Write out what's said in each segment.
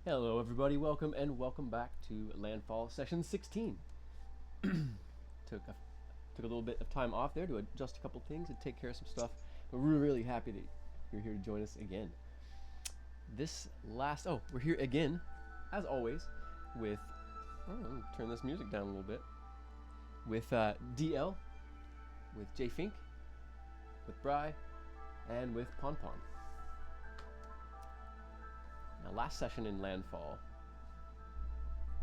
Hello, everybody. Welcome back to Landfall Session 16. Took a little bit of time off there to adjust a couple things and take care of some stuff. But we're really happy that you're here to join us again. We're here again, as always, with. Let me turn this music down a little bit. With DL, with J Fink, with Bry, and with Pon Pon. Now, last session in Landfall,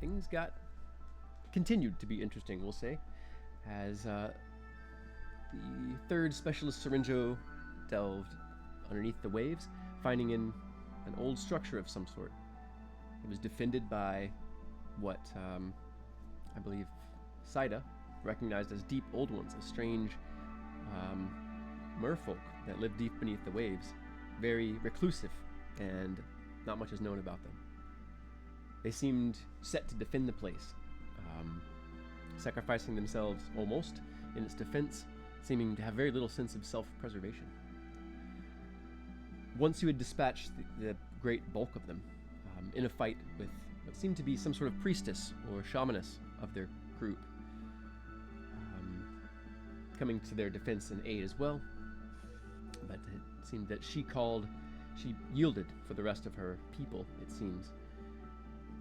things continued to be interesting, we'll say, as the third specialist Syringo delved underneath the waves, finding an old structure of some sort. It was defended by what I believe Saida recognized as deep old ones, a strange merfolk that lived deep beneath the waves, very reclusive, and not much is known about them. They seemed set to defend the place, sacrificing themselves almost in its defense, seeming to have very little sense of self-preservation. Once you had dispatched the great bulk of them, in a fight with what seemed to be some sort of priestess or shamaness of their group, coming to their defense and aid as well, but it seemed that she yielded for the rest of her people, it seems.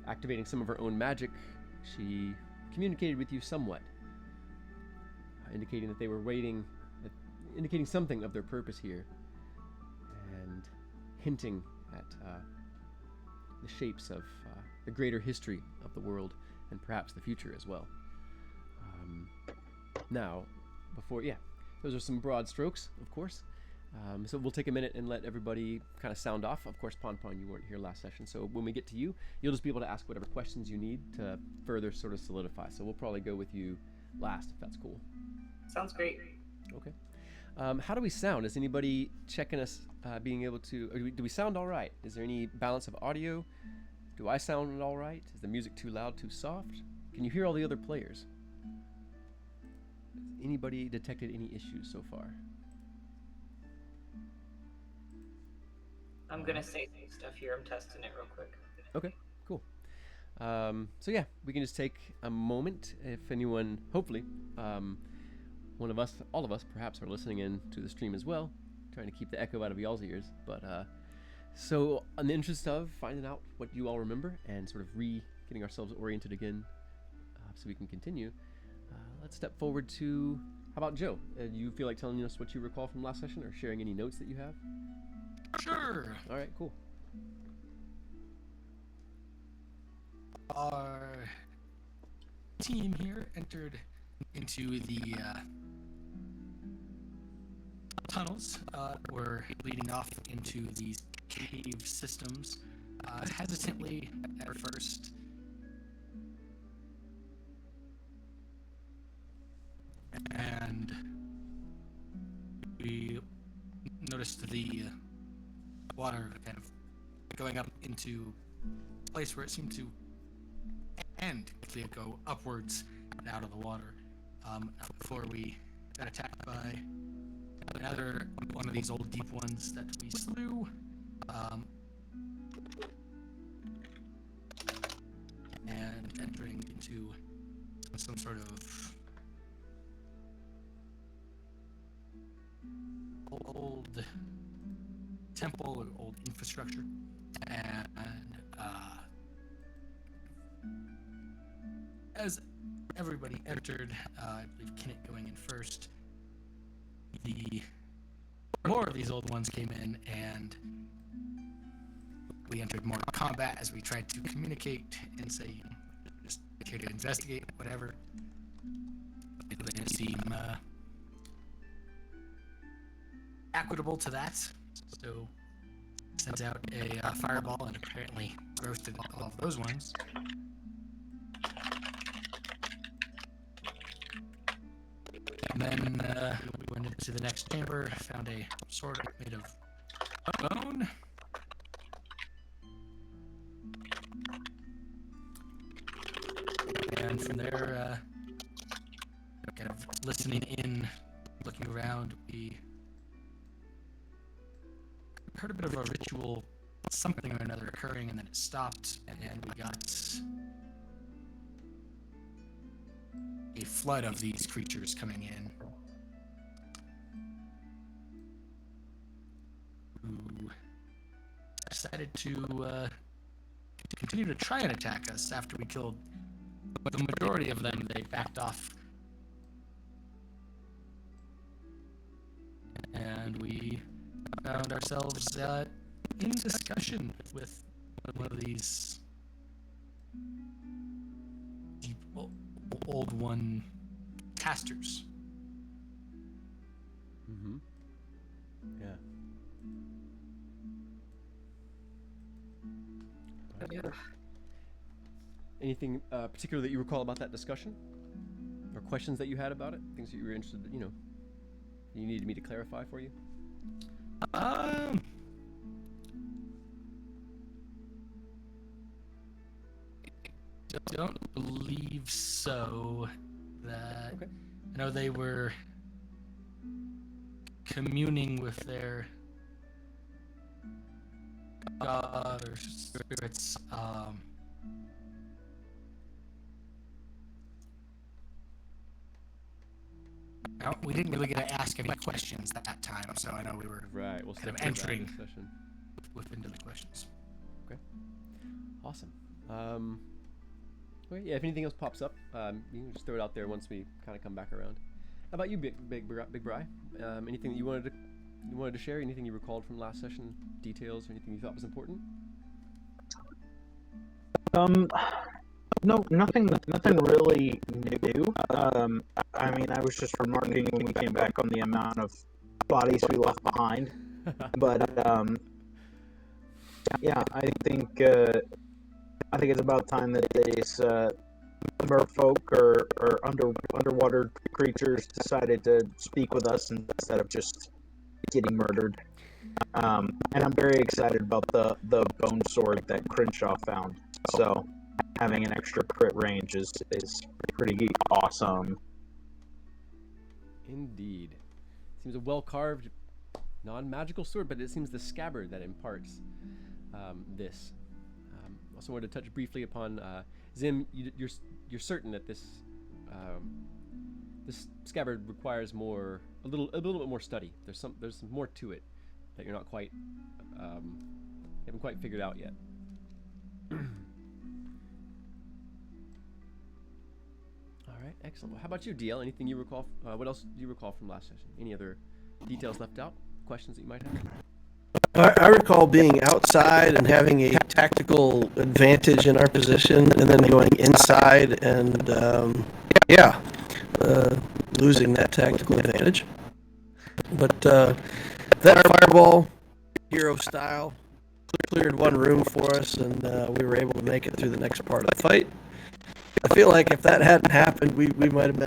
Activating some of her own magic, she communicated with you somewhat, indicating that they were indicating something of their purpose here, and hinting at the shapes of the greater history of the world, and perhaps the future as well. Those are some broad strokes, of course. So we'll take a minute and let everybody kind of sound off. Of course, Pon Pon, you weren't here last session, so when we get to you, you'll just be able to ask whatever questions you need to further sort of solidify. So we'll probably go with you last, if that's cool. Sounds great. Okay. How do we sound? Is anybody checking us being able to... do we sound all right? Is there any balance of audio? Do I sound all right? Is the music too loud, too soft? Can you hear all the other players? Has anybody detected any issues so far? I'm gonna say some stuff here. I'm testing it real quick. Okay, cool. We can just take a moment. If anyone, hopefully, one of us, all of us, perhaps, are listening in to the stream as well, trying to keep the echo out of y'all's ears. But so, in the interest of finding out what you all remember and sort of getting ourselves oriented again, so we can continue, let's step forward to. How about Joe? You feel like telling us what you recall from last session, or sharing any notes that you have? Sure. All right, cool. Our team here entered into the tunnels. We're leading off into these cave systems, hesitantly at first. And we noticed the water kind of going up into a place where it seemed to end, go upwards and out of the water, before we got attacked by another one of these old deep ones that we slew, and entering into some sort of old temple or old infrastructure, and as everybody entered, I believe Kenneth going in first, more of these old ones came in, and we entered more combat as we tried to communicate and say, just here to investigate, whatever. It didn't seem equitable to that, so sent out a fireball and apparently roasted all of those ones. And then we went into the next chamber, found a sword made of bone. And from there, kind of listening in, looking around, we heard a bit of a ritual something or another occurring, and then it stopped, and we got a flood of these creatures coming in. Who decided to continue to try and attack us after we killed the majority of them. They backed off, and we found ourselves in discussion with one of these old one casters. Mm-hmm. Yeah. Yeah. Anything particular that you recall about that discussion, or questions that you had about it? Things that you were interested, you needed me to clarify for you. Don't believe so. That Okay. I know they were communing with their god or spirits. No, we didn't really get to ask any questions at that time, so I know we were Right. We'll kind of step into that in entering the session. within the questions. Awesome. Okay, yeah. If anything else pops up, you can just throw it out there once we kind of come back around. How about you, Big Bri? Anything that you wanted to share? Anything you recalled from last session? Details or anything you thought was important? No, nothing really new. I mean, I was just remarking when we came back on the amount of bodies we left behind. But yeah, I think it's about time that these merfolk or underwater creatures decided to speak with us instead of just getting murdered. And I'm very excited about the bone sword that Crenshaw found. So having an extra crit range is pretty awesome. Indeed. Seems a well-carved, non-magical sword, but it seems the scabbard that imparts this. Also wanted to touch briefly upon Zim. You're certain that this scabbard requires a little bit more study. There's some more to it that you're not quite haven't quite figured out yet. All right, excellent. Well, how about you, DL? Anything you recall? What else do you recall from last session? Any other details left out? Questions that you might have? I recall being outside and having a tactical advantage in our position, and then going inside and losing that tactical advantage. But that fireball, hero style, cleared one room for us, and we were able to make it through the next part of the fight. I feel like if that hadn't happened, we might have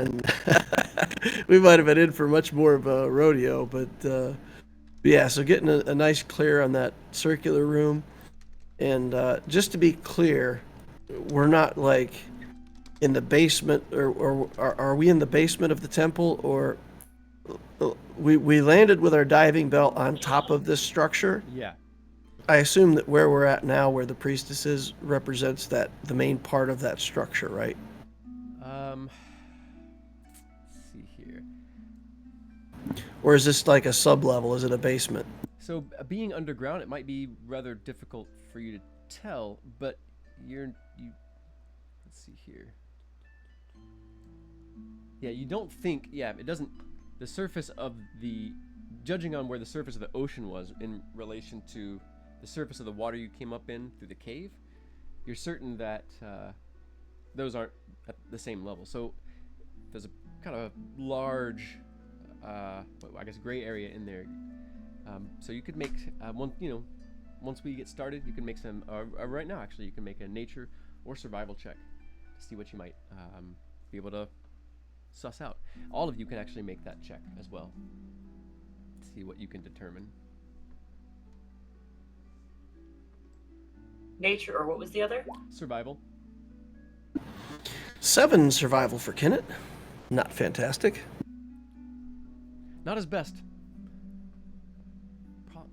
been in for much more of a rodeo. But yeah, so getting a nice clear on that circular room, and just to be clear, we're not like in the basement, or are we in the basement of the temple, or we landed with our diving bell on top of this structure? Yeah. I assume that where we're at now, where the priestess is, represents the main part of that structure, right? Let's see here. Or is this like a sub-level? Is it a basement? So being underground, it might be rather difficult for you to tell, but you. Let's see here. Yeah, you don't think. Yeah, it doesn't. The surface of judging on where the surface of the ocean was in relation to the surface of the water you came up in through the cave, you're certain that those aren't at the same level. So there's a kind of a large, I guess, gray area in there. So you could make once we get started, you can make some. Right now, actually, you can make a nature or survival check to see what you might be able to suss out. All of you can actually make that check as well. See what you can determine. Nature, or what was the other? Survival. 7 survival for Kenneth. Not fantastic. Not his best.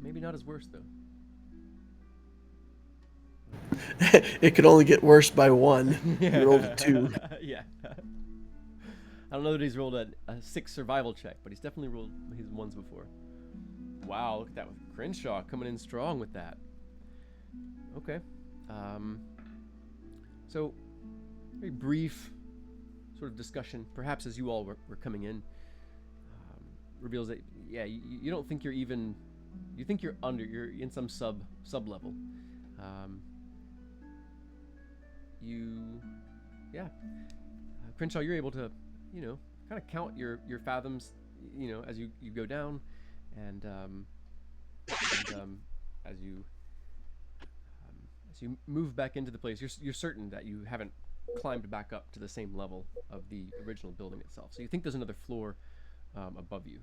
Maybe not his worst, though. it could only get worse by one. You rolled a 2. Yeah. I don't know that he's rolled a 6 survival check, but he's definitely rolled his ones before. Wow, look at that with Crenshaw coming in strong with that. Okay. So, very brief sort of discussion, perhaps as you all were coming in, reveals that, yeah, you don't think you're even, you think you're in some sub level. Crenshaw, you're able to, kind of count your fathoms, as you go down, and as you move back into the place, you're certain that you haven't climbed back up to the same level of the original building itself. So you think there's another floor above you,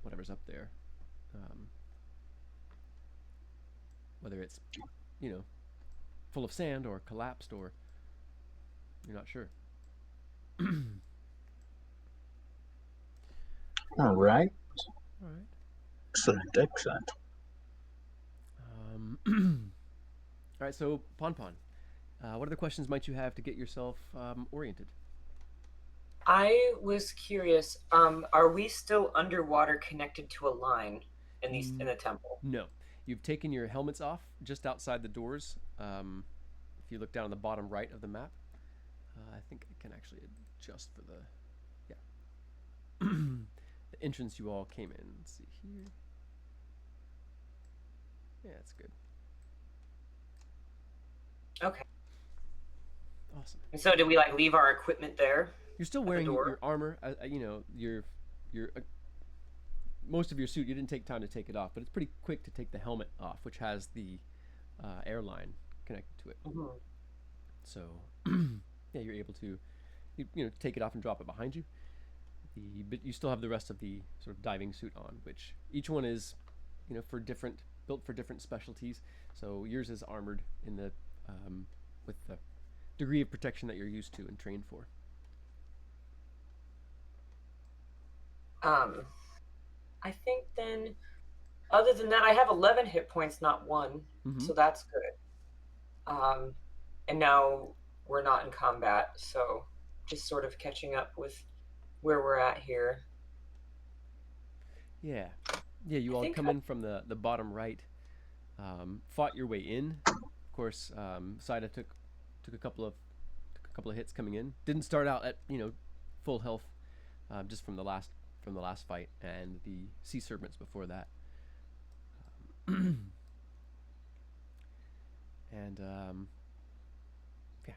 whatever's up there, whether it's full of sand or collapsed, or you're not sure. All right. All right. Excellent. All right, so Pon, what other questions might you have to get yourself oriented? I was curious. Are we still underwater, connected to a line in the temple? No, you've taken your helmets off just outside the doors. If you look down on the bottom right of the map, I think I can actually adjust for the the entrance you all came in. Let's see here. Yeah, that's good. Okay. Awesome. And so, did we leave our equipment there? You're still wearing your armor. Your most of your suit. You didn't take time to take it off, but it's pretty quick to take the helmet off, which has the airline connected to it. Mm-hmm. So, yeah, you're able to, take it off and drop it behind you. But you still have the rest of the sort of diving suit on, which each one is, built for different specialties. So yours is armored in the with the degree of protection that you're used to and trained for. I think then, other than that, I have 11 hit points, not 1, so that's good. And now we're not in combat, so just sort of catching up with where we're at here. Yeah, you all come in from the bottom right, fought your way in. Of course, Saida took a couple of hits coming in. Didn't start out at full health, just from the last fight and the sea serpents before that. And yeah,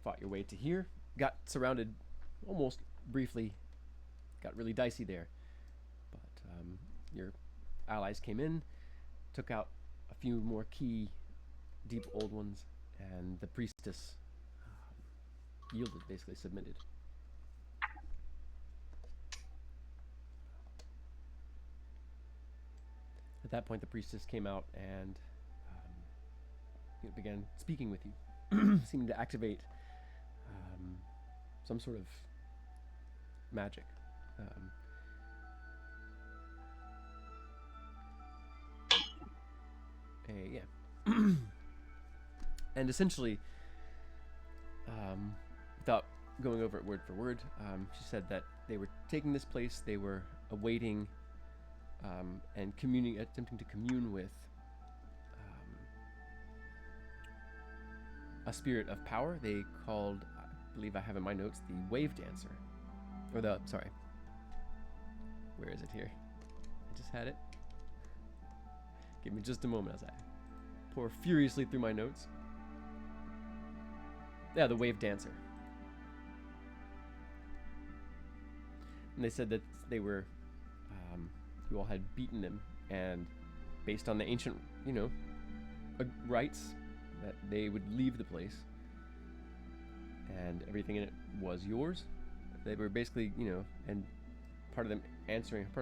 fought your way to here. Got surrounded almost briefly. Got really dicey there, but your allies came in, took out a few more key deep old ones, and the priestess yielded, basically submitted. At that point, the priestess came out and began speaking with you, seeming to activate some sort of magic. And essentially, without going over it word for word, she said that they were taking this place, they were awaiting and attempting to commune with a spirit of power they called, I believe I have in my notes, the Wave Dancer. Where is it here? I just had it. Give me just a moment as I pour furiously through my notes. Yeah, the Wave Dancer. And they said that they were, you all had beaten them, and based on the ancient, rites, that they would leave the place, and everything in it was yours. They were basically, and part of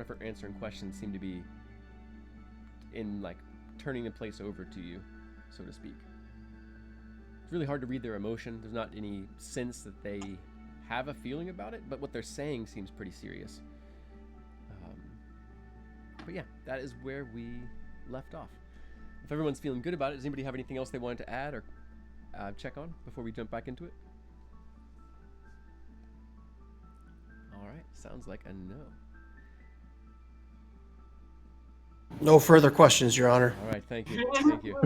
her answering questions seemed to be in turning the place over to you, so to speak. It's really hard to read their emotion. There's not any sense that they have a feeling about it, but what they're saying seems pretty serious. But yeah, that is where we left off. if everyone's feeling good about it, does anybody have anything else they wanted to add or check on before we jump back into it? All right, sounds like a no. No further questions, Your Honor. All right, thank you. Thank you.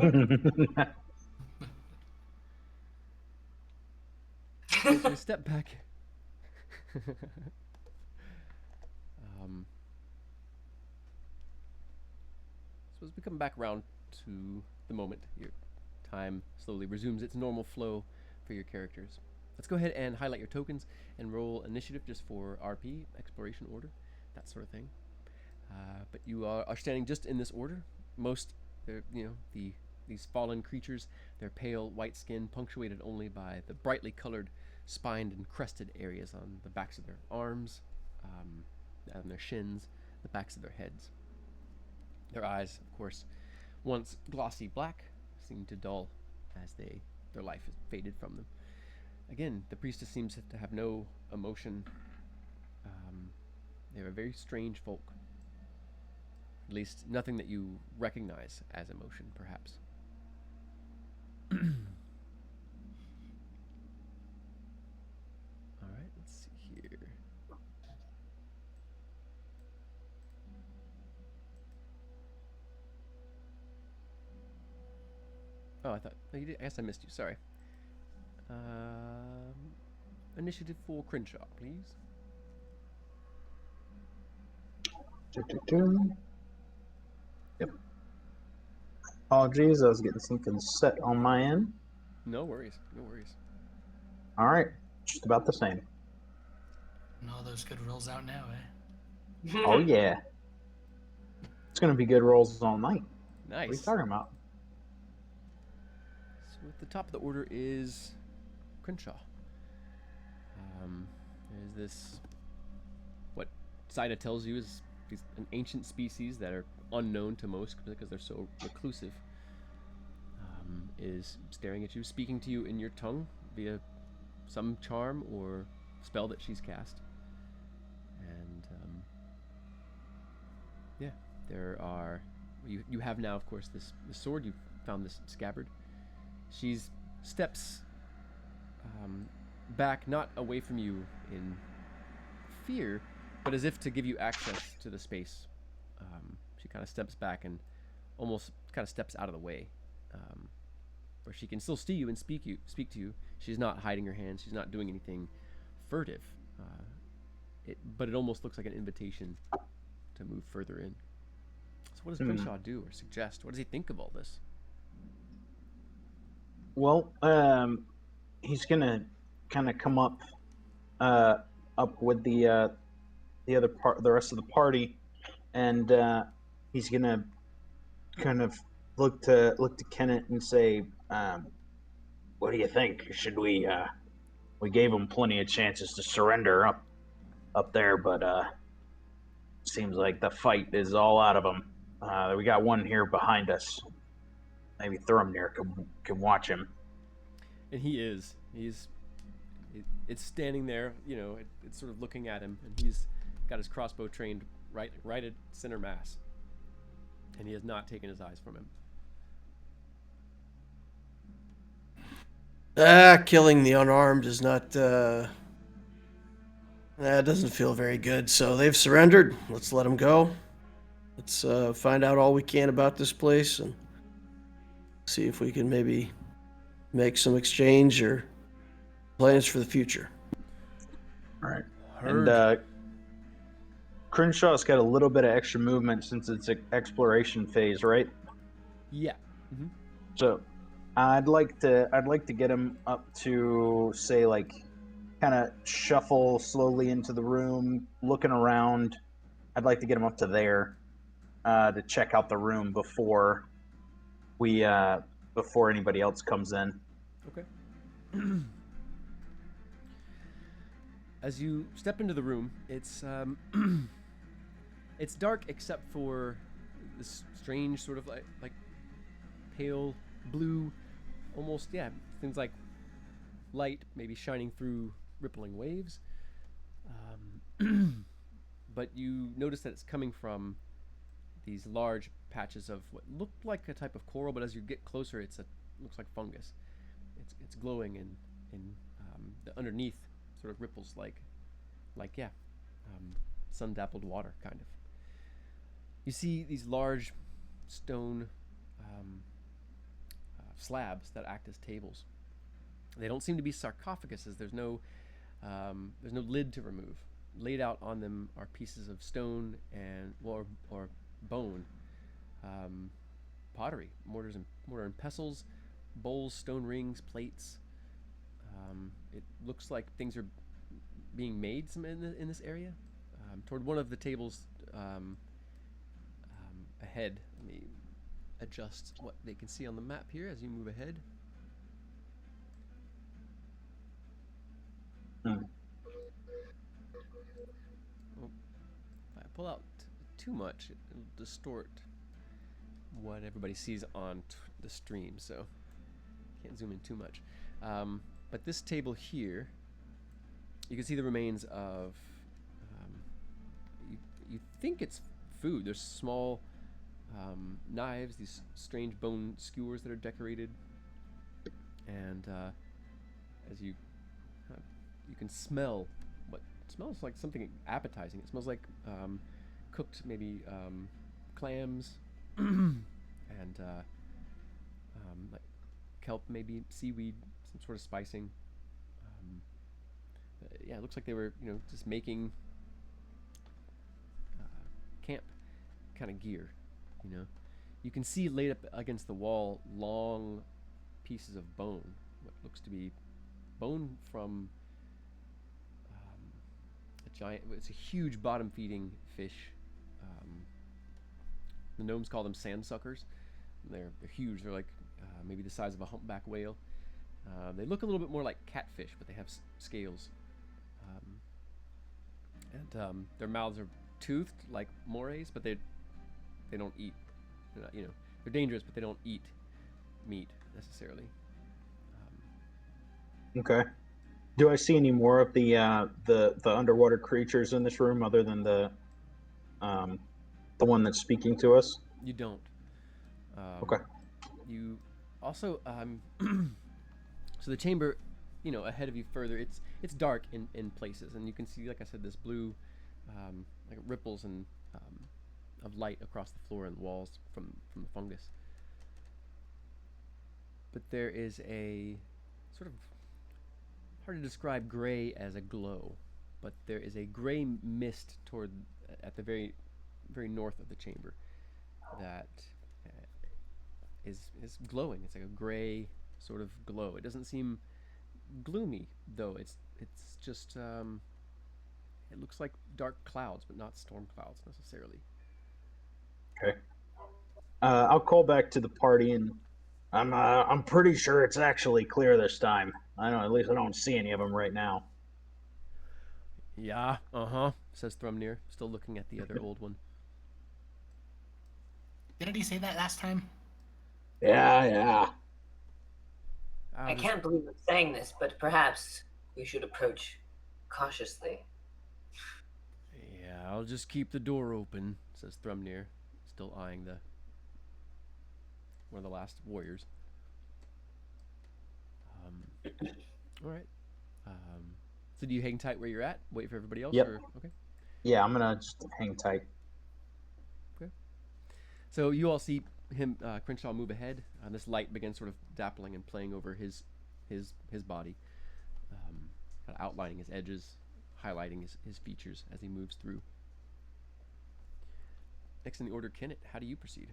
As we step back. So as we come back around to the moment, your time slowly resumes its normal flow for your characters. Let's go ahead and highlight your tokens and roll initiative just for RP, exploration order, that sort of thing. But you are standing just in this order. Most, these fallen creatures, their pale white skin punctuated only by the brightly colored spined and crested areas on the backs of their arms, on their shins, the backs of their heads. Their eyes, of course, once glossy black, seem to dull as their life has faded from them. Again, the priestess seems to have no emotion. They're a very strange folk. At least nothing that you recognize as emotion, perhaps. All right, let's see here. Oh, I guess I missed you. Sorry. Initiative for Crenshaw, please. Yep. Apologies, I was getting something set on my end. No worries. No worries. All right, just about the same. And all those good rolls out now, eh? Oh yeah, it's gonna be good rolls all night. Nice. What are you talking about? So at the top of the order is Crenshaw. Is this what Saida tells you is an ancient species that are unknown to most because they're so reclusive, is staring at you, speaking to you in your tongue via some charm or spell that she's cast. And there are you have now, of course, this sword. You've found this scabbard. She's steps back, not away from you in fear, but as if to give you access to the space. She kind of steps back and almost kind of steps out of the way, where she can still see you and speak to you. She's not hiding her hands. She's not doing anything furtive. But it almost looks like an invitation to move further in. So what does Crenshaw do or suggest? What does he think of all this? Well, he's gonna kind of come up with the other part, the rest of the party, and he's gonna kind of look to Kenneth and say, "What do you think? Should we gave them plenty of chances to surrender up there, but seems like the fight is all out of them. We got one here behind us. Maybe Thrumnir can watch him." And he's it's standing there, it's sort of looking at him, and he's got his crossbow trained right at center mass, and he has not taken his eyes from him. Killing the unarmed is not, that doesn't feel very good. So they've surrendered. Let's let them go. Let's find out all we can about this place and see if we can maybe make some exchange or plans for the future. All right. Heard. And Crenshaw's got a little bit of extra movement since it's an exploration phase, right? Yeah. Mm-hmm. So I'd like to get him up to, say, like, kind of shuffle slowly into the room, looking around. I'd like to get him up to there to check out the room before anybody else comes in. Okay. As you step into the room, it's it's dark except for this strange sort of like pale blue, almost, things like light maybe shining through rippling waves. But you notice that it's coming from these large patches of what looked like a type of coral, but as you get closer, looks like fungus. It's glowing and the underneath sort of ripples like sun dappled water kind of. You see these large stone slabs that act as tables. They don't seem to be sarcophaguses. There's no lid to remove. Laid out on them are pieces of stone or bone, pottery, mortar and pestles, bowls, stone rings, plates. It looks like things are being made in this area. Toward one of the tables ahead. Let me adjust what they can see on the map here as you move ahead. Oh, if I pull out too much, it'll distort what everybody sees on the stream, so can't zoom in too much. But this table here, you can see the remains of, you think it's food. There's small knives, these strange bone skewers that are decorated, and as you can smell what smells like something appetizing. It smells like cooked maybe clams and like kelp, maybe seaweed, some sort of spicing. Yeah, it looks like they were just making camp kind of gear. You can see laid up against the wall long pieces of bone, what looks to be bone from it's a huge bottom feeding fish. The gnomes call them sand suckers. They're huge. They're like maybe the size of a humpback whale. They look a little bit more like catfish, but they have scales. And their mouths are toothed like morays, but they don't eat. They're dangerous, but they don't eat meat necessarily. Okay. Do I see any more of the underwater creatures in this room other than the one that's speaking to us? You don't. Okay. You also so the chamber, ahead of you further, it's dark in places, and you can see, like I said, this blue like ripples and of light across the floor and walls from the fungus. But there is a sort of hard to describe gray as a glow, but there is a gray mist at the very north of the chamber that is glowing. It's like a gray sort of glow. It doesn't seem gloomy though. It's just it looks like dark clouds, but not storm clouds necessarily. Okay. I'll call back to the party, and I'm pretty sure it's actually clear this time. I know, at least I don't see any of them right now. Yeah, says Thrumnir, still looking at the other old one. Didn't he say that last time? Yeah. I can't believe I'm saying this, but perhaps we should approach cautiously. Yeah, I'll just keep the door open, says Thrumnir, still eyeing one of the last warriors. All right. So do you hang tight where you're at? Wait for everybody else? Yep. Okay. Yeah, I'm gonna just hang tight. Okay. So you all see him, Crenshaw, move ahead. This light begins sort of dappling and playing over his body, kind of outlining his edges, highlighting his features as he moves through. Next in the order, Kennett, how do you proceed?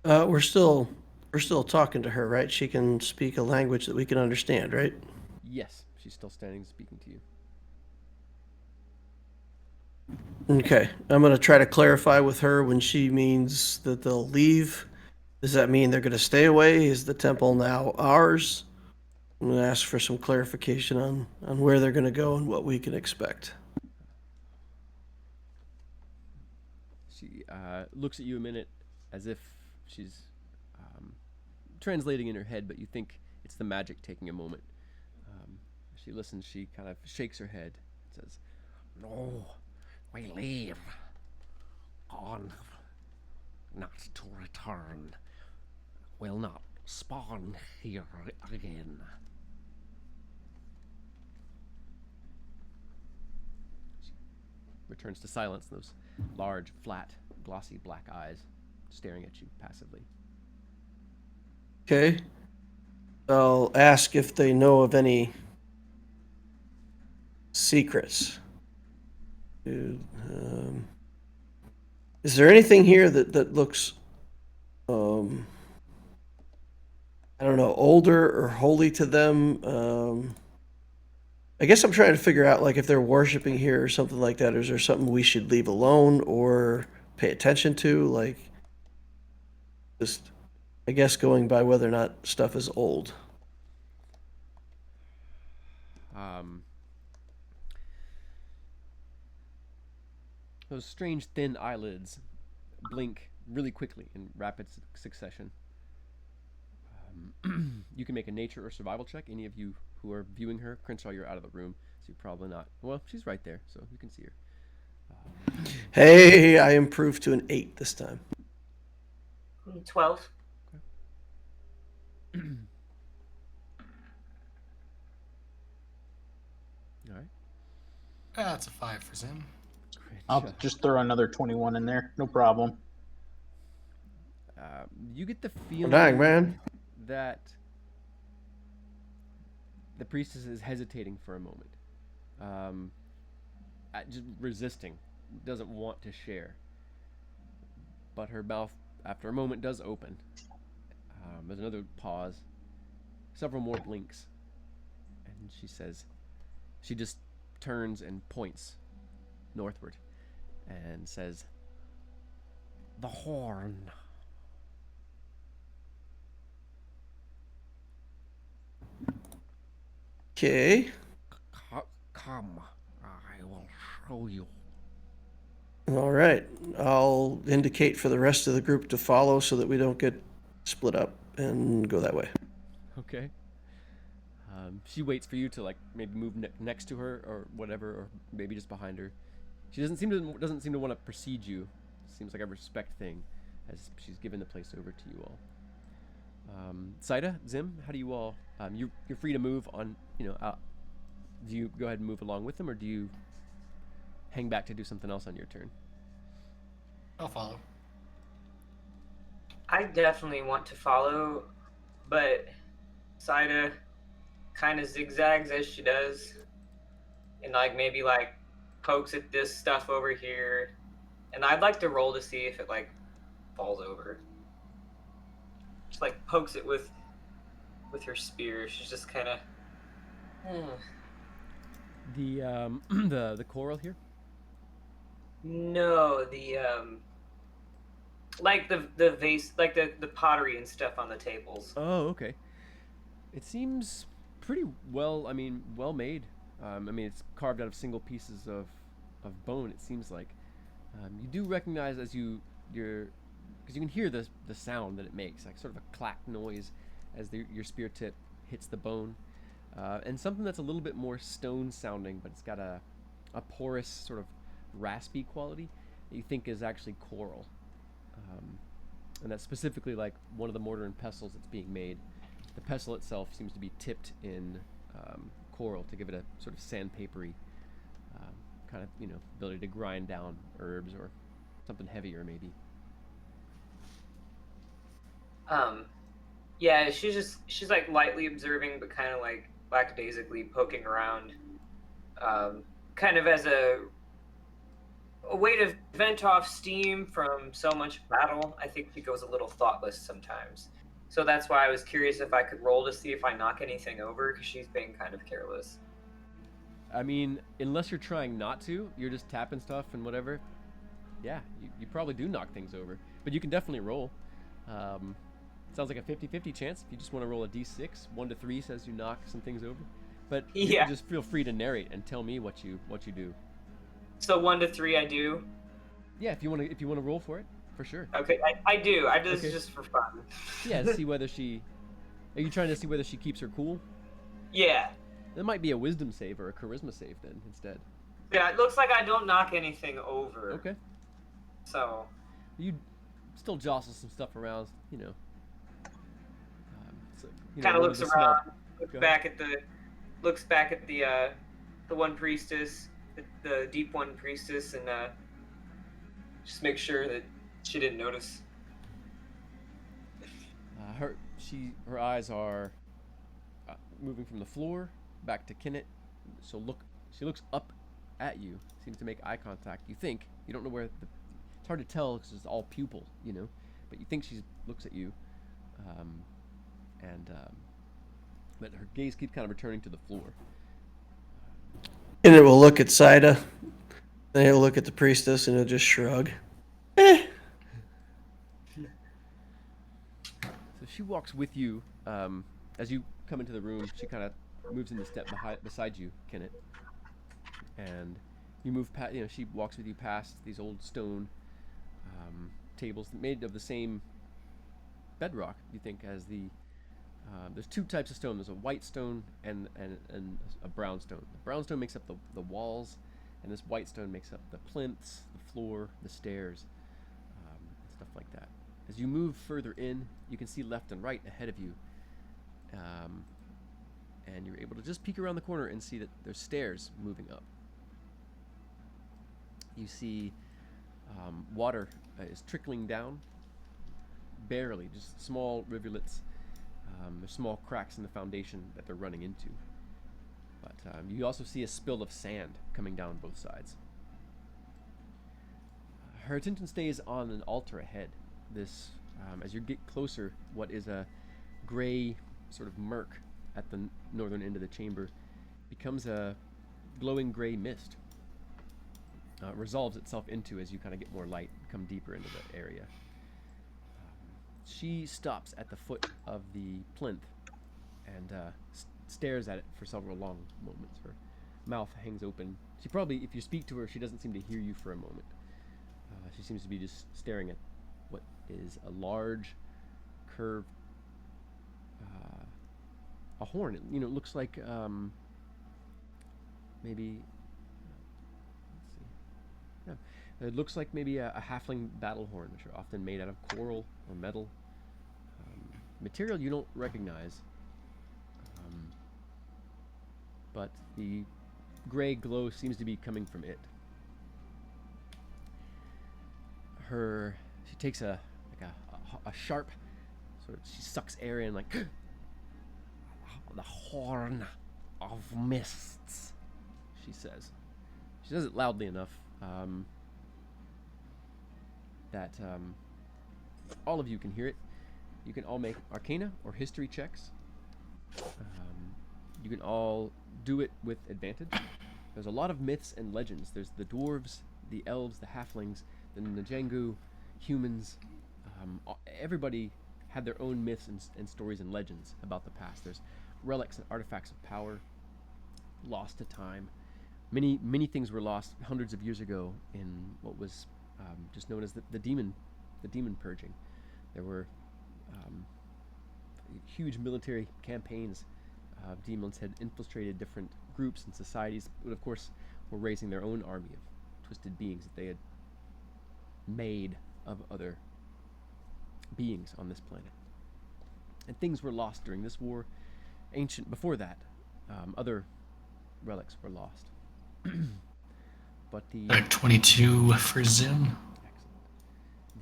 We're still talking to her, right? She can speak a language that we can understand, right? Yes, she's still standing speaking to you. Okay, I'm going to try to clarify with her when she means that they'll leave. Does that mean they're going to stay away? Is the temple now ours? I'm going to ask for some clarification on where they're going to go and what we can expect. She looks at you a minute as if she's translating in her head, but you think it's the magic taking a moment. She listens, she kind of shakes her head and says, "No, We leave. On. Not to return. Will not spawn here again. Returns to silence, those large, flat, glossy black eyes staring at you passively. Okay. I'll ask if they know of any secrets. Is there anything here that looks, I don't know, older or holy to them? I guess I'm trying to figure out, like, if they're worshiping here or something like that. Is there something we should leave alone or pay attention to? Like, just, I guess, going by whether or not stuff is old. Those strange thin eyelids blink really quickly in rapid succession. You can make a nature or survival check. Any of you who are viewing her, Crenshaw, you're out of the room, so you're probably not. Well, she's right there, so you can see her. Hey, I improved to an 8 this time. 12. All right. That's a 5 for Zim. I'll just throw another 21 in there. No problem. You get the feeling Dang, man. that the priestess is hesitating for a moment, just resisting, doesn't want to share. But her mouth, after a moment, does open. There's another pause, several more blinks, and she just turns and points northward and says, "The horn." Okay. Come, I will show you. All right. I'll indicate for the rest of the group to follow so that we don't get split up and go that way. Okay. She waits for you to like maybe move next to her or whatever, or maybe just behind her. She doesn't seem to want to precede you. Seems like a respect thing, as she's given the place over to you all. Saida, Zim, how do you all? You're free to move on. Do you go ahead and move along with them, or do you hang back to do something else on your turn? I'll follow. I definitely want to follow, but Saida kind of zigzags as she does, and like maybe like pokes at this stuff over here, and I'd like to roll to see if it like falls over. Just like pokes it with her spear. She's just kind of. The coral here. No, the like the vase, like the pottery and stuff on the tables. Oh, okay. It seems pretty well. I mean, well made. It's carved out of single pieces of bone. It seems like you do recognize as you're because you can hear the sound that it makes, like sort of a clack noise as your spear tip hits the bone, and something that's a little bit more stone sounding, but it's got a porous sort of raspy quality that you think is actually coral, and that's specifically like one of the mortar and pestles that's being made. The pestle itself seems to be tipped in coral to give it a sort of sandpapery kind of ability to grind down herbs or something heavier maybe. Yeah, she's like lightly observing, but kind of like lackadaisically poking around, kind of as a way to vent off steam from so much battle. I think she goes a little thoughtless sometimes, so that's why I was curious if I could roll to see if I knock anything over, because she's being kind of careless. I mean, unless you're trying not to, you're just tapping stuff and whatever. Yeah, you probably do knock things over, but you can definitely roll. Sounds like a 50-50 chance if you just want to roll a d6. 1 to 3 says you knock some things over, but you can just feel free to narrate and tell me what you do. So 1 to 3, I do. Yeah, if you want to roll for it, for sure. Okay, I do. I do this just for fun. Yeah, see whether she. Are you trying to see whether she keeps her cool? Yeah. That might be a wisdom save or a charisma save then instead. Yeah, it looks like I don't knock anything over. Okay. So You still jostle some stuff around, so, kind of one looks the around, small- looks Go ahead. back at the one priestess, the deep one priestess, and just make sure that she didn't notice. Her eyes are moving from the floor back to Kennett. She looks up at you, seems to make eye contact. You think you don't know where it's hard to tell because it's all pupil, but you think she looks at you, and but her gaze keeps kind of returning to the floor. And it will look at Saida, then it'll look at the priestess, and it'll just shrug. So she walks with you. As you come into the room, she kind of moves in the step beside you, Kennett, and you move past. She walks with you past these old stone tables made of the same bedrock. You think as there's two types of stone. There's a white stone and a brown stone. The brown stone makes up the walls, and this white stone makes up the plinths, the floor, the stairs, and stuff like that. As you move further in, you can see left and right ahead of you, and you're able to just peek around the corner and see that there's stairs moving up. You see water is trickling down, barely, just small rivulets. There's small cracks in the foundation that they're running into. But you also see a spill of sand coming down both sides. Her attention stays on an altar ahead. This, as you get closer, what is a gray sort of murk at the northern end of the chamber becomes a glowing gray mist. Resolves itself into as you kind of get more light, come deeper into the area. She stops at the foot of the plinth and stares at it for several long moments. Her mouth hangs open. She probably, if you speak to her, she doesn't seem to hear you for a moment. She seems to be just staring at what is a large, curved, a horn. It looks like maybe. Let's see. Yeah, it looks like maybe a halfling battle horn, which are often made out of coral or metal. Material you don't recognize, but the gray glow seems to be coming from it. She takes a sharp sort of, she sucks air in like the horn of mists, she says. She says it loudly enough that all of you can hear it. You can all make Arcana or History checks. You can all do it with advantage. There's a lot of myths and legends. There's the dwarves, the elves, the halflings, the Najangu, humans. Everybody had their own myths and stories and legends about the past. There's relics and artifacts of power lost to time. Many things were lost hundreds of years ago in what was just known as the demon purging. There were huge military campaigns. Demons had infiltrated different groups and societies, but of course were raising their own army of twisted beings that they had made of other beings on this planet. And things were lost during this war. Before that, other relics were lost. But the 22 for Zim.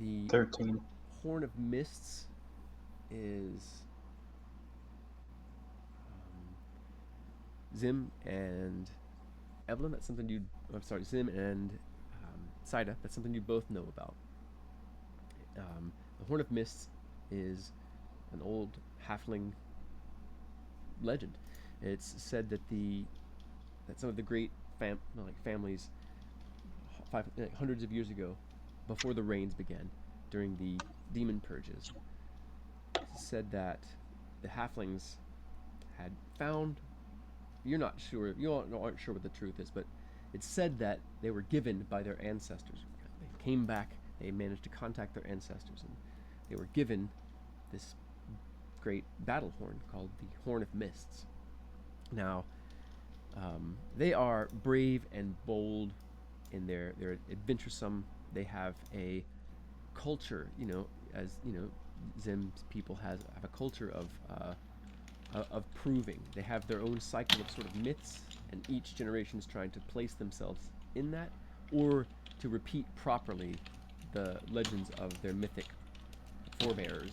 Excellent. The 13. Horn of Mists is Zim and Evelyn. That's something Zim and Saida. That's something you both know about. The Horn of Mists is an old halfling legend. It's said that some of the great families hundreds of years ago, before the rains began, during the demon purges, said that the halflings had found. You're not sure. You aren't sure what the truth is, but it's said that they were given by their ancestors. They came back. They managed to contact their ancestors, and they were given this great battle horn called the Horn of Mists. Now, They are brave and bold, and they're adventuresome. They have a culture, as Zim's people have a culture of proving. They have their own cycle of sort of myths, and each generation is trying to place themselves in that, or to repeat properly the legends of their mythic forebears.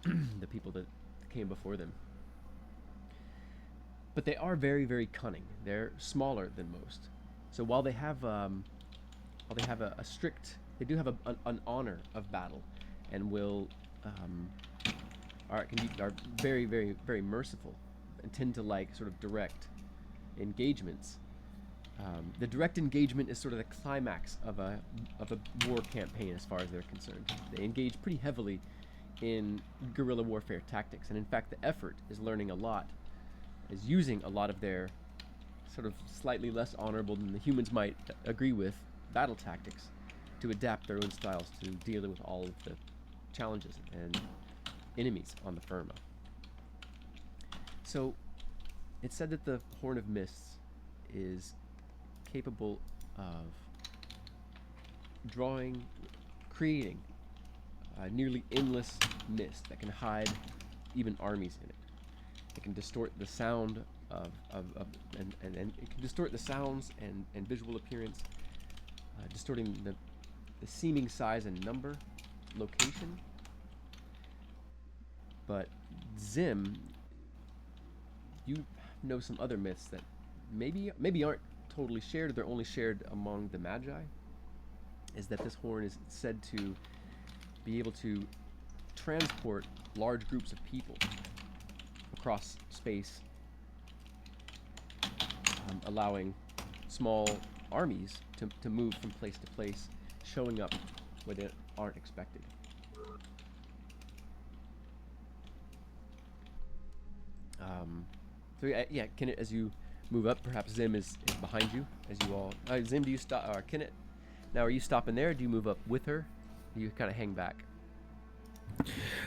The people that came before them. But they are very, very cunning. They're smaller than most. So while they have a strict, they do have an honor of battle, and are very, very, very merciful, and tend to like sort of direct engagements. The direct engagement is sort of the climax of a war campaign as far as they're concerned. They engage pretty heavily in guerrilla warfare tactics, and in fact the effort is using a lot of their sort of slightly less honorable than the humans might agree with battle tactics to adapt their own styles to dealing with all of the challenges and enemies on the Firma. So it's said that the Horn of Mists is capable of creating a nearly endless mist that can hide even armies in it. It can distort the sound and it can distort the sounds and visual appearance, distorting the seeming size and number, location. But Zim, you know some other myths that maybe aren't totally shared, or they're only shared among the Magi. Is that this horn is said to be able to transport large groups of people across space, allowing small armies to move from place to place, showing up where they aren't expected. So yeah, Kenneth, as you move up, perhaps Zim is behind you as you all. Zim, do you stop? Kenneth, now are you stopping there? Or do you move up with her? Or do you kind of hang back?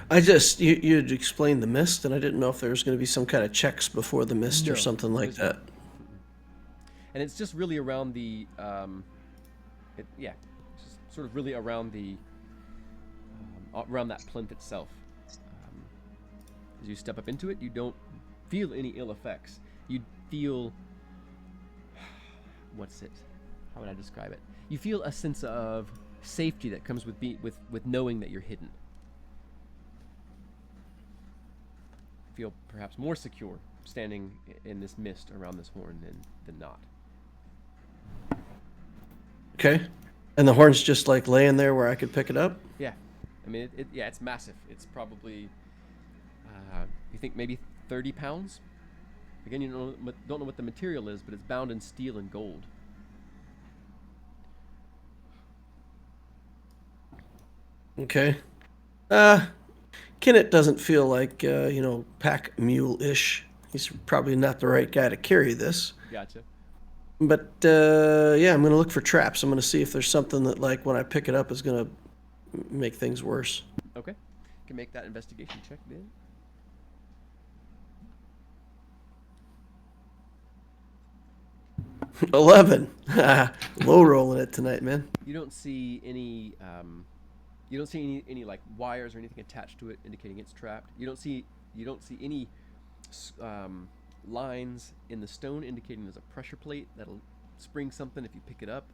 I just you'd explained the mist, and I didn't know if there was going to be some kind of checks before the mist or something like that. Not. And it's just really around the, just sort of really around the, around that plinth itself. As you step up into it, you don't feel any ill effects. You feel, how would I describe it? You feel a sense of safety that comes with knowing that you're hidden. Feel perhaps more secure standing in this mist around this horn than not. Okay. And the horn's just like laying there where I could pick it up? Yeah. I mean, it's massive. It's probably, you think maybe 30 pounds? Again, you don't know what the material is, but it's bound in steel and gold. Okay. Kenneth doesn't feel like, pack mule-ish. He's probably not the right guy to carry this. Gotcha. But, I'm going to look for traps. I'm going to see if there's something that, like, when I pick it up is going to make things worse. Okay. You can make that investigation check then. 11. Low rolling it tonight, man. You don't see any any like wires or anything attached to it indicating it's trapped. You don't see any lines in the stone indicating there's a pressure plate that'll spring something if you pick it up.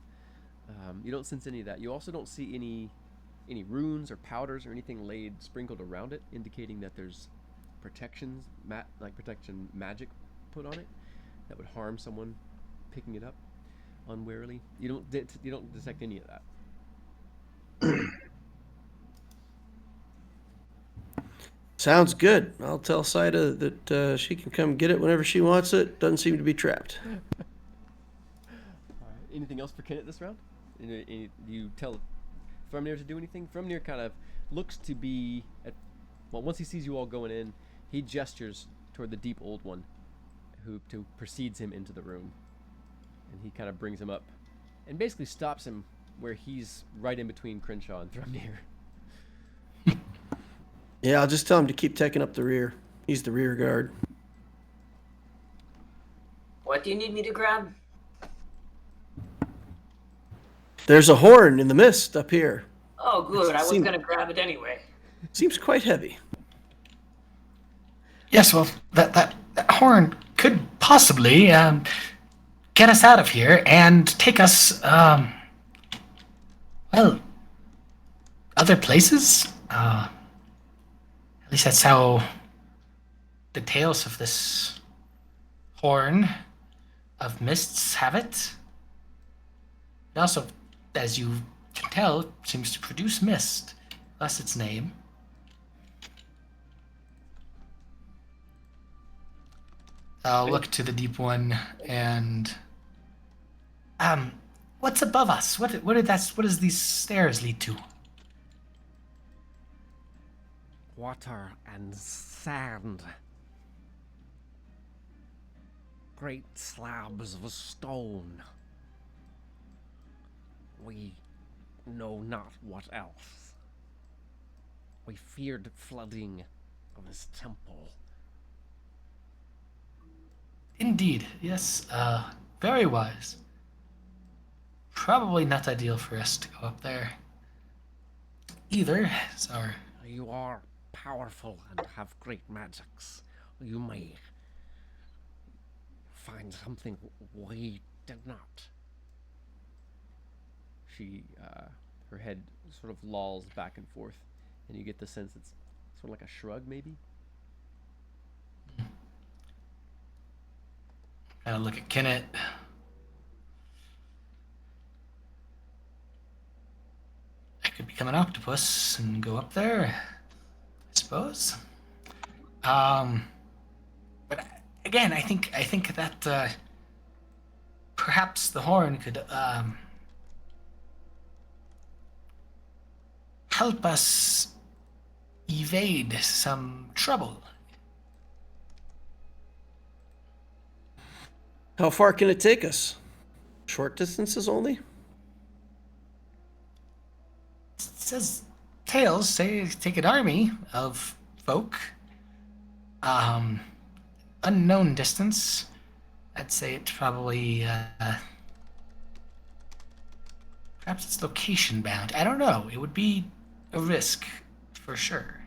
You don't sense any of that. You also don't see any runes or powders or anything sprinkled around it, indicating that there's protection magic put on it that would harm someone picking it up unwarily. You don't detect any of that. Sounds good. I'll tell Saida that she can come get it whenever she wants it. Doesn't seem to be trapped. All right. Anything else for Kenneth this round? Do you tell Thrumnir to do anything? Thrumnir kind of looks to be once he sees you all going in, he gestures toward the deep old one, who precedes him into the room, and he kind of brings him up, and basically stops him where he's right in between Crenshaw and Thrumnir. Yeah, I'll just tell him to keep taking up the rear. He's the rear guard. What do you need me to grab? There's a horn in the mist up here. Oh, good. I was going to grab it anyway. Seems quite heavy. Yes, well, that horn could possibly get us out of here and take us, well, other places. At least that's how the tales of this horn of mists have it. It also, as you can tell, seems to produce mist. Thus its name. I'll look to the deep one and what's above us? What does these stairs lead to? Water and sand. Great slabs of stone. We know not what else. We feared flooding of this temple. Indeed, yes, very wise. Probably not ideal for us to go up there either, so... You are powerful and have great magics. You may find something we did not. She, her head sort of lolls back and forth, and you get the sense it's sort of like a shrug, maybe? Gotta look at Kenneth. I could become an octopus and go up there, I suppose. But again, I think that perhaps the horn could help us evade some trouble. How far can it take us? Short distances only? It says tales say take an army of folk. Unknown distance. I'd say it's probably perhaps it's location bound. I don't know. It would be a risk for sure.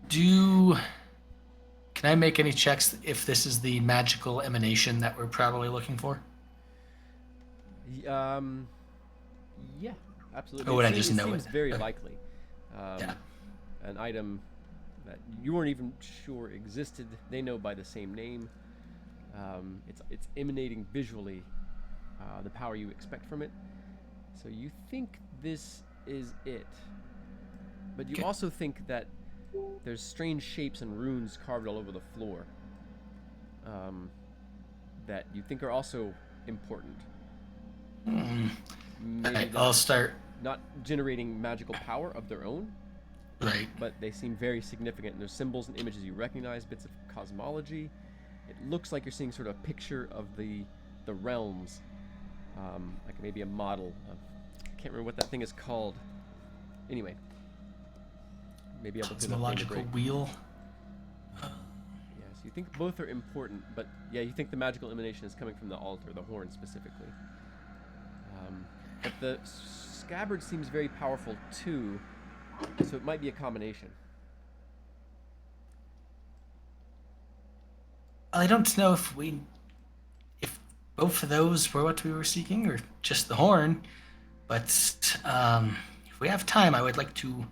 Can I make any checks if this is the magical emanation that we're probably looking for? Yeah, absolutely. Or would I just know seems it? very likely. Yeah. An item that you weren't even sure existed. They know by the same name. It's emanating visually the power you expect from it. So you think this is it. But you also think that there's strange shapes and runes carved all over the floor that you think are also important. Okay, I'll start. Not generating magical power of their own, Right. but they seem very significant. And there's symbols and images you recognize, bits of cosmology. It looks like you're seeing sort of a picture of the realms, like maybe a model of. I can't remember what that thing is called. Anyway. Maybe I'll Cosmological wheel. Yes, you think both are important, but yeah, you think the magical emanation is coming from the altar, the horn specifically. But the scabbard seems very powerful too, so it might be a combination. I don't know if both of those were what we were seeking, or just the horn. But if we have time, I would like to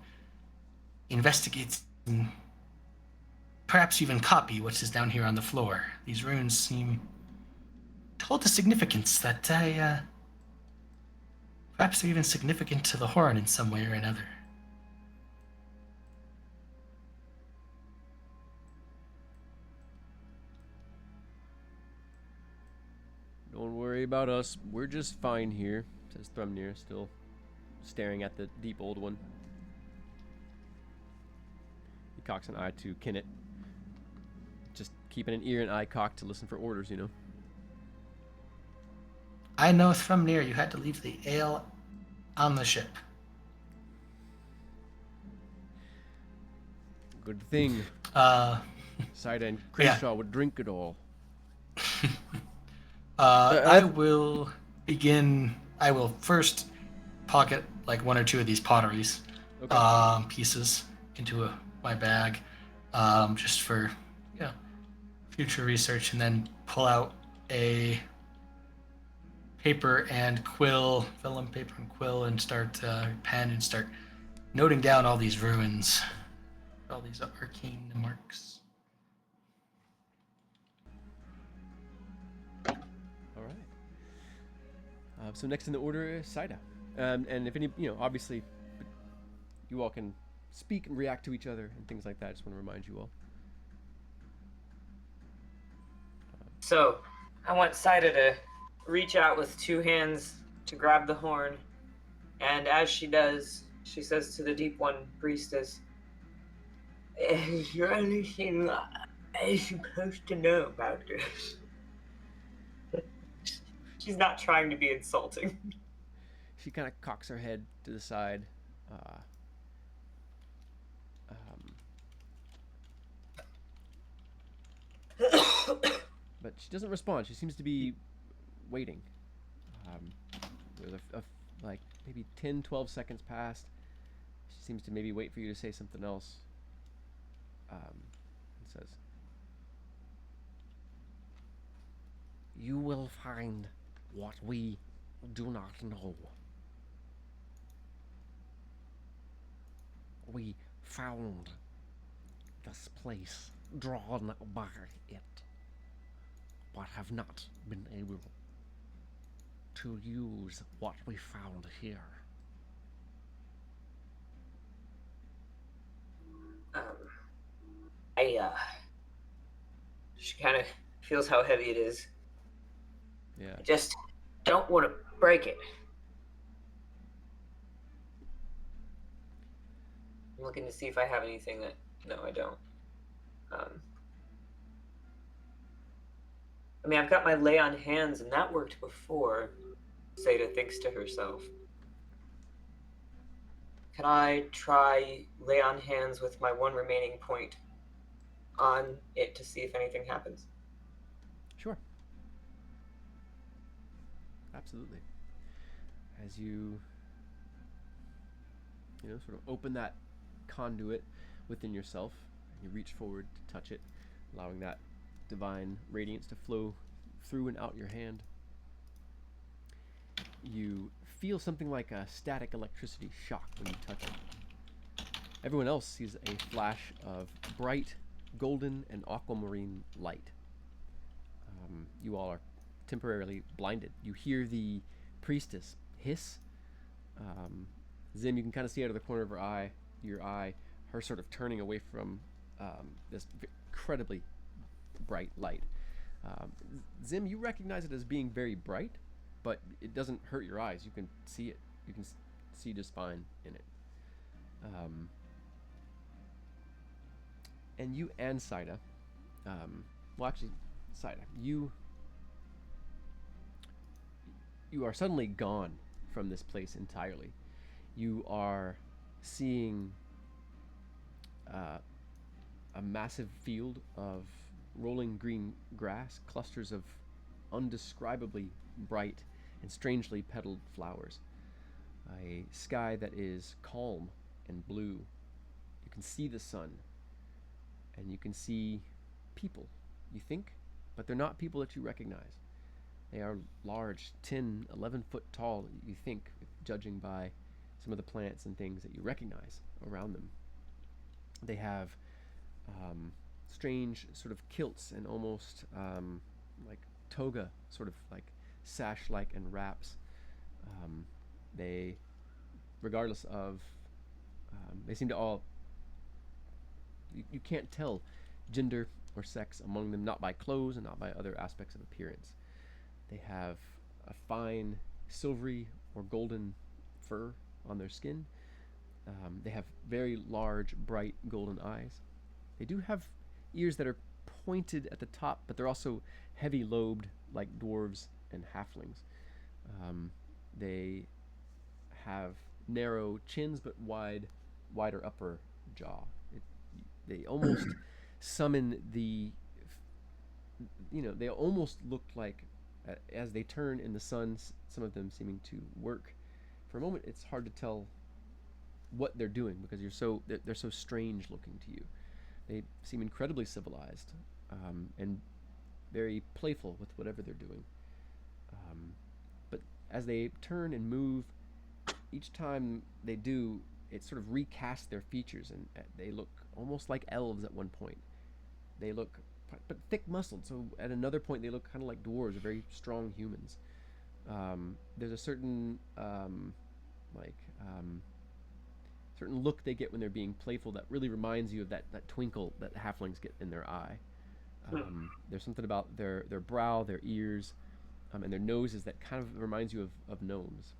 investigate and perhaps even copy what is down here on the floor. These runes seem to hold a significance that perhaps they're even significant to the horn in some way or another. Don't worry about us. We're just fine here, says Thrumnir, still staring at the deep old one. He cocks an eye to Kenneth. Just keeping an ear and eye cocked to listen for orders, you know. I know Thrumnir, you had to leave the ale on the ship. Good thing Uh, Saida and Yeah. Crenshaw would drink it all. I will begin. I will first pocket like one or two of these potteries Okay. pieces into my bag, just for future research, and then pull out a paper and quill, vellum paper and quill, and start pen and start noting down all these ruins, all these arcane marks. All right. So next in the order is Saida. And if any, obviously, you all can speak and react to each other and things like that. I just want to remind you all. So, I want Saida to reach out with two hands to grab the horn, and as she does, she says to the Deep One priestess, "Is there anything I'm supposed to know about this?" She's not trying to be insulting. She kind of cocks her head to the side. Um, but she doesn't respond. She seems to be waiting. There's like maybe 10, 12 seconds passed. She seems to maybe wait for you to say something else. And says, "You will find what we do not know. We found this place drawn by it, but have not been able to use what we found here." She kind of feels how heavy it is. Yeah. I just don't want to break it. I'm looking to see if I have anything that... No, I don't. I mean, I've got my lay on hands, and that worked before. Saida thinks to herself. Can I try lay on hands with my one remaining point on it to see if anything happens? Sure. Absolutely. As you sort of open that conduit within yourself, and you reach forward to touch it, allowing that divine radiance to flow through and out your hand. You feel something like a static electricity shock when you touch it. Everyone else sees a flash of bright golden and aquamarine light. You all are temporarily blinded. You hear the priestess hiss. Zim, you can kind of see out of the corner of your eye, her sort of turning away from this incredibly bright light. Zim, you recognize it as being very bright, but it doesn't hurt your eyes. You can see it. You can see just fine in it. And you and Saida, well, actually, Saida, you are suddenly gone from this place entirely. You are seeing a massive field of rolling green grass, clusters of undescribably bright and strangely petaled flowers, a sky that is calm and blue. You can see the sun, and you can see people, you think, but they're not people that you recognize. They are large, 10, 11 foot tall, you think, judging by some of the plants and things that you recognize around them. They have strange sort of kilts and almost like toga, sort of like sash-like and wraps. They, regardless of, they seem to all, you can't tell gender or sex among them, not by clothes and not by other aspects of appearance. They have a fine silvery or golden fur on their skin. They have very large, bright golden eyes. They do have ears that are pointed at the top, but they're also heavy-lobed like dwarves and halflings. They have narrow chins but wider upper jaw. They almost summon the, they almost look like, as they turn in the sun, some of them seeming to work. For a moment, it's hard to tell what they're doing because they're so strange looking to you. They seem incredibly civilized, and very playful with whatever they're doing. But as they turn and move, each time they do, it sort of recasts their features, and they look almost like elves at one point. They look, but thick-muscled. So at another point, they look kind of like dwarves, very strong humans. There's a certain certain look they get when they're being playful that really reminds you of that twinkle that halflings get in their eye. There's something about their brow, their ears, and their noses that kind of reminds you of gnomes.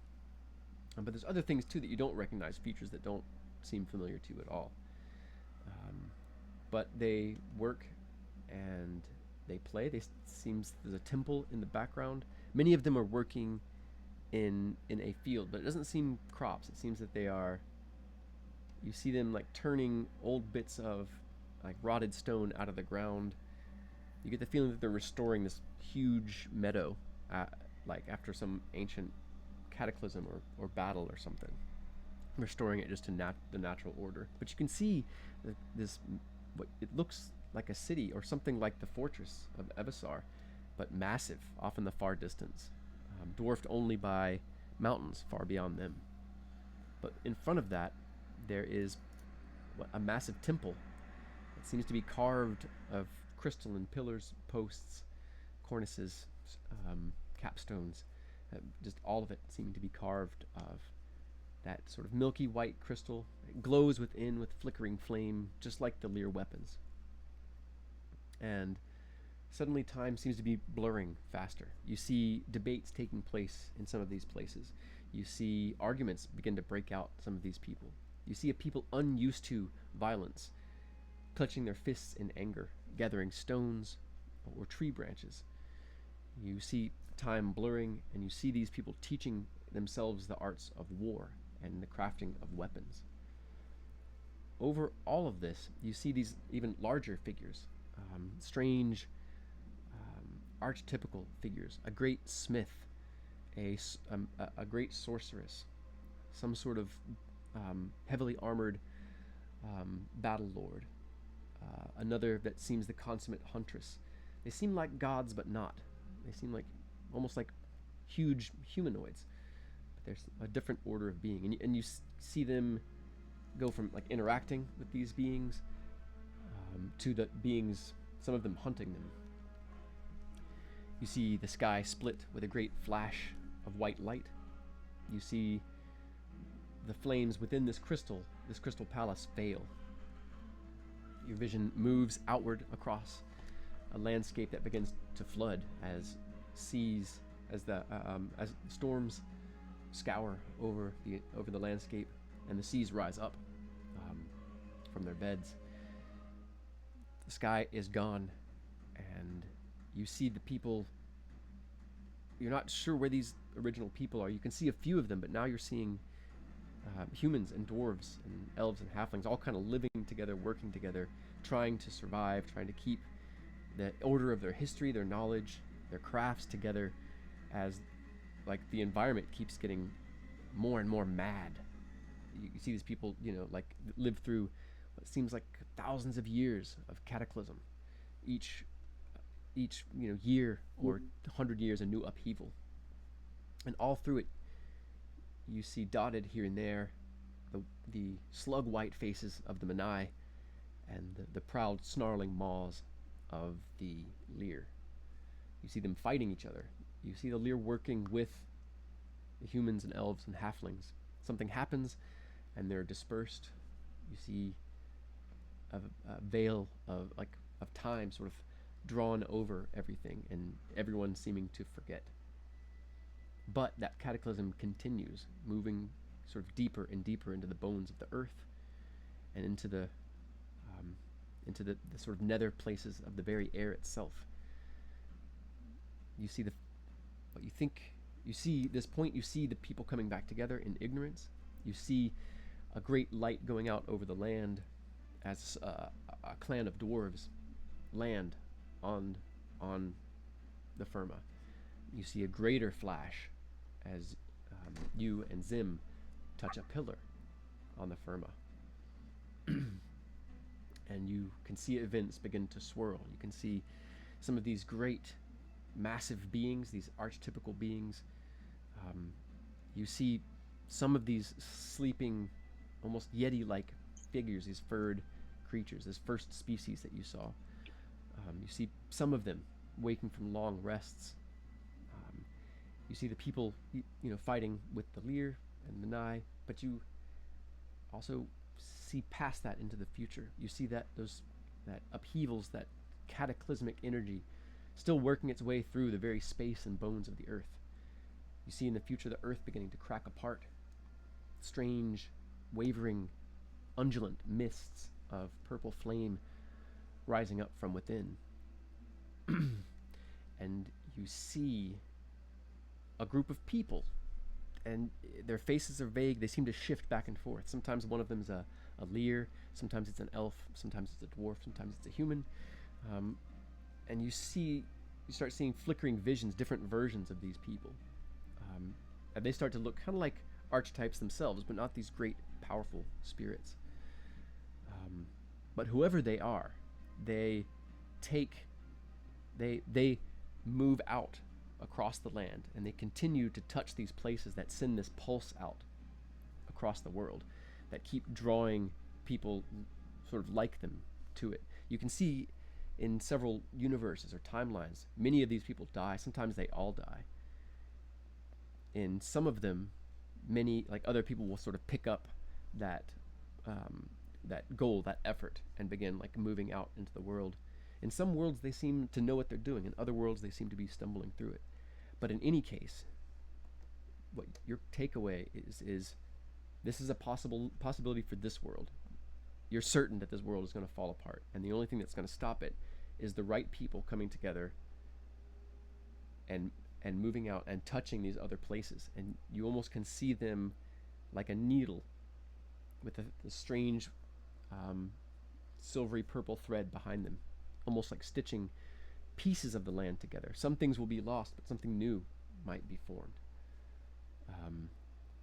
But there's other things too that you don't recognize, features that don't seem familiar to you at all. But they work and they play. Seems there's a temple in the background. Many of them are working in a field, but it doesn't seem crops. It seems that they are. You see them like turning old bits of like rotted stone out of the ground. You get the feeling that they're restoring this huge meadow, like after some ancient cataclysm or battle or something. Restoring it just to the natural order. But you can see this, what it looks like a city or something like the fortress of Evisar, but massive, off in the far distance, dwarfed only by mountains far beyond them. But in front of that, there is a massive temple. It seems to be carved of crystalline pillars, posts, cornices, capstones, just all of it seeming to be carved of that sort of milky white crystal. It glows within with flickering flame, just like the Lear weapons. And suddenly time seems to be blurring faster. You see debates taking place in some of these places. You see arguments begin to break out some of these people. You see a people unused to violence, clutching their fists in anger, gathering stones or tree branches. You see time blurring, and you see these people teaching themselves the arts of war and the crafting of weapons. Over all of this, you see these even larger figures, strange, archetypical figures. A great smith, a great sorceress, some sort of heavily armored battle lord, another that seems the consummate huntress. They seem like gods, but not. They seem like almost like huge humanoids, but there's a different order of being, and you see them go from like interacting with these beings to the beings, some of them hunting them. You see the sky split with a great flash of white light. You see the flames within this crystal palace fail. Your vision moves outward across a landscape that begins to flood as storms scour over the landscape, and the seas rise up from their beds. The sky is gone, and you see the people. You're not sure where these original people are. You can see a few of them, but now you're seeing humans and dwarves and elves and halflings all kind of living together, working together, trying to survive, trying to keep the order of their history, their knowledge, their crafts together, as like the environment keeps getting more and more mad. You see these people, like live through what seems like thousands of years of cataclysm. Each year or 100 years, a new upheaval. And all through it, you see dotted here and there the slug white faces of the Manai and the proud snarling maws of the Lear. You see them fighting each other. You see the Lear working with the humans and elves and halflings. Something happens and they're dispersed. You see a veil of time sort of drawn over everything, and everyone seeming to forget. But that cataclysm continues, moving sort of deeper and deeper into the bones of the earth, and into the sort of nether places of the very air itself. You see this point. You see the people coming back together in ignorance. You see a great light going out over the land as a clan of dwarves land on the Firma. You see a greater flash as you and Zim touch a pillar on the Firma. And you can see events begin to swirl. You can see some of these great, massive beings, these archetypical beings. You see some of these sleeping, almost Yeti-like figures, these furred creatures, this first species that you saw. You see some of them waking from long rests. You see the people, fighting with the Lear and the Nye, but you also see past that into the future. You see that upheavals, that cataclysmic energy still working its way through the very space and bones of the Earth. You see in the future the Earth beginning to crack apart. Strange, wavering, undulant mists of purple flame rising up from within. And you see a group of people, and their faces are vague. They seem to shift back and forth. Sometimes one of them is a Lear, sometimes it's an elf, sometimes it's a dwarf, sometimes it's a human. And you start seeing flickering visions, different versions of these people. And they start to look kind of like archetypes themselves, but not these great, powerful spirits. But whoever they are, they move out across the land, and they continue to touch these places that send this pulse out across the world, that keep drawing people sort of like them to it. You can see in several universes or timelines, many of these people die. Sometimes they all die. In some of them, many, like other people, will sort of pick up that goal, that effort, and begin like moving out into the world. In some worlds, they seem to know what they're doing. In other worlds, they seem to be stumbling through it. But in any case, what your takeaway is this is a possibility for this world. You're certain that this world is going to fall apart, and the only thing that's going to stop it is the right people coming together and moving out and touching these other places. And you almost can see them like a needle with a strange silvery purple thread behind them, almost like stitching pieces of the land together. Some things will be lost, but something new might be formed.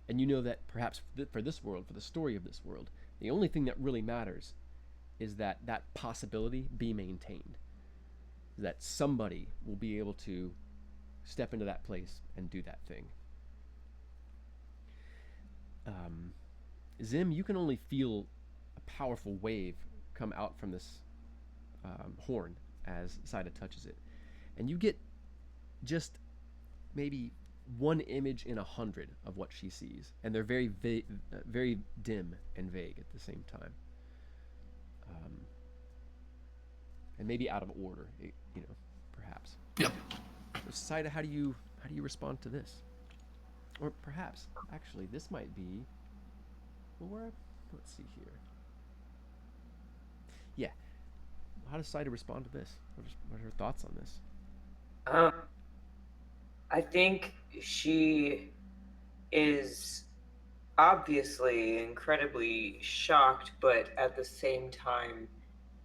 And you know that perhaps for this world, for the story of this world, the only thing that really matters is that possibility be maintained. That somebody will be able to step into that place and do that thing. Zim, you can only feel a powerful wave come out from this horn as Saida touches it, and you get just maybe one image in 100 of what she sees, and they're very very dim and vague at the same time, and maybe out of order, perhaps. Yep. So Saida, how do you respond to this? Or perhaps, actually, this might be. Well, let's see here. Yeah. How does Saida respond to this? What are her thoughts on this? I think she is obviously incredibly shocked, but at the same time,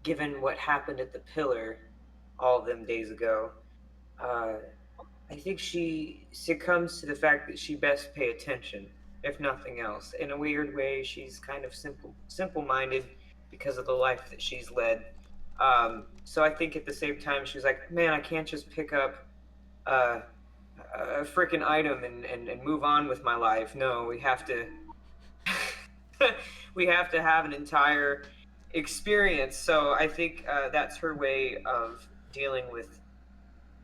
given what happened at the pillar all them days ago, I think she succumbs to the fact that she best pay attention, if nothing else. In a weird way, she's kind of simple-minded because of the life that she's led. So I think at the same time, she was like, man, I can't just pick up a freaking item and move on with my life. No, we have to we have to have an entire experience. So I think that's her way of dealing with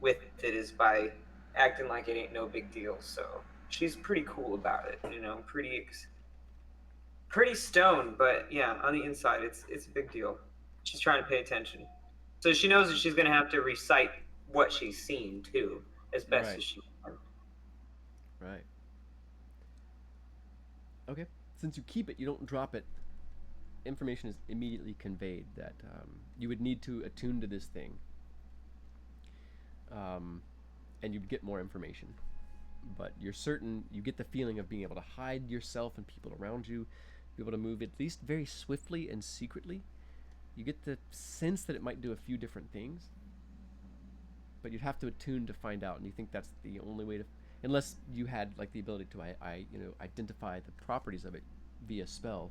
it, is by acting like it ain't no big deal. So she's pretty cool about it, pretty stoned, but yeah, on the inside, it's a big deal. She's trying to pay attention, so she knows that she's going to have to recite what she's seen too, as best Right. as she can. Right. Okay. Since you keep it, you don't drop it. Information is immediately conveyed that you would need to attune to this thing, and you'd get more information. But you're certain, you get the feeling of being able to hide yourself and people around you, be able to move at least very swiftly and secretly, You get the sense that it might do a few different things, but you'd have to attune to find out. And you think that's the only way to, unless you had like the ability to, identify the properties of it via spell.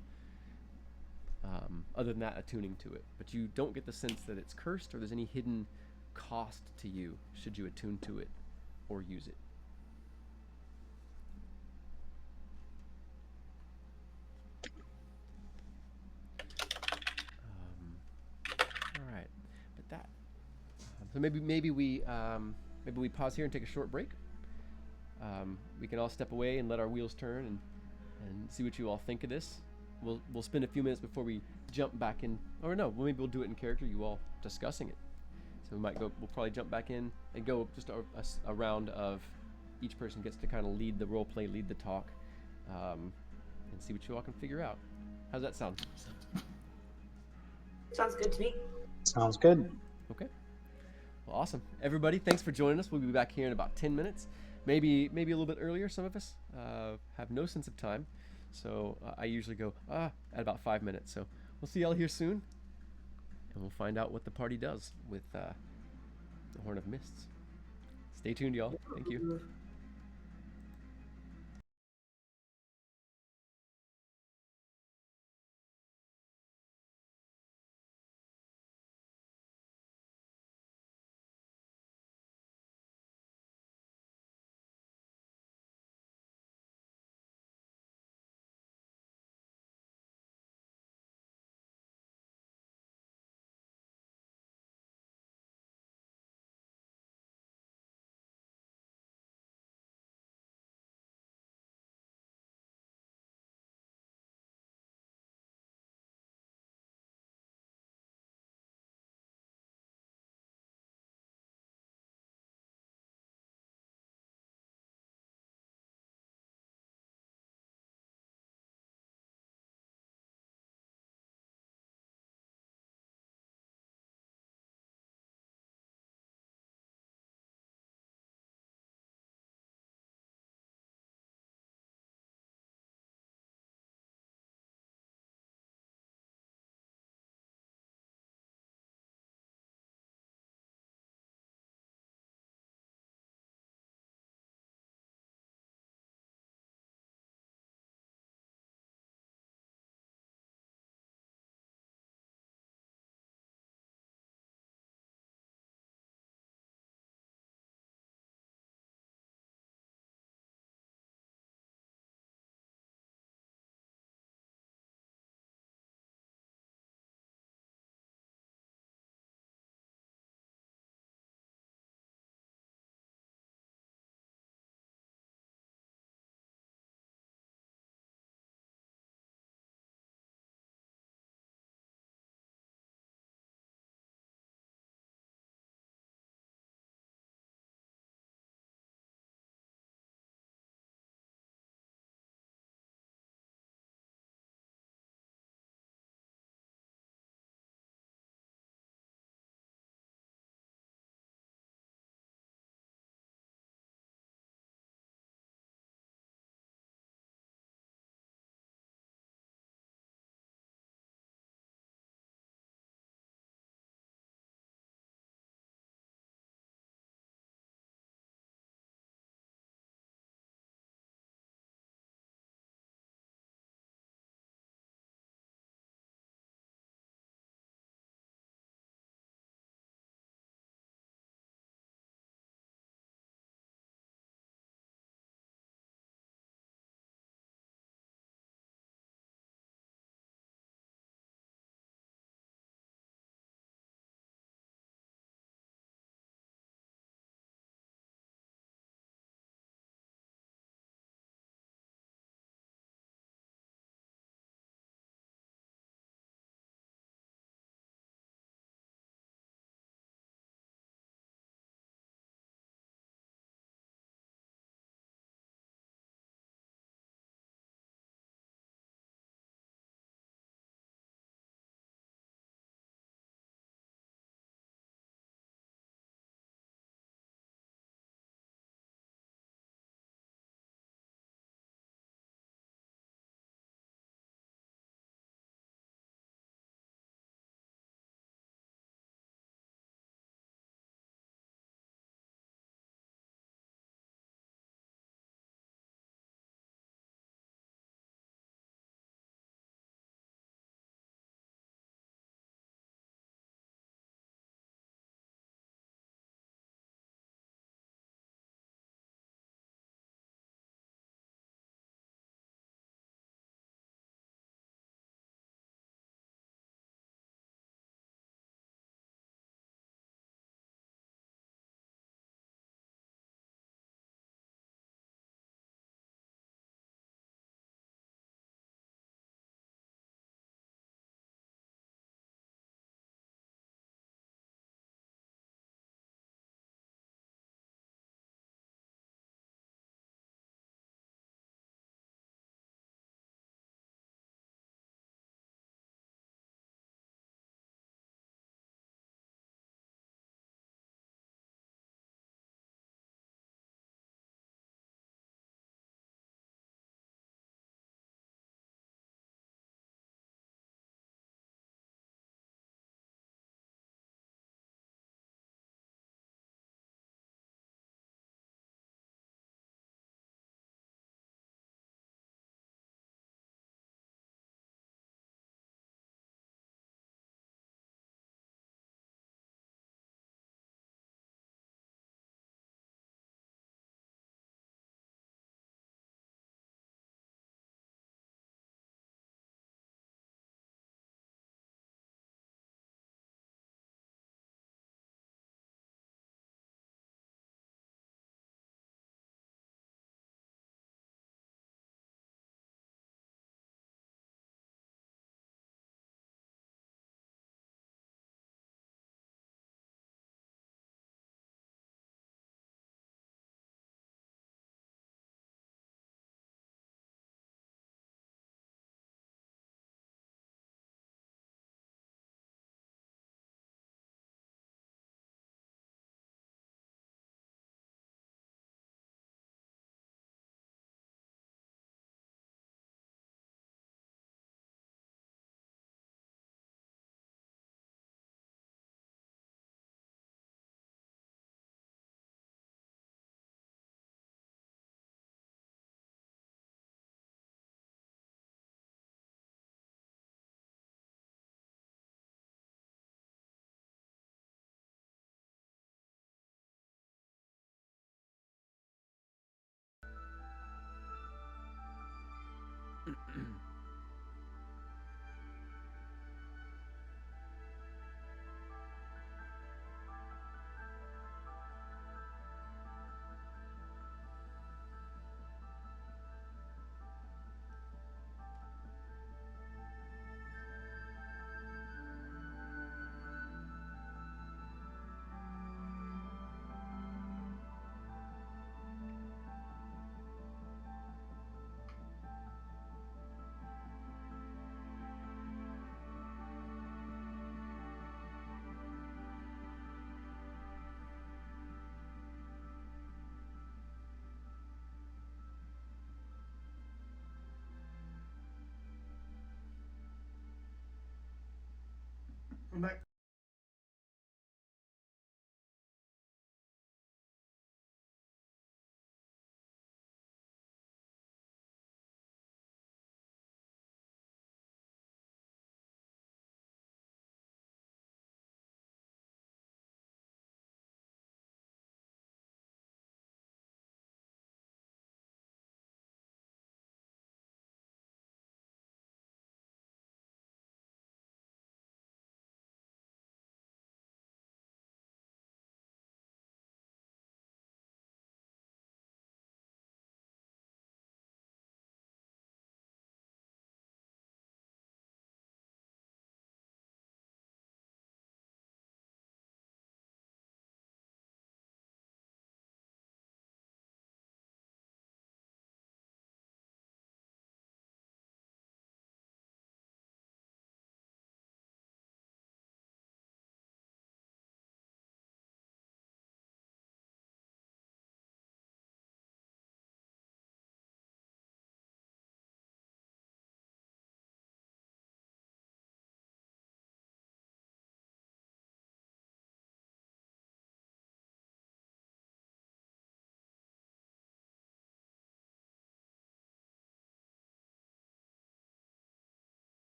Other than that, attuning to it, but you don't get the sense that it's cursed or there's any hidden cost to you should you attune to it or use it. All right, but that. So maybe we pause here and take a short break. We can all step away and let our wheels turn and see what you all think of this. We'll spend a few minutes before we jump back in, or no, maybe we'll do it in character. You all discussing it. So we'll probably jump back in and go just a round of each person gets to kind of lead the role play, lead the talk, and see what you all can figure out. How's that sound? Sounds good to me. Sounds good. Okay. Well, awesome. Everybody, thanks for joining us. We'll be back here in about 10 minutes. Maybe a little bit earlier. Some of us have no sense of time. So I usually go at about 5 minutes. So we'll see y'all here soon. And we'll find out what the party does with the Horn of Mists. Stay tuned, y'all. Thank you.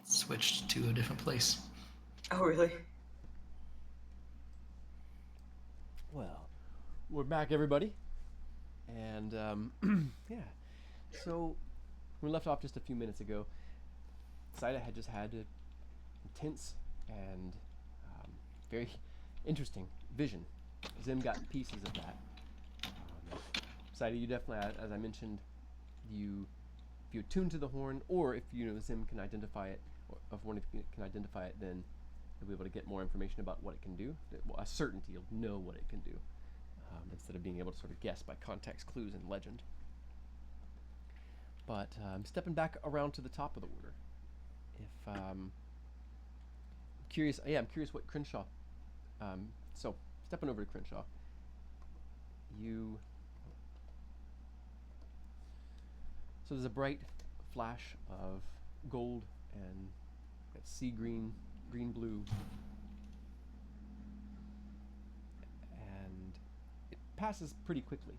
switched to a different place. Oh, really? Well, we're back, everybody. And, yeah. So, we left off just a few minutes ago. Saida had just had an intense and very interesting vision. Zim got pieces of that. Saida, you definitely, as I mentioned, if you attune to the horn, or if Zim can identify it, or if one of you can identify it, then you'll be able to get more information about what it can do. Well, a certainty, you'll know what it can do, instead of being able to sort of guess by context clues and legend. But stepping back around to the top of the order, if I'm curious what Crenshaw. So stepping over to Crenshaw, so there's a bright flash of gold and that sea green, blue, and it passes pretty quickly.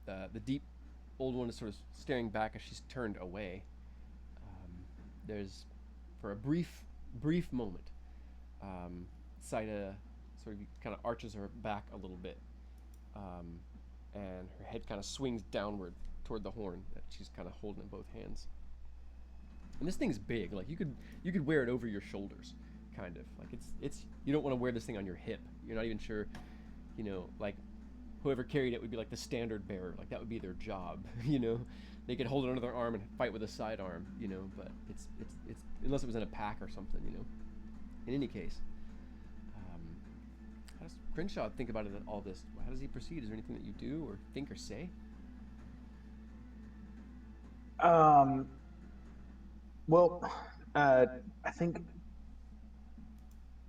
The deep old one is sort of staring back as she's turned away. There's, for a brief moment, Saida sort of kind of arches her back a little bit, and her head kind of swings downward toward the horn that she's kind of holding in both hands. And this thing's big. Like you could wear it over your shoulders, kind of. Like it's you don't want to wear this thing on your hip. You're not even sure, like whoever carried it would be like the standard bearer. Like that would be their job. They could hold it under their arm and fight with a sidearm. But it's unless it was in a pack or something. In any case, how does Crenshaw think about all this? How does he proceed? Is there anything that you do or think or say? Well, I think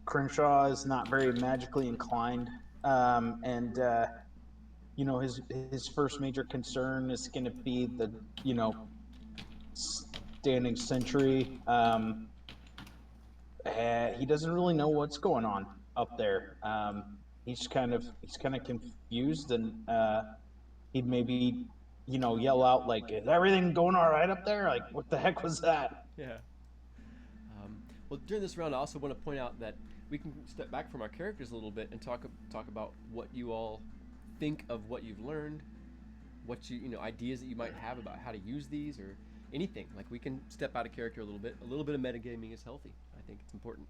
Crenshaw is not very magically inclined, and his first major concern is going to be the standing sentry. He doesn't really know what's going on up there. He's kind of confused, and he'd maybe yell out like, "Is everything going all right up there? Like, what the heck was that?" Yeah. Well, during this round, I also want to point out that we can step back from our characters a little bit and talk about what you all think of what you've learned, what ideas that you might have about how to use these or anything. Like we can step out of character a little bit. A little bit of metagaming is healthy. I think it's important.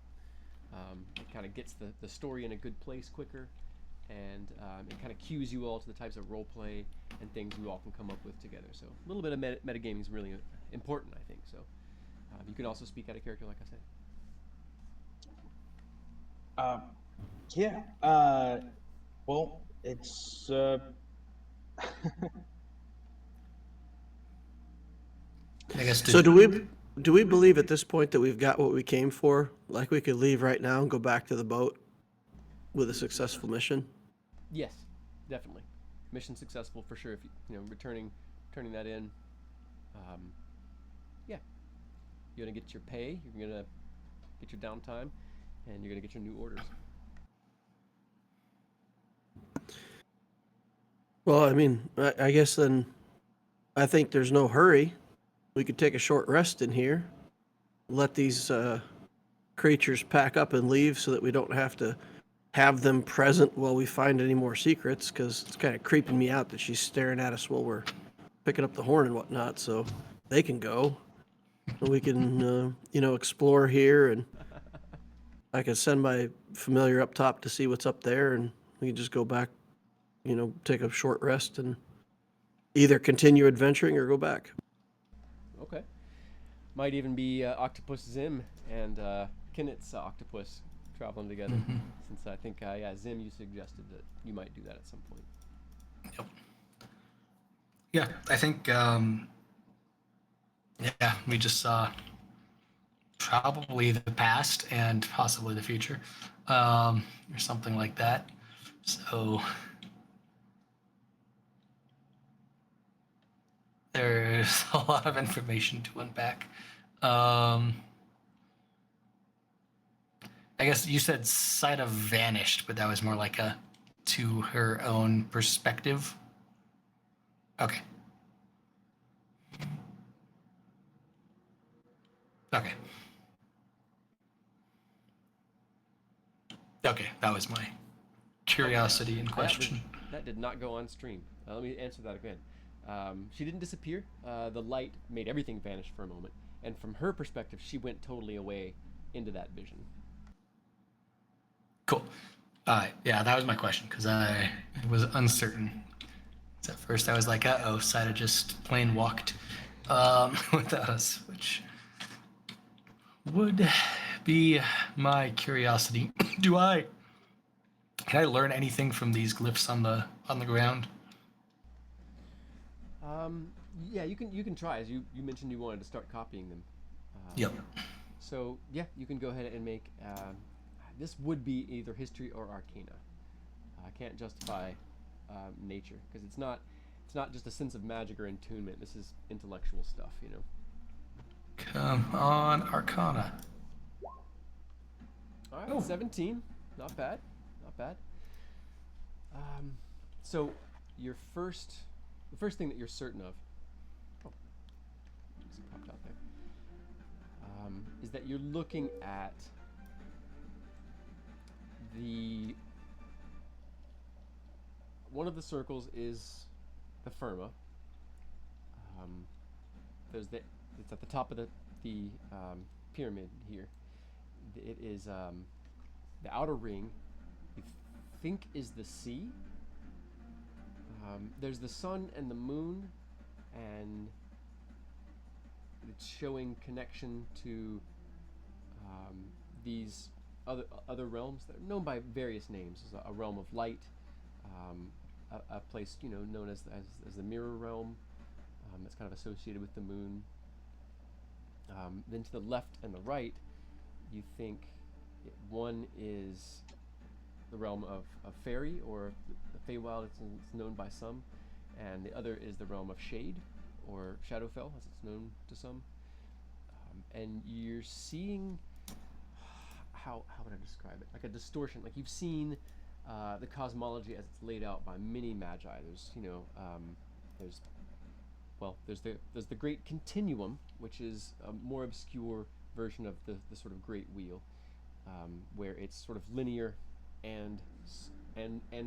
It kind of gets the story in a good place quicker, and it kind of cues you all to the types of role play and things you all can come up with together. So a little bit of metagaming is really important, I think. So you can also speak out of character, like I said. Yeah. Well, it's. I guess. So do we believe at this point that we've got what we came for? Like we could leave right now and go back to the boat with a successful mission? Yes, definitely. Mission successful for sure. If turning that in. Yeah. You're gonna get your pay. You're gonna get your downtime, and you're gonna get your new orders. Well, I mean, I guess then I think there's no hurry. We could take a short rest in here, let these creatures pack up and leave so that we don't have to have them present while we find any more secrets, because it's kind of creeping me out that she's staring at us while we're picking up the horn and whatnot, so they can go. And we can, explore here, and I can send my familiar up top to see what's up there, and we can just go back, take a short rest and either continue adventuring or go back. Okay. Might even be Octopus Zim and Kenneth's octopus traveling together. Mm-hmm. Since I think, Zim, you suggested that you might do that at some point. Yep. Yeah, I think. We just saw probably the past and possibly the future, or something like that. So there's a lot of information to unpack. I guess you said Saida vanished, but that was more like to her own perspective. Okay. Okay. Okay, that was my curiosity in question. That did not go on stream. Let me answer that again. She didn't disappear. The light made everything vanish for a moment, and from her perspective, she went totally away into that vision. Cool. Yeah, that was my question because I was uncertain. So at first, I was like, "Uh-oh, Saida just plain walked without us," which would be my curiosity. Can I learn anything from these glyphs on the ground? Yeah, you can try. As you mentioned, you wanted to start copying them. Yep. So yeah, you can go ahead and make. This would be either history or arcana. I can't justify nature because it's not just a sense of magic or attunement. This is intellectual stuff, you know. Come on, Arcana. All right, 17. Not bad. Not bad. So the first thing that you're certain of, just popped out there, is that you're looking at one of the circles is the Firma. It's at the top of the pyramid here. It is the outer ring. You think is the sea. There's the sun and the moon, and it's showing connection to these other realms that are known by various names. There's a realm of light, a place known as the mirror realm. That's kind of associated with the moon. Then to the left and the right, you think one is the realm of fairy, or the Feywild, it's known by some, and the other is the realm of shade, or Shadowfell, as it's known to some. And you're seeing, how would I describe it? Like a distortion. Like you've seen the cosmology as it's laid out by many magi. There's the Great Continuum, which is a more obscure version of the sort of Great Wheel, where it's sort of linear and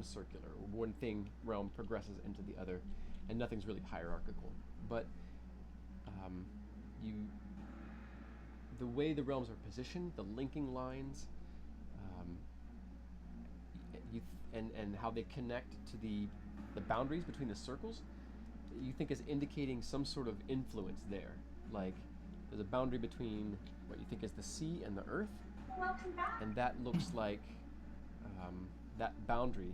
circular. One realm progresses into the other, and nothing's really hierarchical. But the way the realms are positioned, the linking lines, and how they connect to the boundaries between the circles, you think is indicating some sort of influence there. Like there's a boundary between what you think is the sea and the earth, and that looks like that boundary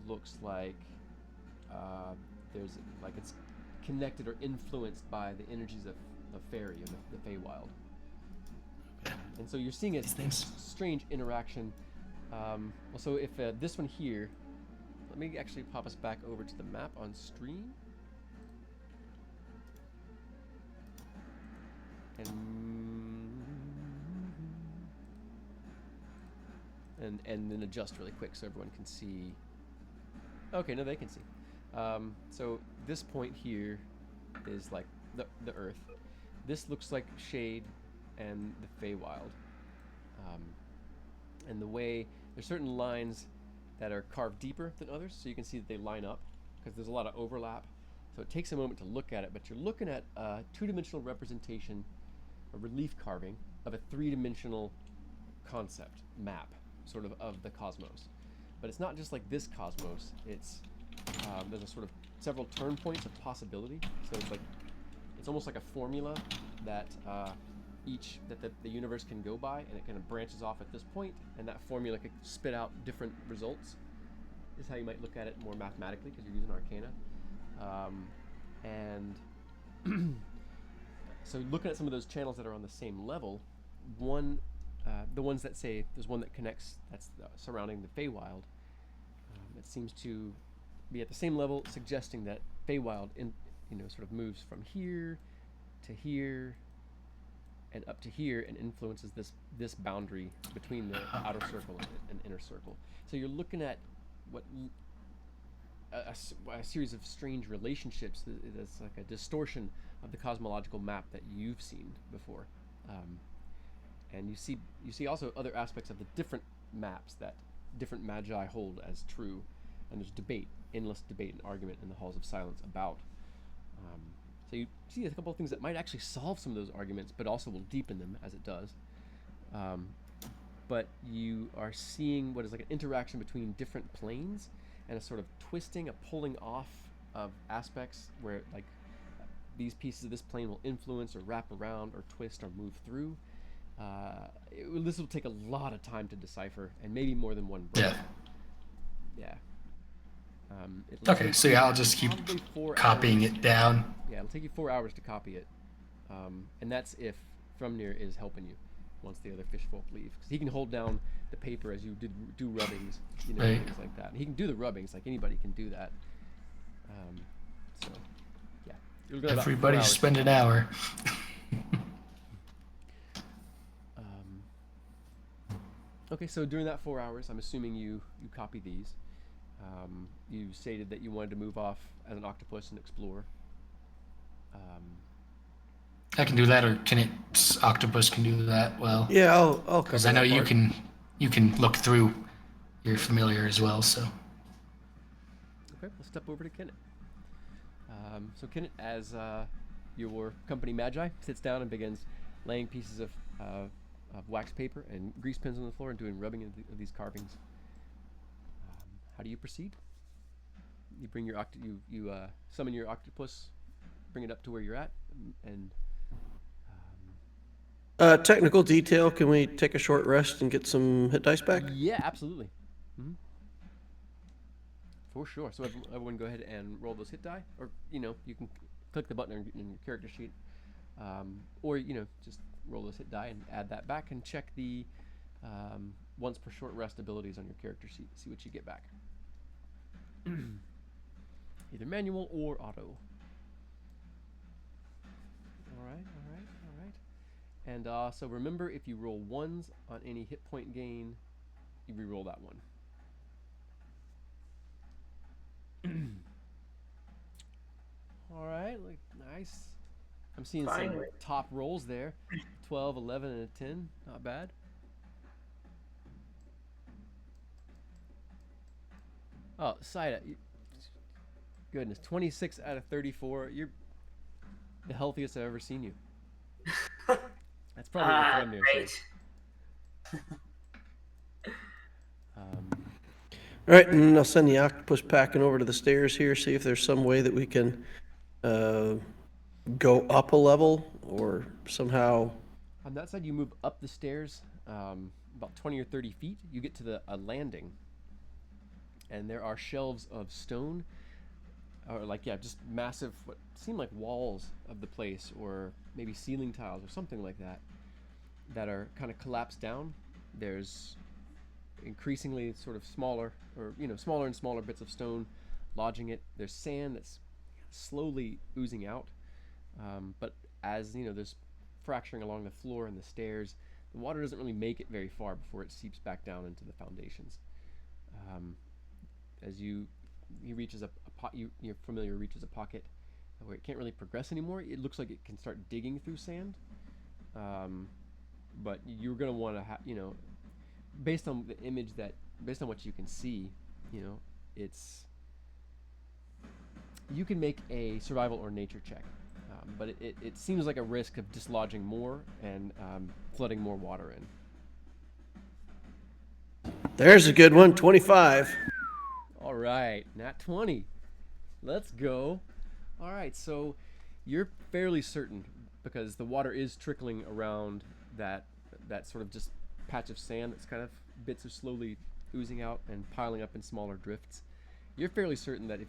looks like it's connected or influenced by the energies of fairy or the Feywild. And so you're seeing a strange interaction. So if this one here, let me actually pop us back over to the map on stream. And then adjust really quick so everyone can see. Okay, no, they can see. So this point here is like the Earth. This looks like shade and the Feywild. And the way there's certain lines that are carved deeper than others, so you can see that they line up because there's a lot of overlap. So it takes a moment to look at it, but you're looking at a two-dimensional representation, a relief carving of a three-dimensional concept map, sort of the cosmos. But it's not just like this cosmos. It's there's a sort of several turn points of possibility. So it's almost like a formula that the universe can go by, and it kind of branches off at this point, and that formula could spit out different results. This is how you might look at it more mathematically because you're using Arcana. And so looking at some of those channels that are on the same level, the ones that say there's one that connects that's surrounding the Feywild, it seems to be at the same level, suggesting that Feywild sort of moves from here to here and up to here and influences this boundary between the outer circle and inner circle. So you're looking at what a series of strange relationships. That's like a distortion of the cosmological map that you've seen before, and you see also other aspects of the different maps that different magi hold as true, and there's debate, endless debate and argument in the halls of silence about. So you see a couple of things that might actually solve some of those arguments, but also will deepen them as it does. But you are seeing what is like an interaction between different planes and a sort of twisting, a pulling off of aspects where like these pieces of this plane will influence or wrap around or twist or move through. This will take a lot of time to decipher, and maybe more than one break. Yeah. Okay, so yeah, I'll just keep copying it down. Yeah, it'll take you 4 hours to copy it, and that's if Frumnir is helping you once the other fishfolk leave, because he can hold down the paper as you do rubbings, right. Things like that. He can do the rubbings, like anybody can do that. So, yeah. It'll go about 4 Everybody hours. spend an hour. Okay, so during that 4 hours, I'm assuming you copy these. You stated that you wanted to move off as an octopus and explore. I can do that, or Octopus can do that well? Yeah, I'll Because cover I know that part. you can look through. You're familiar as well, so. Okay, let's step over to Kenneth. So Kenneth, as your company magi, sits down and begins laying pieces of wax paper and grease pens on the floor and doing rubbing of these carvings. How do you proceed? You bring your you summon your octopus, bring it up to where you're at, and Technical detail, can we take a short rest and get some hit dice back? yeah, absolutely. Mm-hmm. For sure. So everyone go ahead and roll those hit die, or you can click the button in your character sheet, or just roll those hit die and add that back, and check the once per short rest abilities on your character sheet. See what you get back. Either manual or auto. All right. And so remember, if you roll ones on any hit point gain, you re-roll that one. All right, nice. I'm seeing some top rolls there. 12, 11, and a 10. Not bad. Oh, Saida, goodness, 26 out of 34. You're the healthiest I've ever seen you. That's probably what Frumnir said. All right, and I'll send the octopus packing over to the stairs here, see if there's some way that we can go up a level or somehow. On that side, you move up the stairs about 20 or 30 feet. You get to a landing, and there are shelves of stone, or just massive, what seem like walls of the place, or maybe ceiling tiles or something like that are kind of collapsed down. There's increasingly sort of smaller and smaller bits of stone lodging it. There's sand that's slowly oozing out, but as there's fracturing along the floor and the stairs, the water doesn't really make it very far before it seeps back down into the foundations. As he reaches your familiar reaches a pocket where it can't really progress anymore. It looks like it can start digging through sand, but you're going to want to based on the image based on what you can see, you can make a survival or nature check, but it seems like a risk of dislodging more and flooding more water in. There's a good one, 25. All right, nat 20. Let's go. All right, so you're fairly certain, because the water is trickling around that sort of just patch of sand that's kind of bits are slowly oozing out and piling up in smaller drifts. You're fairly certain that if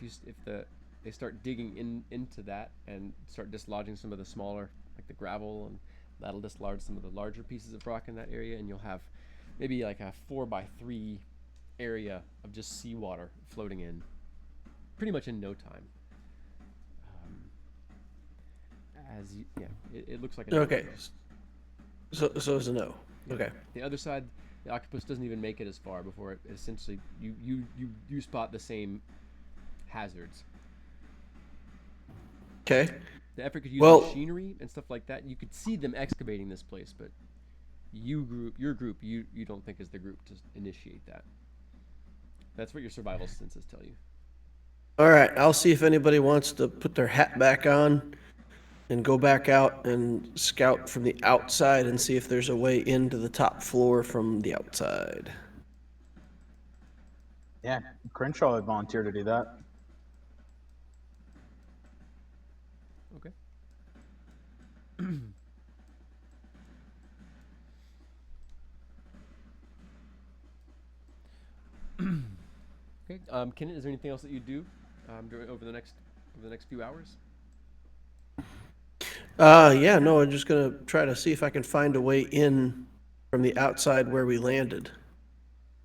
they start digging into that and start dislodging some of the smaller, like the gravel, and that'll dislodge some of the larger pieces of rock in that area, and you'll have maybe like a 4x3 area of just seawater floating in pretty much in no time. It looks like a Okay. So it's a no. Okay. The other side, the octopus doesn't even make it as far before it essentially you spot the same hazards. Okay. The effort could use Well- machinery and stuff like that. You could see them excavating this place, but your group, you don't think is the group to initiate that. That's what your survival senses tell you. All right, I'll see if anybody wants to put their hat back on and go back out and scout from the outside and see if there's a way into the top floor from the outside. Yeah, Crenshaw would volunteer to do that. Okay. Okay. Kenneth, is there anything else that you do over the next few hours? Yeah, no, I'm just gonna try to see if I can find a way in from the outside where we landed.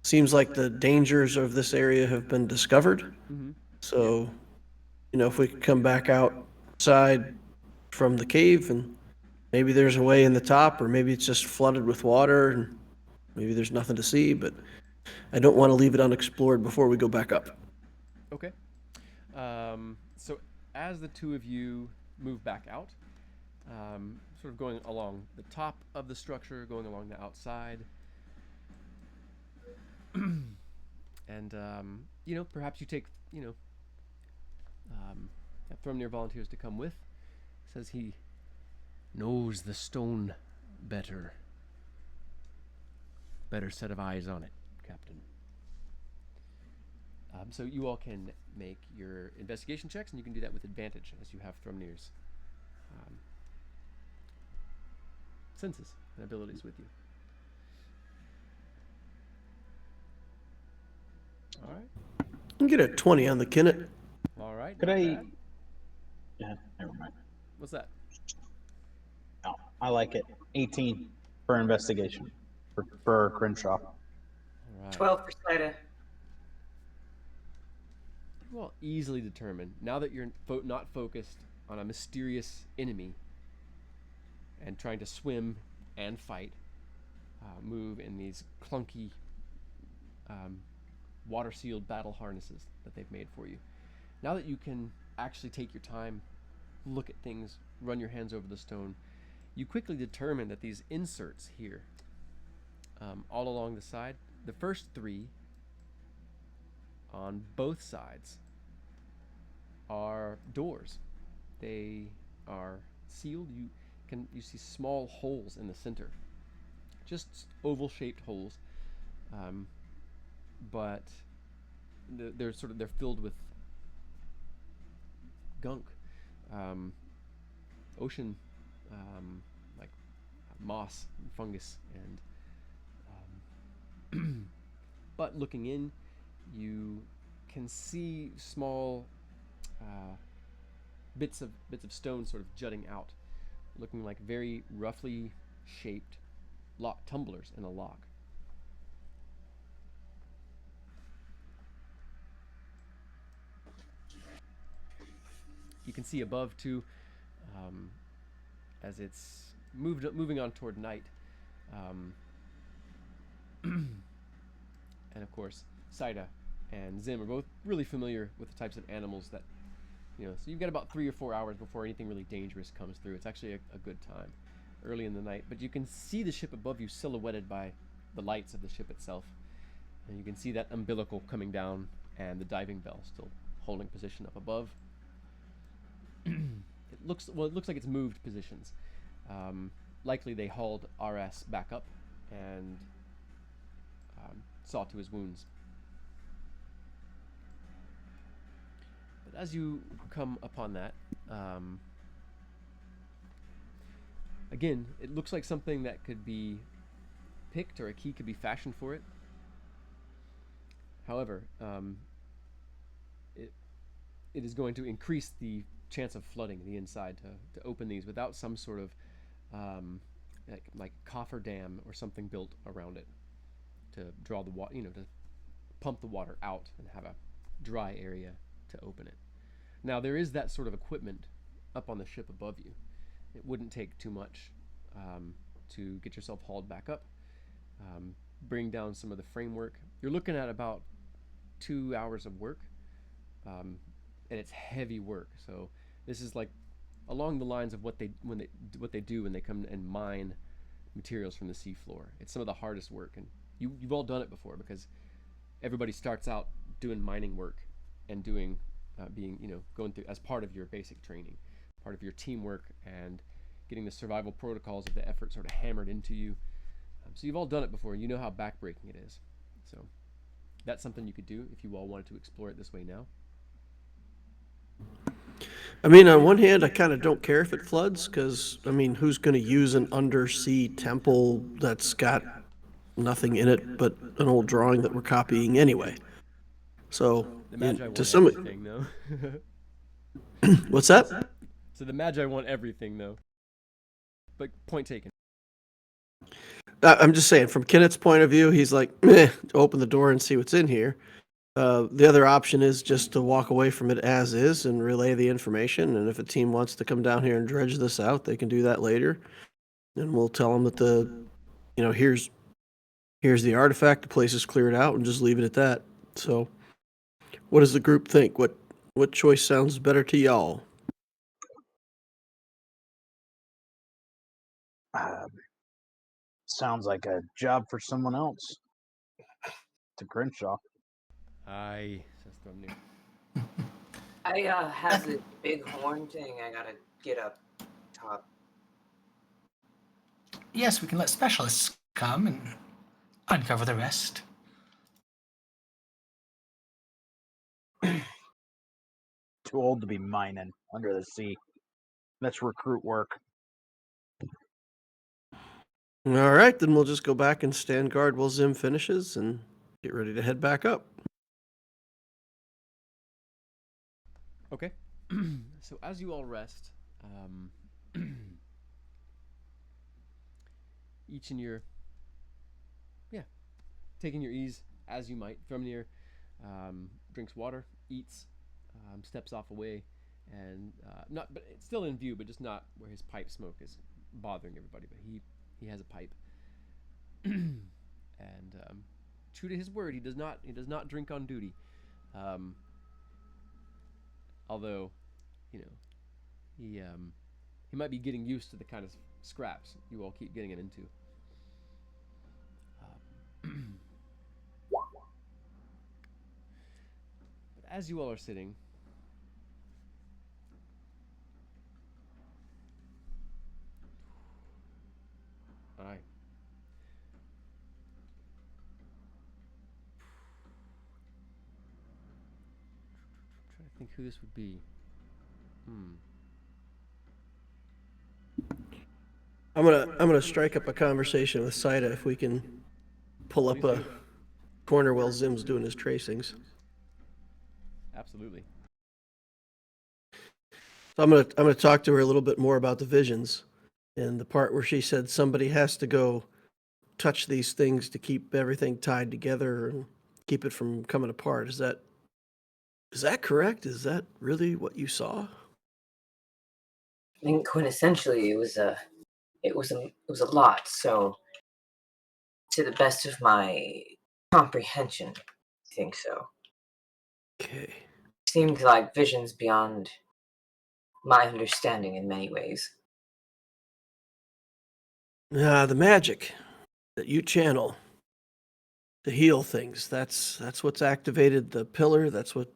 Seems like the dangers of this area have been discovered. Mm-hmm. So, if we could come back outside from the cave and maybe there's a way in the top, or maybe it's just flooded with water and maybe there's nothing to see, but I don't want to leave it unexplored before we go back up. Okay. So as the two of you move back out, sort of going along the top of the structure, going along the outside, and perhaps you take Thrumnir volunteers to come with. Says he knows the stone better. Better set of eyes on it, Captain. So you all can make your investigation checks, and you can do that with advantage as you have Thrumnir's senses and abilities with you. All right. You can get a 20 on the Kennett. All right. Could not I? bad. Yeah, never mind. What's that? No, I like it. 18 for investigation for Crenshaw. All right. 12 for Sida. You all easily determine, now that you're not focused on a mysterious enemy and trying to swim and fight, move in these clunky water-sealed battle harnesses that they've made for you. Now that you can actually take your time, look at things, run your hands over the stone, you quickly determine that these inserts here, all along the side, the first three on both sides are doors. They are sealed. You see small holes in the center, just oval-shaped holes, but they're filled with gunk, ocean, like moss and fungus, and but looking in, you can see small bits of stone sort of jutting out, looking like very roughly shaped tumblers in a lock. You can see above too, as it's moving on toward night, and of course, Saida and Zim are both really familiar with the types of animals that, so you've got about 3 or 4 hours before anything really dangerous comes through. It's actually a good time, early in the night. But you can see the ship above you silhouetted by the lights of the ship itself. And you can see that umbilical coming down and the diving bell still holding position up above. It looks like it's moved positions. Likely they hauled RS back up and saw to his wounds. But as you come upon that, again, it looks like something that could be picked, or a key could be fashioned for it. However, it is going to increase the chance of flooding the inside to open these without some sort of like coffer dam or something built around it to draw the water, to pump the water out and have a dry area to open it. Now there is that sort of equipment up on the ship above you. It wouldn't take too much to get yourself hauled back up, bring down some of the framework. You're looking at about 2 hours of work, and it's heavy work. So this is like along the lines of what they do when they come and mine materials from the seafloor. It's some of the hardest work, and you've all done it before because everybody starts out doing mining work and doing being going through as part of your basic training, part of your teamwork, and getting the survival protocols of the effort sort of hammered into you. So you've all done it before. You know how backbreaking it is. So that's something you could do if you all wanted to explore it this way now. I mean, on one hand, I kind of don't care if it floods because, I mean, who's going to use an undersea temple that's got nothing in it but an old drawing that we're copying anyway? So, The Magi to want some, everything, though. what's that? So the Magi want everything, though. But point taken. I'm just saying, from Kenneth's point of view, he's like, meh, open the door and see what's in here. The other option is just to walk away from it as is and relay the information. And if a team wants to come down here and dredge this out, they can do that later. And we'll tell them that here's the artifact, the place is cleared out, and just leave it at that. So, what does the group think? What choice sounds better to y'all? Sounds like a job for someone else. To Crenshaw. Aye, says Thrumnir. I have this big horn thing I gotta get up top. Yes, we can let specialists come and uncover the rest. Too old to be mining under the sea. That's recruit work. All right, then we'll just go back and stand guard while Zim finishes and get ready to head back up. Okay. So as you all rest, each in your, taking your ease as you might. Thrumnir drinks water, eats, steps off away, and but it's still in view, but just not where his pipe smoke is bothering everybody. But he has a pipe, and true to his word, he does not drink on duty. Although, he might be getting used to the kind of scraps you all keep getting him into. But as you all are sitting, trying to think who this would be. I'm gonna strike up a conversation with Saida if we can pull up a corner while Zim's doing his tracings. Absolutely. So I'm gonna talk to her a little bit more about the visions and the part where she said somebody has to go touch these things to keep everything tied together and keep it from coming apart. Is that correct? Is that really what you saw? I think quintessentially it was a lot. So, to the best of my comprehension, I think so. Okay. Seemed like visions beyond my understanding in many ways. The magic that you channel to heal things. That's what's activated the pillar. That's what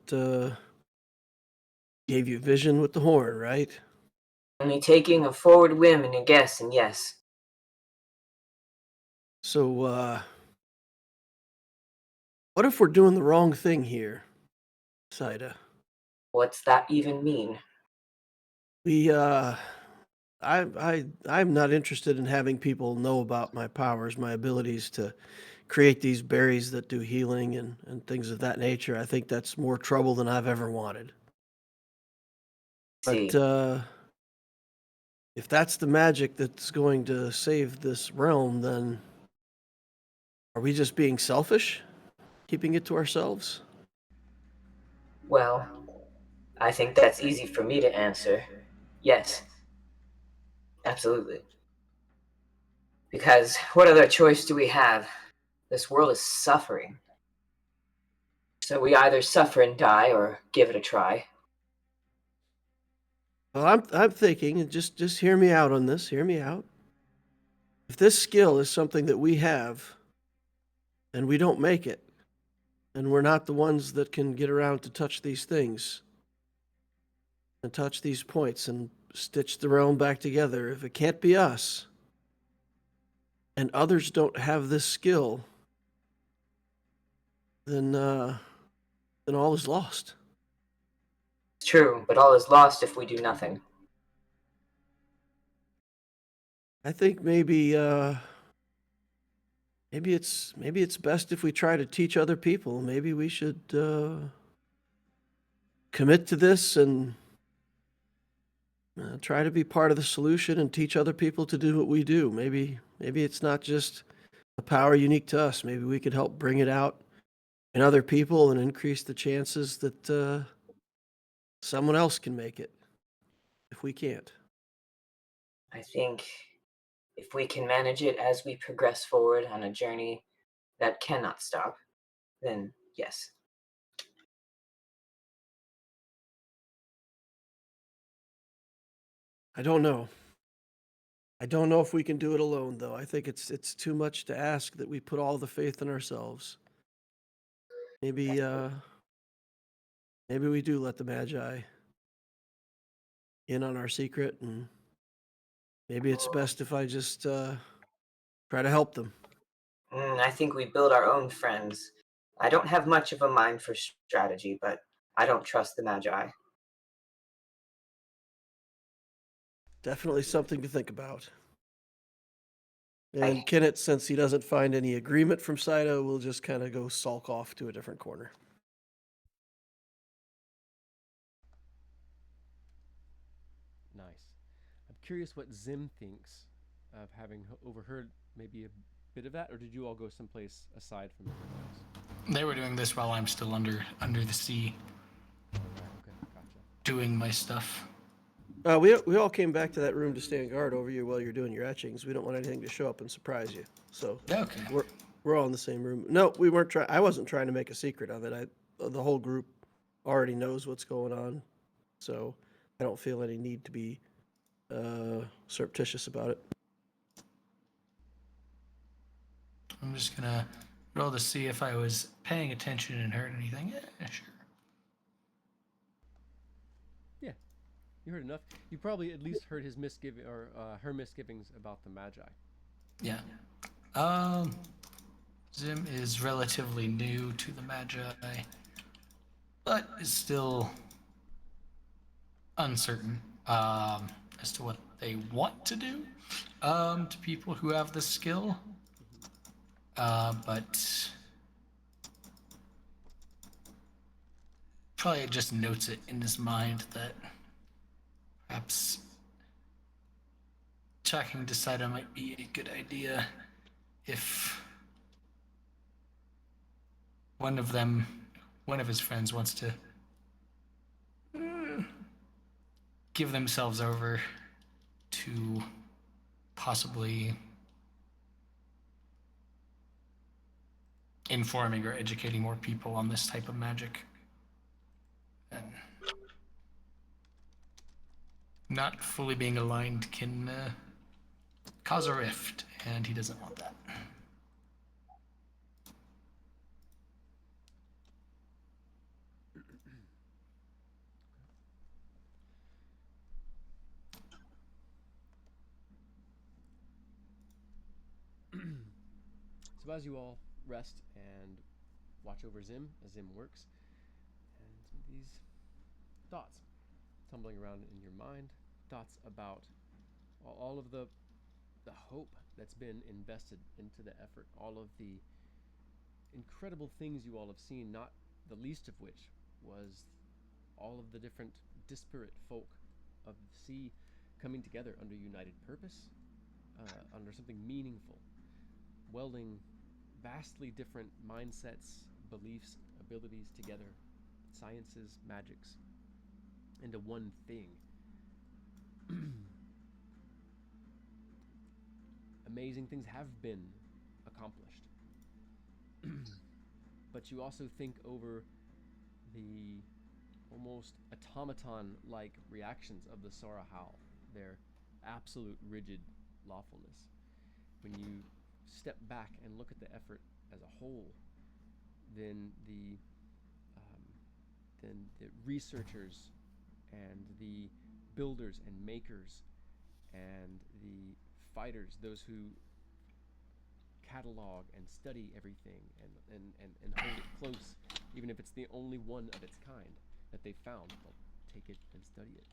gave you vision with the horn, right? Only taking a forward whim and a guess, and yes. So, what if we're doing the wrong thing here, Saida? What's that even mean? I'm not interested in having people know about my powers, my abilities to create these berries that do healing and things of that nature. I think that's more trouble than I've ever wanted. See. But if that's the magic that's going to save this realm, then are we just being selfish, keeping it to ourselves? Well, I think that's easy for me to answer. Yes. Absolutely. Because what other choice do we have? This world is suffering. So we either suffer and die or give it a try. Well, I'm thinking, and just hear me out on this. Hear me out. If this skill is something that we have, and we don't make it, and we're not the ones that can get around to touch these things and touch these points and stitch the realm back together, if it can't be us, and others don't have this skill, then all is lost. It's true, but all is lost if we do nothing. I think maybe it's best if we try to teach other people. Maybe we should commit to this and try to be part of the solution and teach other people to do what we do. Maybe it's not just a power unique to us. Maybe we could help bring it out in other people and increase the chances that someone else can make it if we can't. I think if we can manage it as we progress forward on a journey that cannot stop, then yes. I don't know. I don't know if we can do it alone, though. I think it's too much to ask that we put all the faith in ourselves. Maybe maybe we do let the Magi in on our secret, and maybe it's best if I just try to help them. I think we build our own friends. I don't have much of a mind for strategy, but I don't trust the Magi. Definitely something to think about. I, And Kenneth, since he doesn't find any agreement from Saito, will just kind of go sulk off to a different corner. Nice. I'm curious what Zim thinks of having overheard maybe a bit of that, or did you all go someplace aside from everyone else? They were doing this while I'm still under the sea, Right, okay, gotcha. doing my stuff. We all came back to that room to stand guard over you while you're doing your etchings. We don't want anything to show up and surprise you. So Okay. we're all in the same room. No, we weren't trying. I wasn't trying to make a secret of it. The whole group already knows what's going on, so I don't feel any need to be surreptitious about it. I'm just gonna roll to see if I was paying attention and heard anything. Yeah, sure. Yeah, you heard enough. You probably at least heard his misgiving or her misgivings about the Magi. Yeah. Zim is relatively new to the Magi, but is still uncertain as to what they want to do to people who have the skill. But probably just notes it in his mind that perhaps talking to Saito might be a good idea if one of his friends wants to give themselves over to possibly informing or educating more people on this type of magic. And not fully being aligned can cause a rift, and he doesn't want that. So as you all rest and watch over Zim as Zim works, and some of these thoughts tumbling around in your mind, thoughts about all of the hope that's been invested into the effort, all of the incredible things you all have seen, not the least of which was all of the different disparate folk of the sea coming together under united purpose, under something meaningful, welding vastly different mindsets, beliefs, abilities together, sciences, magics, into one thing. Amazing things have been accomplished. But you also think over the almost automaton-like reactions of the Sorahal, their absolute rigid lawfulness. When you step back and look at the effort as a whole, then the researchers and the builders and makers and the fighters, those who catalog and study everything and hold it close, even if it's the only one of its kind that they found, they'll take it and study it.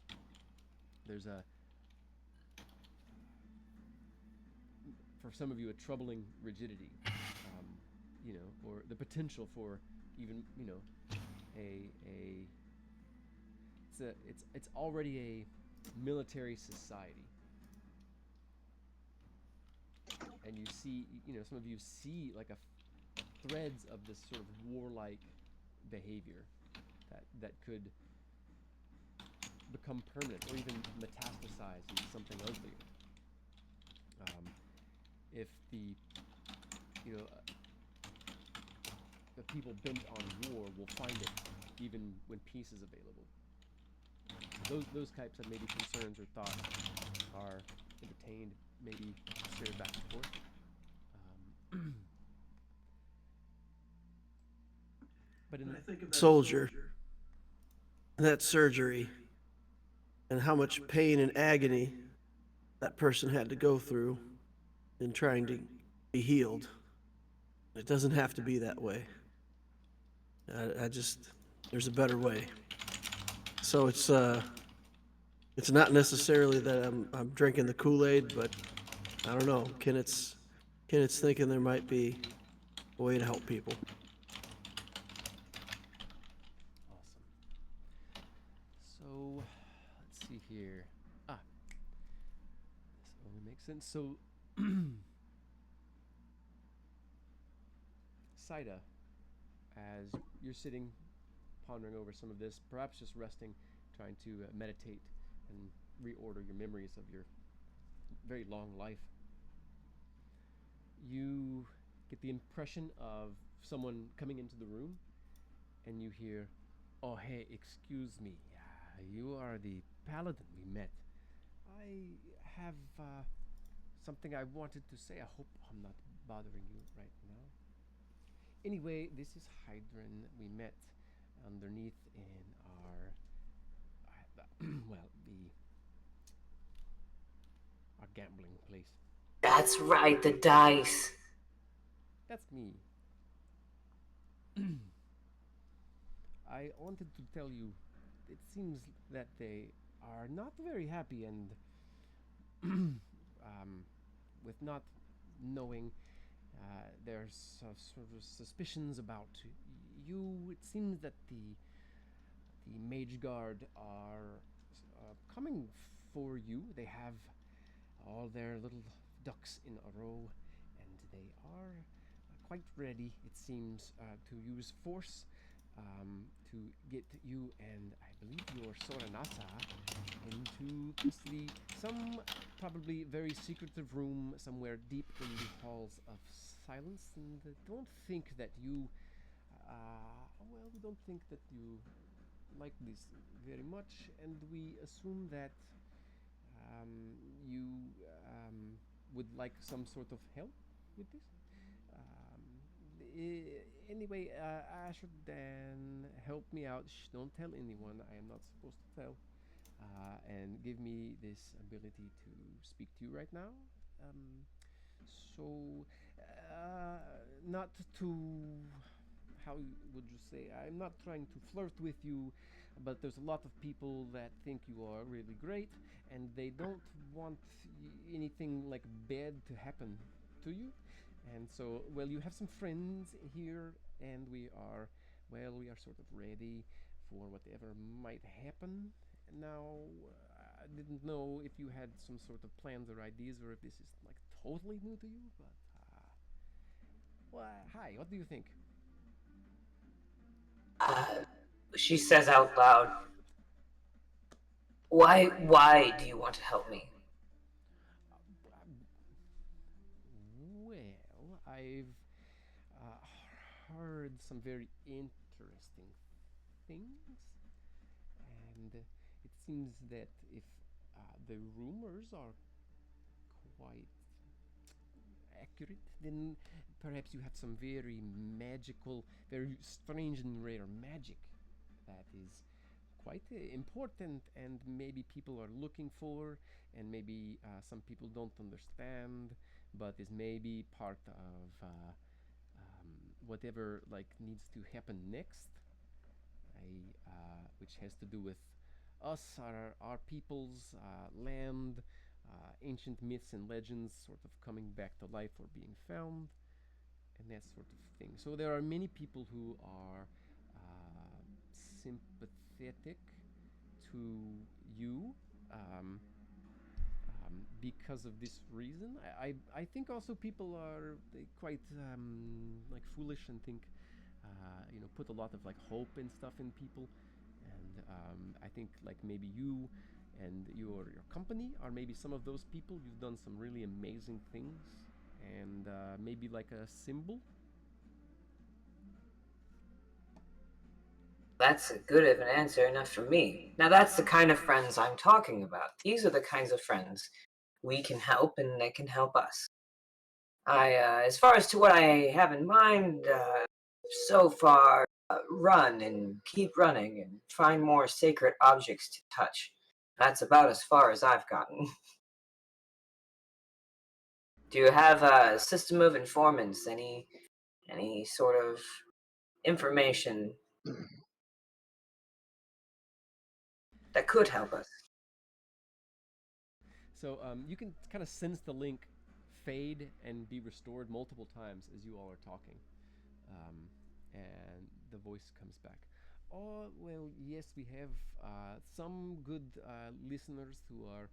There's for some of you, a troubling rigidity, or the potential for even, it's already a military society, and you see, some of you see like threads of this sort of warlike behavior that could become permanent or even metastasize into something uglier. If the people bent on war will find it even when peace is available. Those types of maybe concerns or thoughts are entertained, maybe shared back and forth. But I think of that soldier, that surgery, and how much pain and agony that person had to go through in trying to be healed. It doesn't have to be that way. There's a better way. So it's not necessarily that I'm drinking the Kool-Aid, but I don't know. Kennett's thinking there might be a way to help people. Awesome. So, let's see here. This only makes sense. So, Saida, as you're sitting, pondering over some of this, perhaps just resting, trying to meditate and reorder your memories of your very long life, you get the impression of someone coming into the room, and you hear, "Oh, hey, excuse me. You are the paladin we met. I have something I wanted to say. I hope I'm not bothering you right now. Anyway, this is Hydran. We met underneath in our, our gambling place." That's right, the dice. That's me. I wanted to tell you, it seems that they are not very happy, and with not knowing, there's sort of suspicions about you. It seems that the Mage Guard are coming for you. They have all their little ducks in a row, and they are quite ready, it seems, to use force to get you and I believe your Soranasa into custody, some probably very secretive room somewhere deep in the halls of silence. And don't think that you, we don't think that you like this very much, and we assume that you would like some sort of help with this. Anyway, Asher, then help me out. Shh, don't tell anyone. I am not supposed to tell. And give me this ability to speak to you right now. So, not to, how would you say? I'm not trying to flirt with you, but there's a lot of people that think you are really great, and they don't want anything like bad to happen to you. And so, you have some friends here, and we are sort of ready for whatever might happen. Now, I didn't know if you had some sort of plans or ideas, or if this is like totally new to you, but, hi, what do you think? She says out loud, Why do you want to help me? Well, I've heard some very interesting things, and it seems that if the rumors are quite accurate, then perhaps you have some very magical, very strange and rare magic that is quite important, and maybe people are looking for, and maybe some people don't understand, but is maybe part of whatever like needs to happen next. Which has to do with us, our people's land, ancient myths and legends sort of coming back to life or being found, and that sort of thing. So there are many people who are sympathetic to you, um, because of this reason. I think also people are quite like foolish and think, put a lot of like hope and stuff in people. And I think like maybe you and your company are maybe some of those people. You've done some really amazing things, and maybe like a symbol. That's a good of an answer enough for me. Now that's the kind of friends I'm talking about. These are the kinds of friends we can help and they can help us. As far as to what I have in mind, so far, run and keep running and find more sacred objects to touch. That's about as far as I've gotten. Do you have a system of informants? Any sort of information that could help us? So you can kind of sense the link fade and be restored multiple times as you all are talking. Um, and the voice comes back. Oh, well, yes, we have some good listeners who are,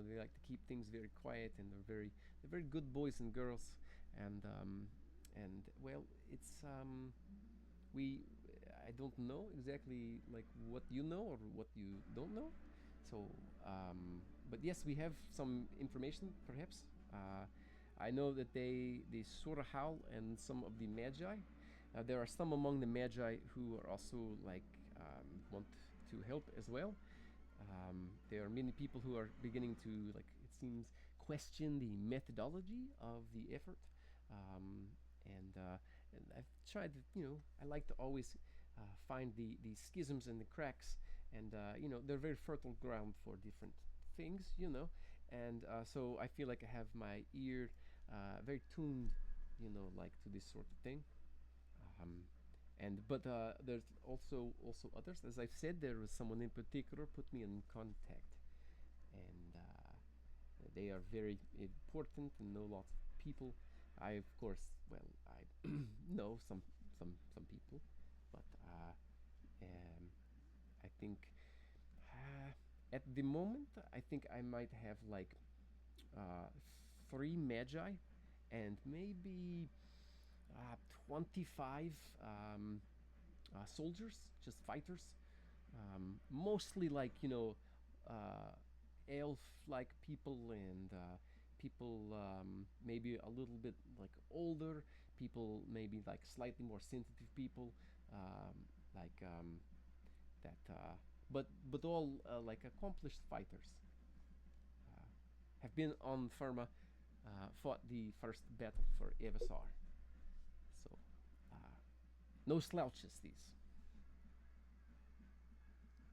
they like to keep things very quiet, and they're very good boys and girls. And well, it's we I don't know exactly like what you know or what you don't know. So, but yes, we have some information. Perhaps I know that they sort of howl, and some of the magi. There are some among the magi who are also like want to help as well. There are many people who are beginning to, like, it seems, question the methodology of the effort. Um, and I've tried to, I like to always find the schisms and the cracks, and they're very fertile ground for different things. And so I feel like I have my ear very tuned, like to this sort of thing. Um, but there's also others. As I've said, there was someone in particular put me in contact, and they are very important and know lots of people. I, of course, well, I know some people, but um, I think at the moment I think I might have like uh, three magi and maybe 25 soldiers, just fighters, mostly like uh, elf-like people, and people maybe a little bit like older people, maybe like slightly more sensitive people, um, like that, but all like accomplished fighters. Uh, have been on Firma, fought the first battle for Evasar. So no slouches these.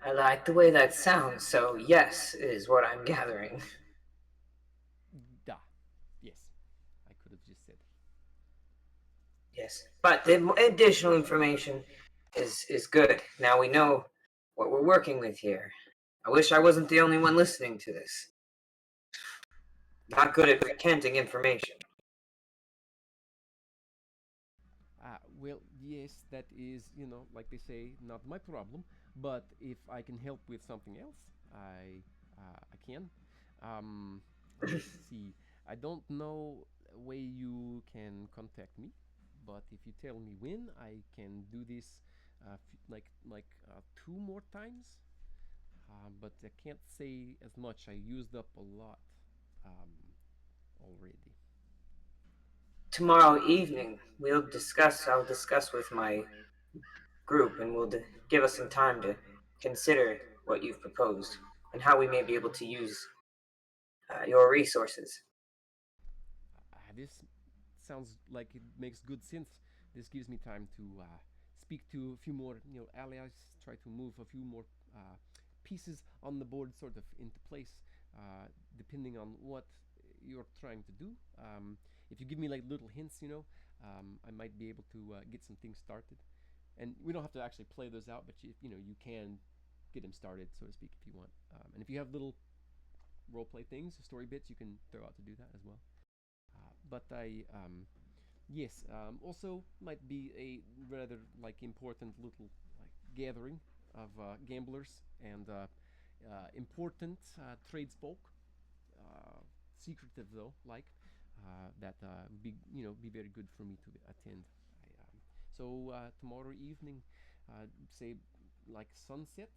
I like the way that sounds, so yes is what I'm gathering. Da. Yes, I could have just said. Yes, but the additional information is good. Now we know what we're working with here. I wish I wasn't the only one listening to this. Not good at recanting information. Well, yes, that is, like they say, not my problem. But if I can help with something else, I can. Let's see. I don't know a way you can contact me, but if you tell me when, I can do this, like two more times. But I can't say as much. I used up a lot um, already. Tomorrow evening, I'll discuss with my group, and give us some time to consider what you've proposed and how we may be able to use your resources. This sounds like it makes good sense. This gives me time to speak to a few more, allies. Try to move a few more pieces on the board, sort of into place, depending on what you're trying to do. If you give me like little hints, I might be able to get some things started. And we don't have to actually play those out, but you can get them started, so to speak, if you want. And if you have little role play things, story bits, you can throw out to do that as well. But yes, also might be a rather like important little like gathering of gamblers and important tradesfolk, secretive though, like that would be be very good for me to attend. So tomorrow evening, say like sunset.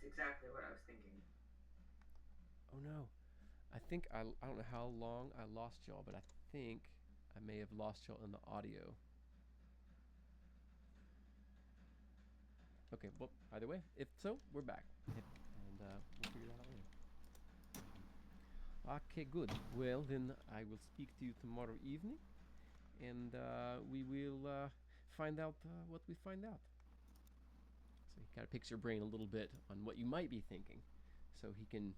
That's exactly what I was thinking. Oh no, I don't know how long I lost y'all, but I think I may have lost y'all in the audio. Okay, well, either way, if so, we're back, and we'll figure that out later. Okay, good. Well, then I will speak to you tomorrow evening, and we will find out what we find out. So he kind of picks your brain a little bit on what you might be thinking, so he can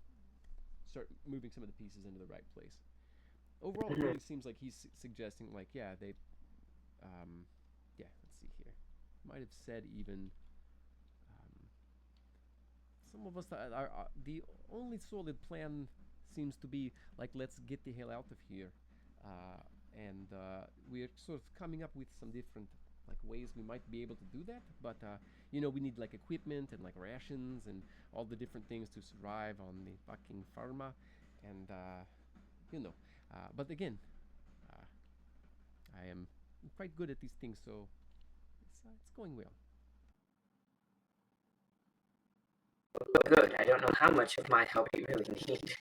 start moving some of the pieces into the right place. Overall, it really seems like he's suggesting, like, yeah, yeah. Let's see here. Might have said even some of us the only solid plan seems to be like let's get the hell out of here, and we're sort of coming up with some different like ways we might be able to do that. But we need like equipment and like rations and all the different things to survive on the fucking pharma, and you know. But again, uh, I am quite good at these things, so it's going well. Good. I don't know how much of my help you really need.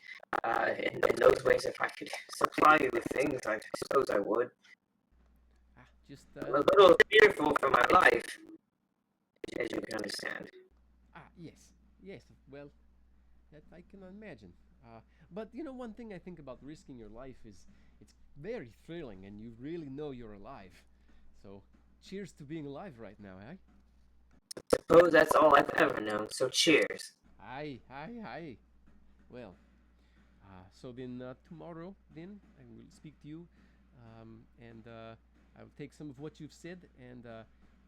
In those ways, if I could supply you with things, I suppose I would. Just I'm a little fearful for my life, as you can understand. yes, yes. Well, that I can imagine. But one thing I think about risking your life is it's very thrilling, and you really know you're alive. So, cheers to being alive right now, eh? Suppose that's all I've ever known. So cheers. Aye, aye, aye. Well, so then tomorrow, then I will speak to you, and I will take some of what you've said and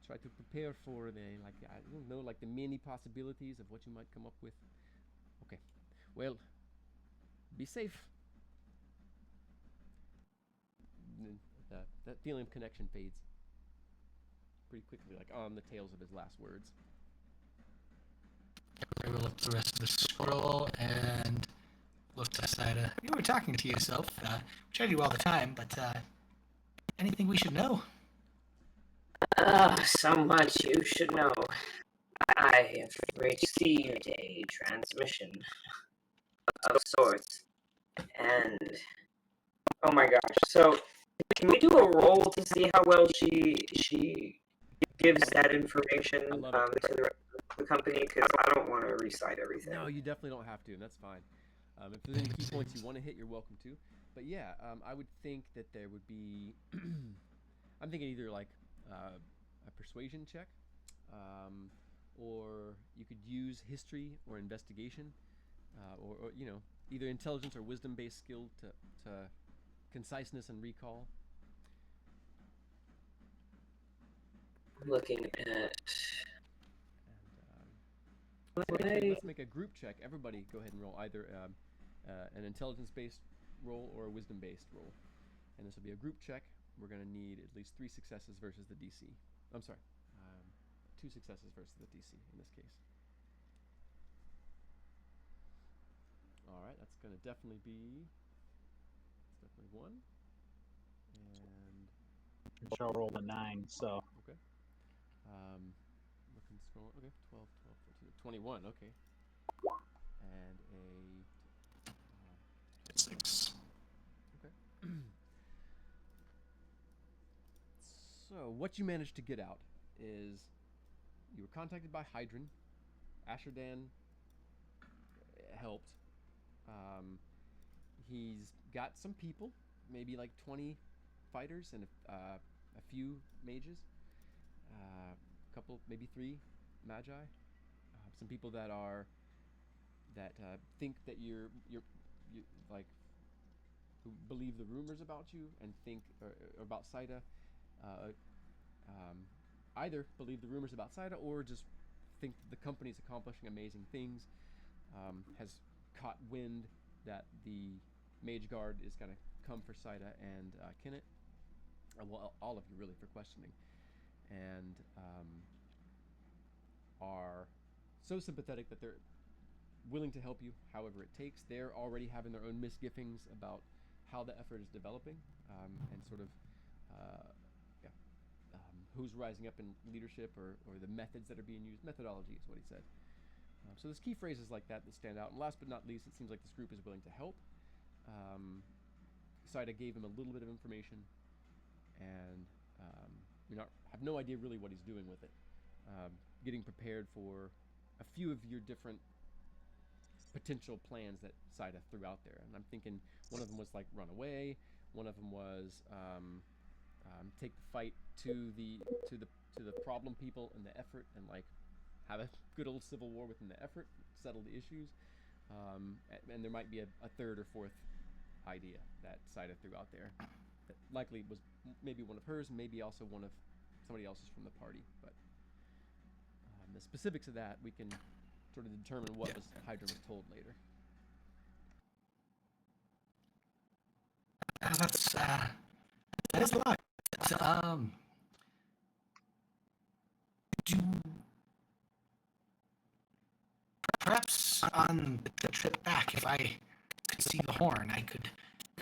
try to prepare for the like I don't know like the many possibilities of what you might come up with. Okay. Well, be safe. That feeling of connection fades pretty quickly, like on the tails of his last words. I will look at the rest of the scroll and look to the side. You were talking to yourself, which I do all the time, but anything we should know? So much you should know. I have received a transmission of sorts, and oh my gosh! So, can we do a roll to see how well she gives that information I love to the company? Because I don't want to recite everything. No, you definitely don't have to, and that's fine. If there's any key points you want to hit, you're welcome to. But yeah, I would think that there would be. I'm thinking either like a persuasion check, or you could use history or investigation, or either intelligence or wisdom based skill to conciseness and recall. Looking at. And let's make a group check. Everybody, go ahead and roll either an intelligence-based roll or a wisdom-based roll, and this will be a group check. We're going to need at least 3 successes versus the DC. I'm sorry, 2 successes versus the DC in this case. All right, that's going to definitely be. It's definitely 1. And Michelle rolled a 9, so. Okay. Looking scroll. Okay, 12, 12, 13, 21. Okay. And a 6. Okay. So what you managed to get out is you were contacted by Hydron. Asherdan helped. Um, he's got some people, maybe like 20 fighters and a few mages, a couple, maybe 3 magi. Some people that are that think that you like who believe the rumors about you and think or about Saida, uh, um, either believe the rumors about Saida or just think the company's accomplishing amazing things. Has caught wind that the Mage Guard is going to come for Saida and Kennett. Well, all of you really for questioning, and are so sympathetic that they're willing to help you however it takes. They're already having their own misgivings about how the effort is developing, and sort of uh, yeah, who's rising up in leadership or the methods that are being used. Methodology is what he said. So there's key phrases like that that stand out. And last but not least, it seems like this group is willing to help. Saida gave him a little bit of information, and we have no idea really what he's doing with it. Getting prepared for a few of your different potential plans that Saida threw out there, and I'm thinking one of them was like run away. One of them was take the fight to the problem people in the effort, and like have a good old civil war within the effort, settle the issues. And there might be a third or fourth idea that Saida threw out there that likely was maybe one of hers, maybe also one of somebody else's from the party. But the specifics of that we can sort of determine what was Hydra was told later. That is a lot. Do perhaps on the trip back, if I could see the horn, I could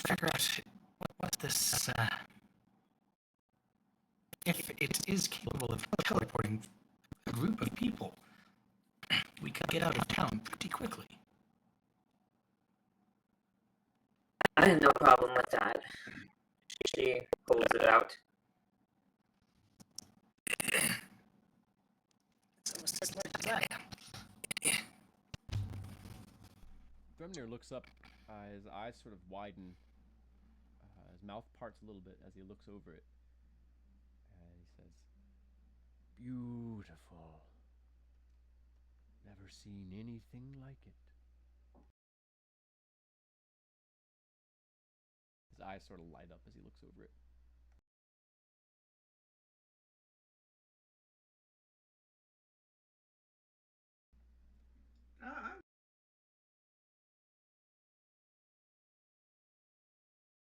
figure out what this, if it is capable of teleporting a group of people, we could get out of town pretty quickly. I had no problem with that. She holds it out. It's almost as much as I am. Dremnir looks up, his eyes sort of widen, his mouth parts a little bit as he looks over it, and he says, "Beautiful. Never seen anything like it." His eyes sort of light up as he looks over it.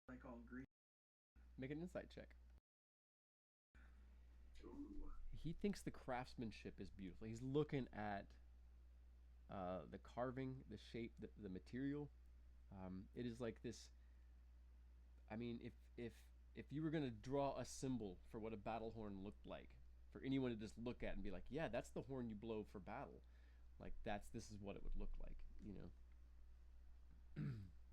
Like all green. Make an insight check. Ooh. He thinks the craftsmanship is beautiful. He's looking at the carving, the shape, the material. It is like this. I mean, if you were gonna draw a symbol for what a battle horn looked like, for anyone to just look at and be like, yeah, that's the horn you blow for battle. Like this is what it would look like, you know.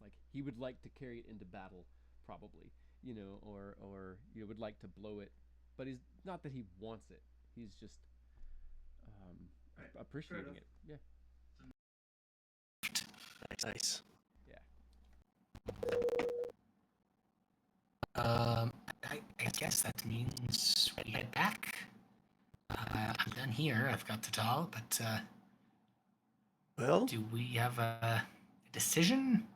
Like he would like to carry it into battle, probably, you know, or you know, would like to blow it, but he's not that he wants it. He's just appreciating it. Yeah. Nice. Yeah. I guess that means we head back. I'm done here. I've got the doll, but Well, do we have a decision?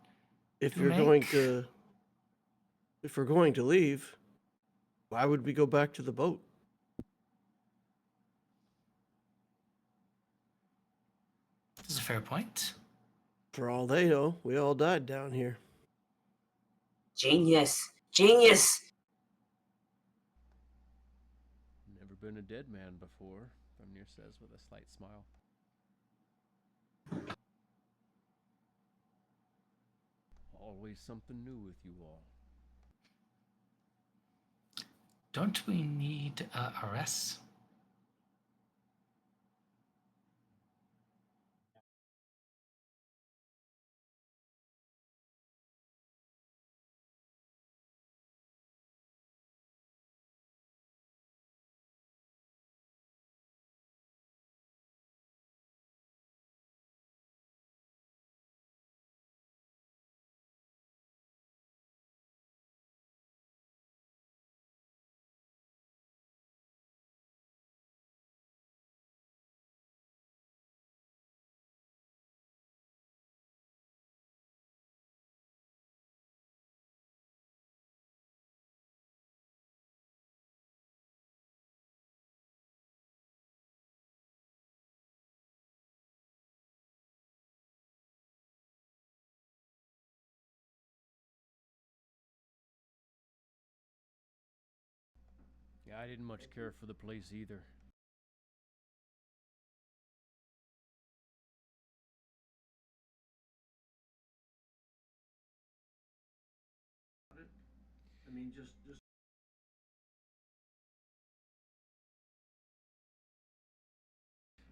if to you're make? if we're going to leave, why would we go back to the boat? This is a fair point. For all they know, we all died down here. Genius! Genius! Never been a dead man before, Thrumnir says with a slight smile. Always something new with you all. Don't we need a rest? I didn't much care for the place either. I mean, just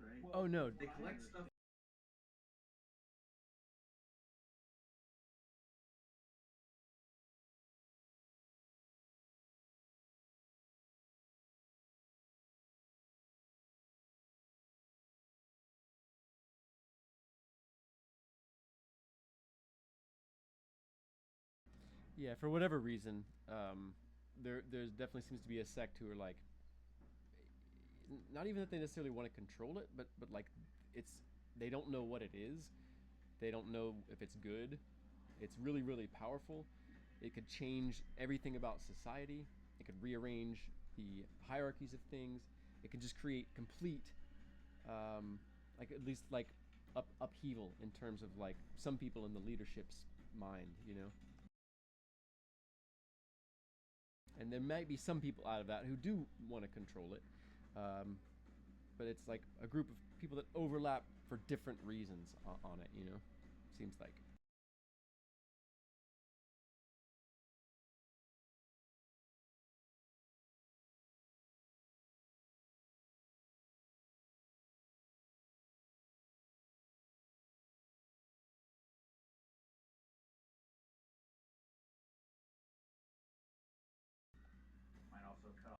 right. Oh no, They collect stuff. yeah, for whatever reason, there definitely seems to be a sect who are like, not even that they necessarily want to control it, but like, it's they don't know what it is. They don't know if it's good. It's really really powerful. It could change everything about society. It could rearrange the hierarchies of things. It can just create complete, like at least like upheaval in terms of like some people in the leadership's mind, you know. And there might be some people out of that who do want to control it, um, but it's like a group of people that overlap for different reasons on it, you know. Seems like. Might also cut.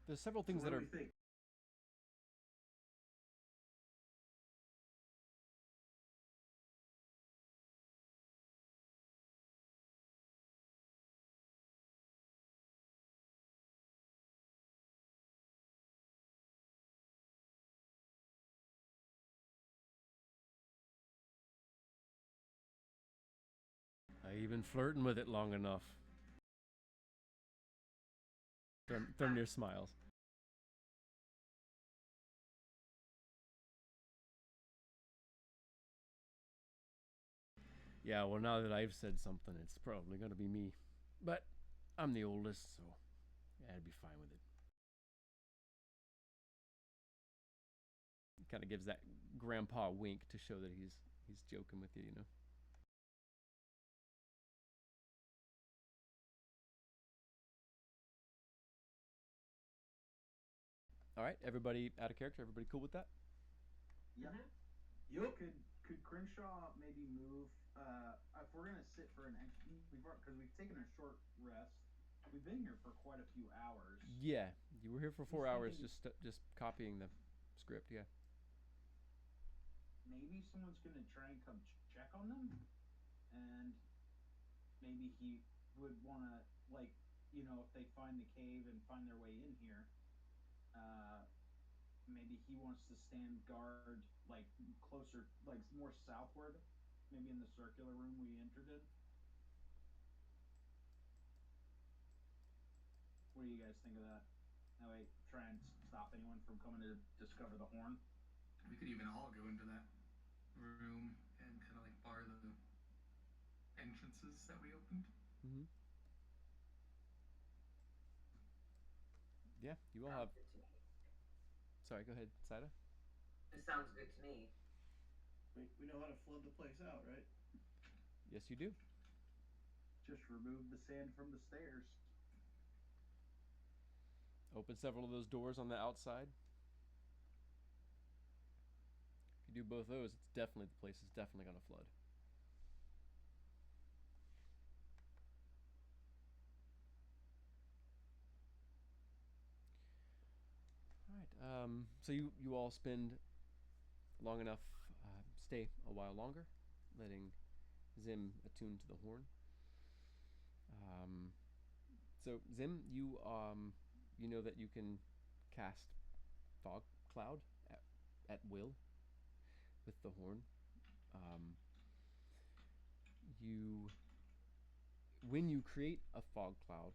There's several things that are. Think? I even flirting with it long enough. Thrumnir smiles. Yeah, well, now that I've said something, it's probably gonna be me. But I'm the oldest, so yeah, I'd be fine with it. Kind of gives that grandpa wink to show that he's joking with you, you know. All right, everybody out of character. Everybody cool with that? Yep. Mm-hmm. Yep. Could Crenshaw maybe move? If we're gonna sit for an extra, because we've taken a short rest. We've been here for quite a few hours. Yeah, you were here for 4 hours, Thinking just copying the script. Yeah. maybe someone's gonna try and come check on them, and maybe he would want to, like, if they find the cave and find their way in here, uh, maybe he wants to stand guard, like closer, like more southward, maybe in the circular room we entered in. What do you guys think of that? That way, try and stop anyone from coming to discover the horn. We could even all go into that room and kind of like bar the entrances that we opened. Mm-hmm. Yeah, you all have. Sounds good to me. Sorry, go ahead, Saida. It sounds good to me. We know how to flood the place out, right? Yes, you do. Just remove the sand from the stairs. Open several of those doors on the outside. If you do both those, it's definitely the place is definitely gonna flood. All right. So you all spend long enough, stay a while longer, letting Zim attune to the horn. So Zim, you know that you can cast fog cloud at will with the horn. You when you create a fog cloud,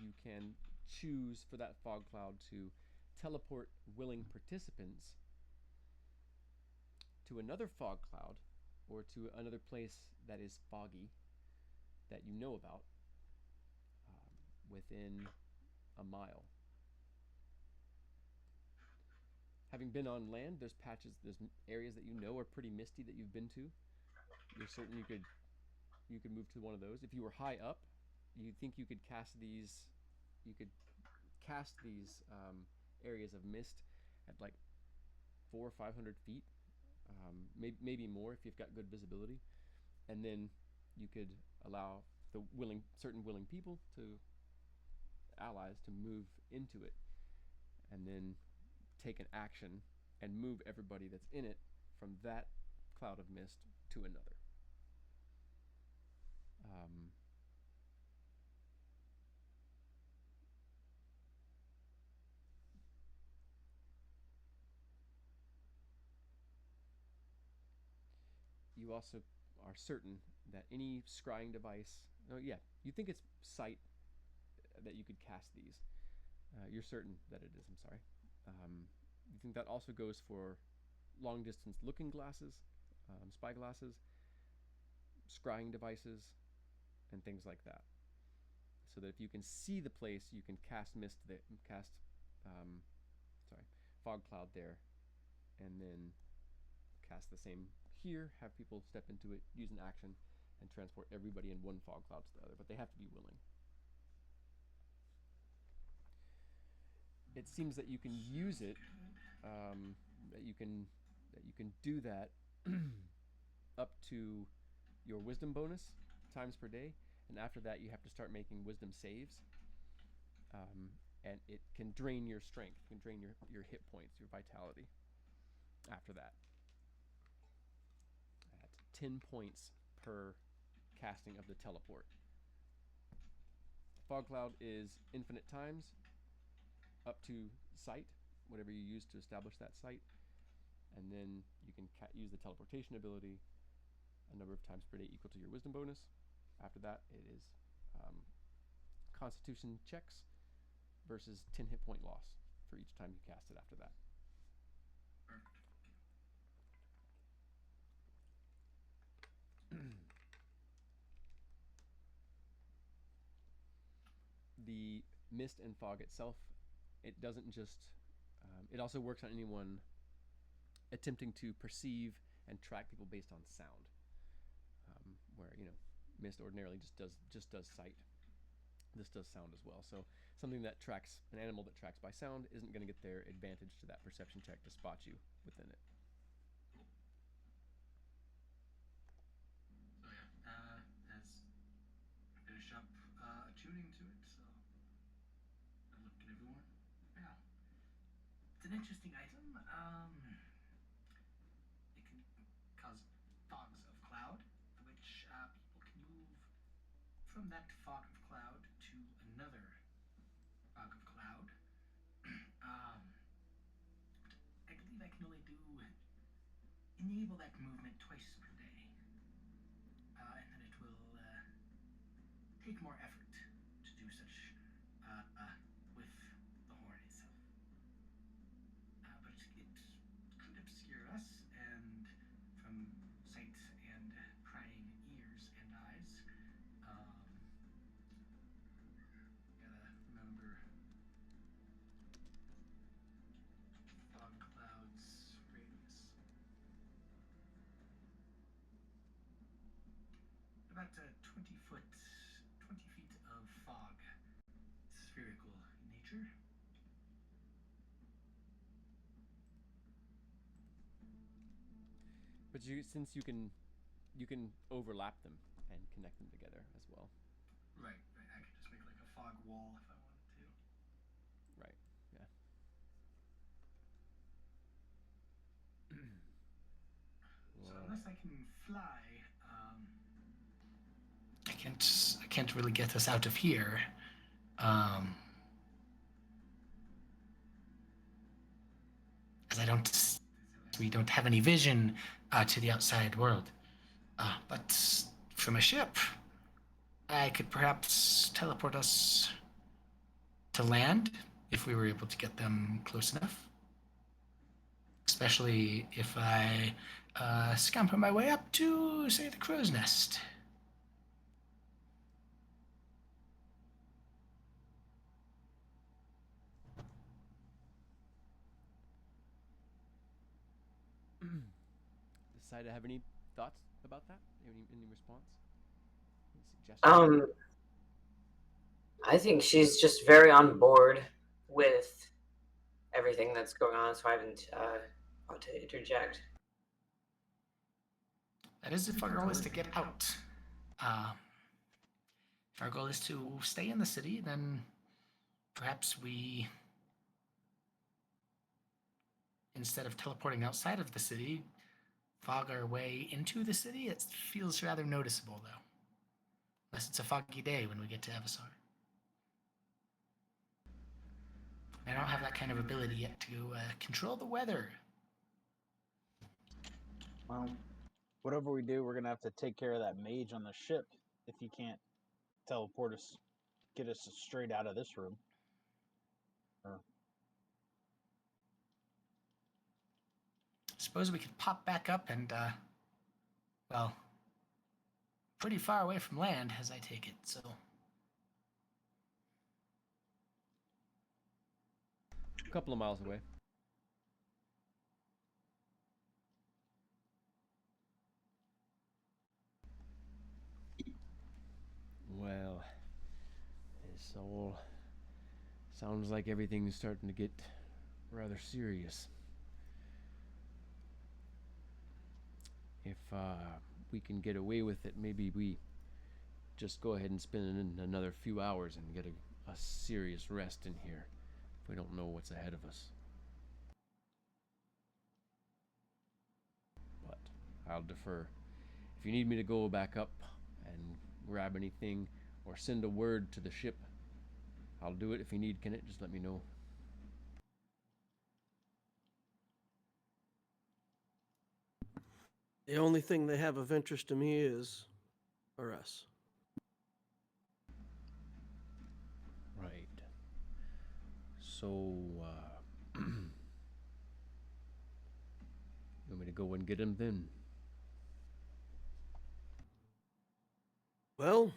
you can choose for that fog cloud to teleport willing participants to another fog cloud or to another place that is foggy that you know about within a mile. Having been on land, there's areas that you know are pretty misty that you've been to. You're certain you could move to one of those. If you were high up, you think you could cast these areas of mist at like 400 or 500 feet, maybe more if you've got good visibility, and then you could allow the certain willing people allies to move into it, and then take an action and move everybody that's in it from that cloud of mist to another. You also are certain that any scrying device, you think it's sight that you could cast these. You're certain that it is, I'm sorry. You think that also goes for long distance looking glasses, spy glasses, scrying devices, and things like that. So that if you can see the place, you can cast fog cloud there, and then cast the same here, have people step into it, use an action, and transport everybody in one fog cloud to the other, but they have to be willing. It seems that you can use it, that you can do that up to your wisdom bonus times per day, and after that you have to start making wisdom saves, and it can drain your strength, it can drain your hit points, your vitality after that, at 10 points per casting of the teleport. Fog cloud is infinite times up to sight, whatever you use to establish that sight, and then you can use the teleportation ability a number of times per day equal to your wisdom bonus. After that, it is constitution checks versus 10 hit point loss for each time you cast it after that. The mist and fog itself, it doesn't just it also works on anyone attempting to perceive and track people based on sound, where mist ordinarily just does sight. This does sound as well, so something that tracks an animal that tracks by sound isn't going to get their advantage to that perception check to spot you within it. So as I finish up attuning to it, so I look at everyone. Yeah, it's an interesting item. It can cause fogs of cloud, which people can move from that fog of cloud to another fog of cloud. I believe I can only enable that movement twice per day, and then it will take more effort to do such with the horn itself. But it could obscure us, and from sight and prying ears and eyes, gotta remember fog clouds radius. About 20 feet of fog, spherical in nature. But since you can overlap them and connect them together as well. Right. I could just make like a fog wall if I wanted to. Right. Yeah. unless I can fly, I can't really get us out of here. As we don't have any vision to the outside world. But from a ship, I could perhaps teleport us to land if we were able to get them close enough. Especially if I scamper my way up to, say, the crow's nest. Decide to have any thoughts about that? Any response? Any suggestions? I think she's just very on board with everything that's going on, so I haven't ought to interject. That is if our goal is to get out. If our goal is to stay in the city, then perhaps we, instead of teleporting outside of the city, fog our way into the city. It feels rather noticeable, though. Unless it's a foggy day when we get to Avasar. I don't have that kind of ability yet to control the weather. Well, whatever we do, we're gonna have to take care of that mage on the ship if you can't teleport us, get us straight out of this room. Suppose we could pop back up and, well, pretty far away from land, as I take it, so. A couple of miles away. Well, this all sounds like everything's starting to get rather serious. If we can get away with it, maybe we just go ahead and spend another few hours and get a serious rest in here if we don't know what's ahead of us. But I'll defer. If you need me to go back up and grab anything or send a word to the ship, I'll do it. If you need Kenneth, just let me know. The only thing they have of interest to me are us. Right. So, you want me to go and get him then? Well,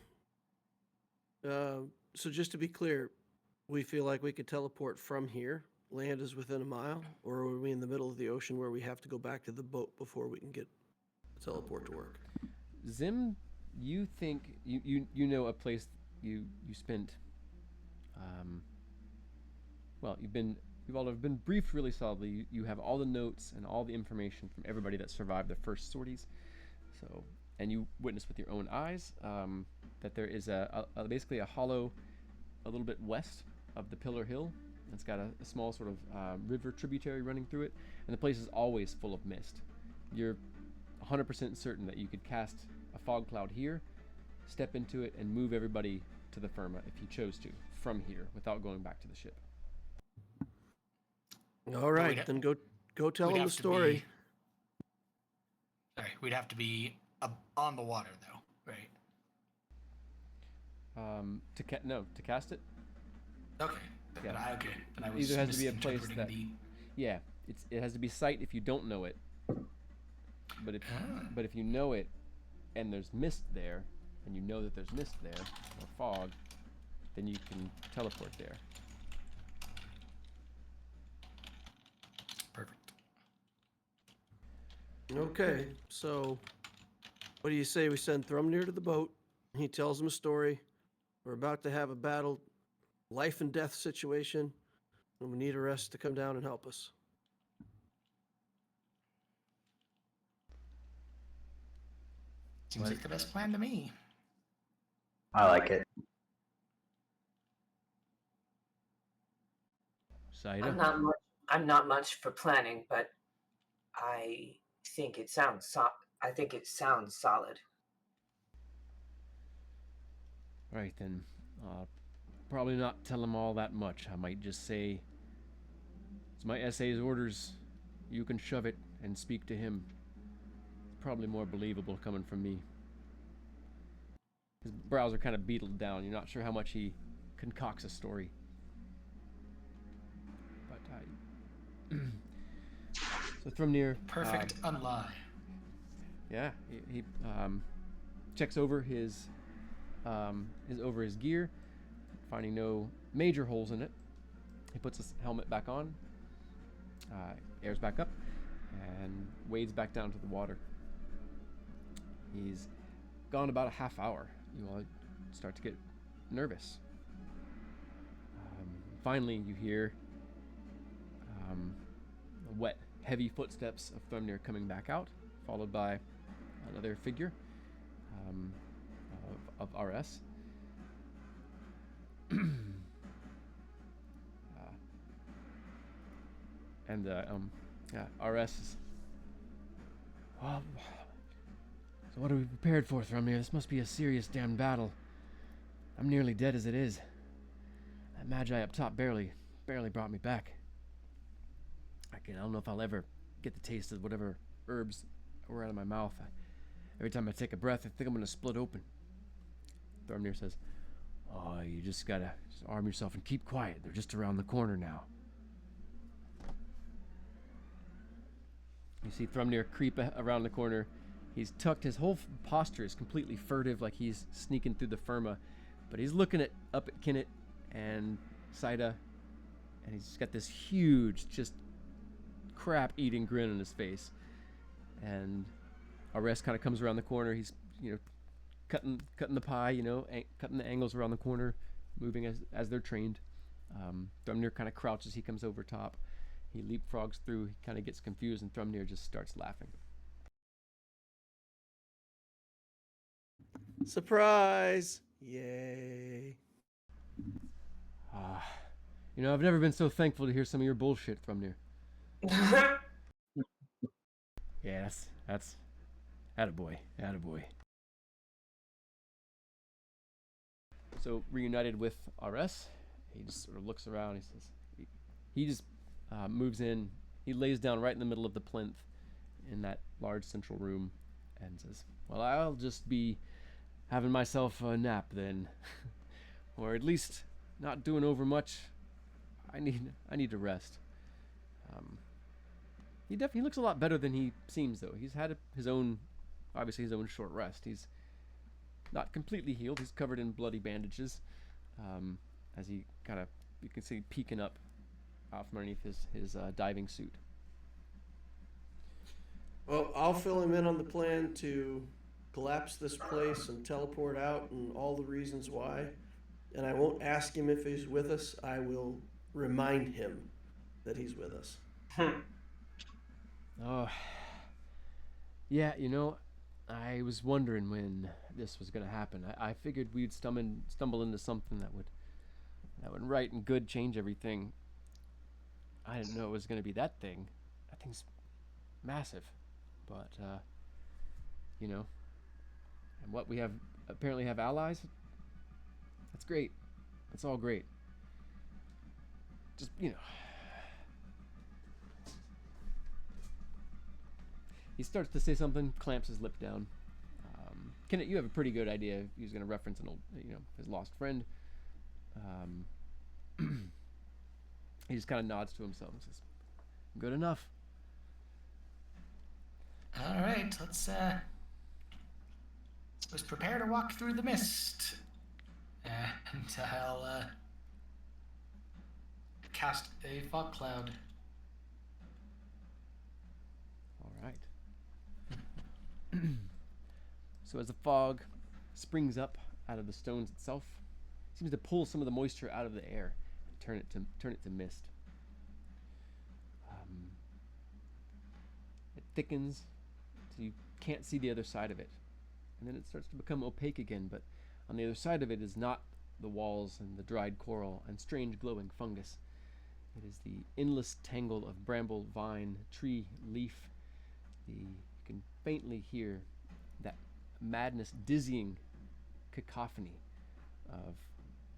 so just to be clear, we feel like we could teleport from here. Land is within a mile, or are we in the middle of the ocean where we have to go back to the boat before we can get the teleport to work? Zim, you think you know a place you spent. Well, you've all been briefed really solidly. You have all the notes and all the information from everybody that survived the first sorties. So, and you witnessed with your own eyes that there is basically a hollow a little bit west of the Pillar Hill. It's got a small sort of river tributary running through it, and the place is always full of mist. You're 100% certain that you could cast a fog cloud here, step into it, and move everybody to the Firma if you chose to from here without going back to the ship. All right, then go tell them the story. Sorry, we'd have to be on the water though, right? To cast it. Okay. Yeah. But I was Either has to be a place that. the... Yeah, it has to be sight if you don't know it. But if you know it, and there's mist there, and you know that there's mist there or fog, then you can teleport there. Perfect. Okay, so what do you say we send Thrumnir to the boat? He tells him a story. We're about to have a battle, life and death situation, and we need a rest to come down and help us. Seems like the best plan to me. I like it. Saida? I'm not much for planning, but I think it sounds I think it sounds solid. Right then. Probably not tell him all that much. I might just say, it's my SA's orders. You can shove it and speak to him. It's probably more believable coming from me. His brows are kind of beetled down. You're not sure how much he concocts a story. But so Thrumnir. Perfect unlie. Yeah, he checks over his gear, finding no major holes in it. He puts his helmet back on, airs back up, and wades back down to the water. He's gone about a half hour. You all start to get nervous. Finally, you hear wet, heavy footsteps of Thrumnir coming back out, followed by another figure of RS. And RS is. Oh, so what are we prepared for, Thrumnir? This must be a serious damn battle. I'm nearly dead as it is. That Magi up top barely brought me back. I don't know if I'll ever get the taste of whatever herbs were out of my mouth. Every time I take a breath, I think I'm gonna split open. Thrumnir says, "Oh, you just gotta arm yourself and keep quiet. They're just around the corner now." You see Thrumnir creep around the corner. He's tucked. His whole posture is completely furtive, like he's sneaking through the firma. But he's looking up at Kinnit and Saida, and he's got this huge, just crap-eating grin on his face. And Arrest kind of comes around the corner. He's, cutting the pie, cutting the angles around the corner, moving as they're trained. Thrumnir kind of crouches. He comes over top. He leapfrogs through. He kind of gets confused, and Thrumnir just starts laughing. Surprise! Yay. I've never been so thankful to hear some of your bullshit, Thrumnir. Yeah, that's attaboy. So, reunited with RS, he just sort of looks around. He says, he just moves in. He lays down right in the middle of the plinth in that large central room and says, "Well, I'll just be having myself a nap then, or at least not doing over much. I need to rest." He looks a lot better than he seems, though. He's had his own short rest. He's not completely healed. He's covered in bloody bandages, as he you can see peeking up out from underneath his diving suit. Well, I'll fill him in on the plan to collapse this place and teleport out and all the reasons why. And I won't ask him if he's with us. I will remind him that he's with us. Oh, yeah, I was wondering when this was going to happen. I figured we'd stumble into something that would right and good change everything. I didn't know it was going to be that thing. That thing's massive. But, and what we apparently have allies. That's great. That's all great. Just, He starts to say something, clamps his lip down. Kenneth, you have a pretty good idea. He's going to reference an old, his lost friend. He just kind of nods to himself and says, "Good enough." All right, let's prepare to walk through the mist, and I'll cast a fog cloud. All right. So as the fog springs up out of the stones itself, it seems to pull some of the moisture out of the air and turn it to mist. It thickens so you can't see the other side of it, and then it starts to become opaque again. But on the other side of it is not the walls and the dried coral and strange glowing fungus. It is the endless tangle of bramble, vine, tree, leaf. You can faintly hear that madness, dizzying cacophony of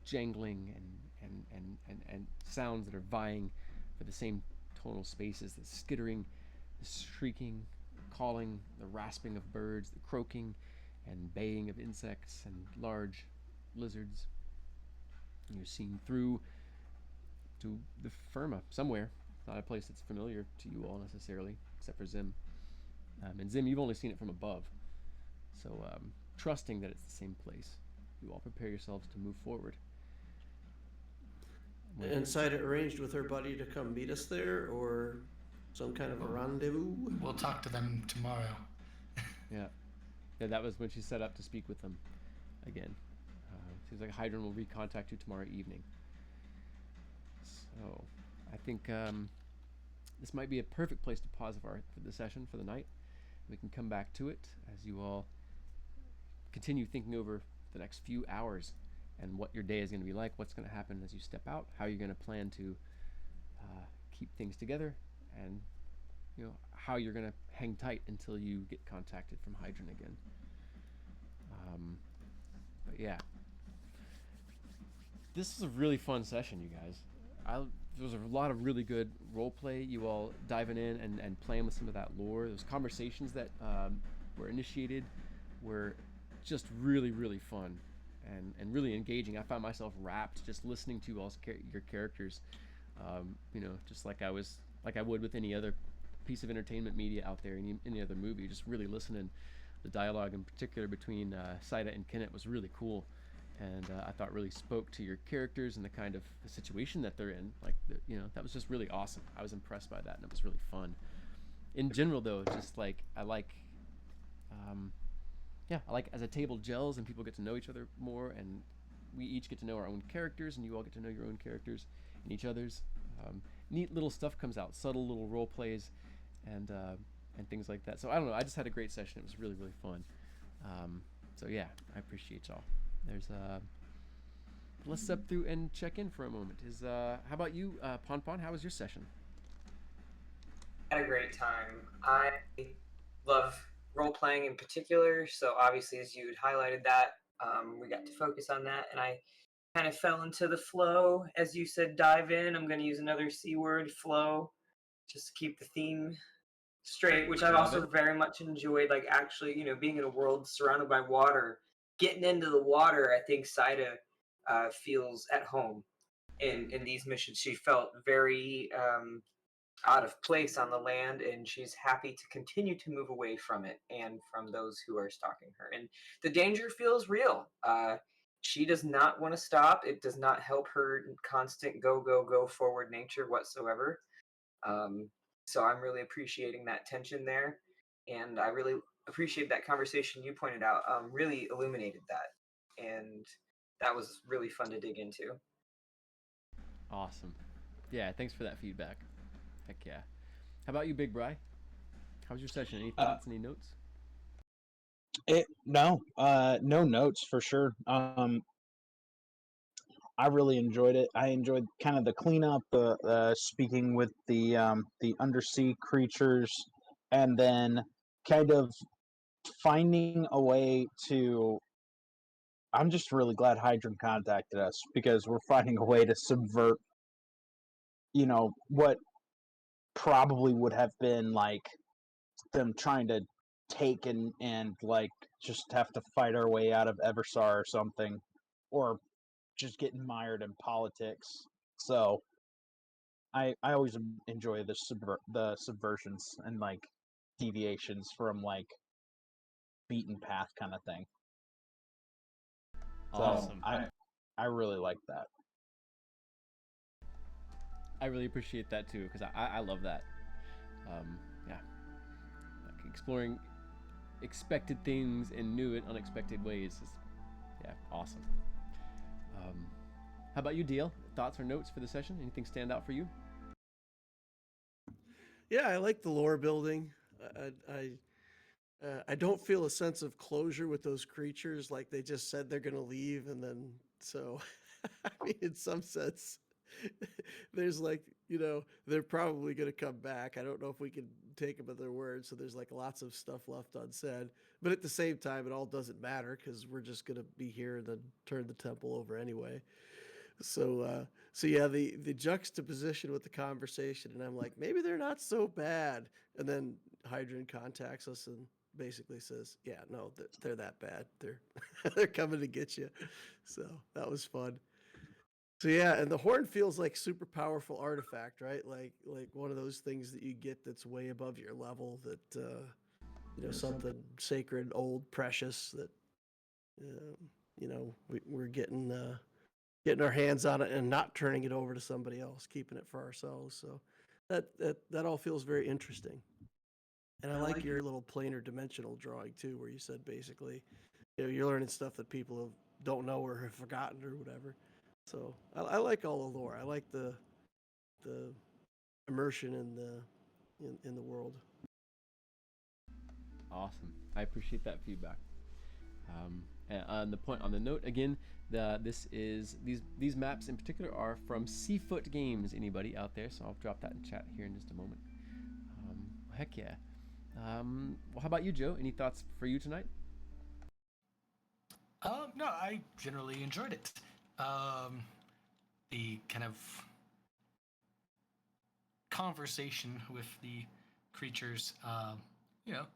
jangling and sounds that are vying for the same tonal spaces, the skittering, the shrieking, calling, the rasping of birds, the croaking and baying of insects and large lizards. And you're seen through to the Firma somewhere. Not a place that's familiar to you all necessarily, except for Zim. And Zim, you've only seen it from above. So, trusting that it's the same place, you all prepare yourselves to move forward. And Saida arranged with her buddy to come meet us there, or some kind of a rendezvous? We'll talk to them tomorrow. Yeah. Yeah, that was when she set up to speak with them again. Seems like Hydron will recontact you tomorrow evening. So, I think this might be a perfect place to pause for the session for the night. We can come back to it as you all continue thinking over the next few hours and what your day is going to be like, what's going to happen as you step out, how you're going to plan to keep things together, and how you're going to hang tight until you get contacted from Hydron again. But yeah, this was a really fun session, you guys. There was a lot of really good role play. You all diving in and playing with some of that lore. Those conversations that were initiated were just really, really fun and really engaging. I found myself rapt just listening to all your characters. Just like I would with any other piece of entertainment media out there, any other movie. Just really listening. The dialogue in particular between Saida and Kenneth was really cool. And I thought really spoke to your characters and the kind of the situation that they're in. That was just really awesome. I was impressed by that, and it was really fun. In general, though, just I like as a table gels and people get to know each other more, and we each get to know our own characters, and you all get to know your own characters and each other's. Neat little stuff comes out, subtle little role plays, and things like that. So I don't know. I just had a great session. It was really, really fun. So yeah, I appreciate y'all. There's let's step through and check in for a moment. How about you, Pon? How was your session? I had a great time. I love role playing in particular, so obviously as you had highlighted that, we got to focus on that, and I kind of fell into the flow. As you said, dive in. I'm going to use another C word, flow, just to keep the theme straight, which I've also very much enjoyed, actually, being in a world surrounded by water. Getting into the water, I think Saida feels at home in these missions. She felt very out of place on the land, and she's happy to continue to move away from it and from those who are stalking her. And the danger feels real. She does not want to stop. It does not help her constant go forward nature whatsoever. So I'm really appreciating that tension there, and I really appreciate that conversation you pointed out. Really illuminated that, and that was really fun to dig into. Awesome. Yeah, thanks for that feedback. Heck yeah. How about you, Big Bri? How was your session? Any thoughts? Any notes? No notes for sure. I really enjoyed it. I enjoyed kind of the cleanup, speaking with the undersea creatures, and then kind of finding a way to. I'm just really glad Hydron contacted us, because we're finding a way to subvert, what probably would have been them trying to take and just have to fight our way out of Eversar or something, or just getting mired in politics. So I always enjoy the subversions and deviations from beaten path kind of thing. Awesome. So I really like that. I really appreciate that too, because I love that. Yeah, exploring expected things in new and unexpected ways is, awesome. How about you, Deal? Thoughts or notes for the session? Anything stand out for you? Yeah, I like the lore building. I don't feel a sense of closure with those creatures. Like they just said they're going to leave, and then so, I mean, in some sense, there's like, you know, they're probably going to come back. I don't know if we can take them at their word. So there's like lots of stuff left unsaid. But at the same time, it all doesn't matter because we're just going to be here and then turn the temple over anyway. So yeah, the juxtaposition with the conversation, and I'm like, maybe they're not so bad. And then Hydron contacts us and basically says, yeah, no, they're that bad. They're they're coming to get you. So that was fun. So yeah, and the horn feels like super powerful artifact, right? Like one of those things that you get that's way above your level. That you know, something sacred, old, precious. That you know, we're getting our hands on it and not turning it over to somebody else, keeping it for ourselves. So that all feels very interesting. And I like your little planar dimensional drawing too, where you said basically, you know, you're learning stuff that people don't know or have forgotten or whatever. So I like all the lore. I like the immersion in the world. Awesome. I appreciate that feedback. And on the note again, these maps in particular are from Seafoot Games. Anybody out there? So I'll drop that in chat here in just a moment. Heck yeah. Well, how about you, Joe? Any thoughts for you tonight? No, I generally enjoyed it. The kind of conversation with the creatures, you know,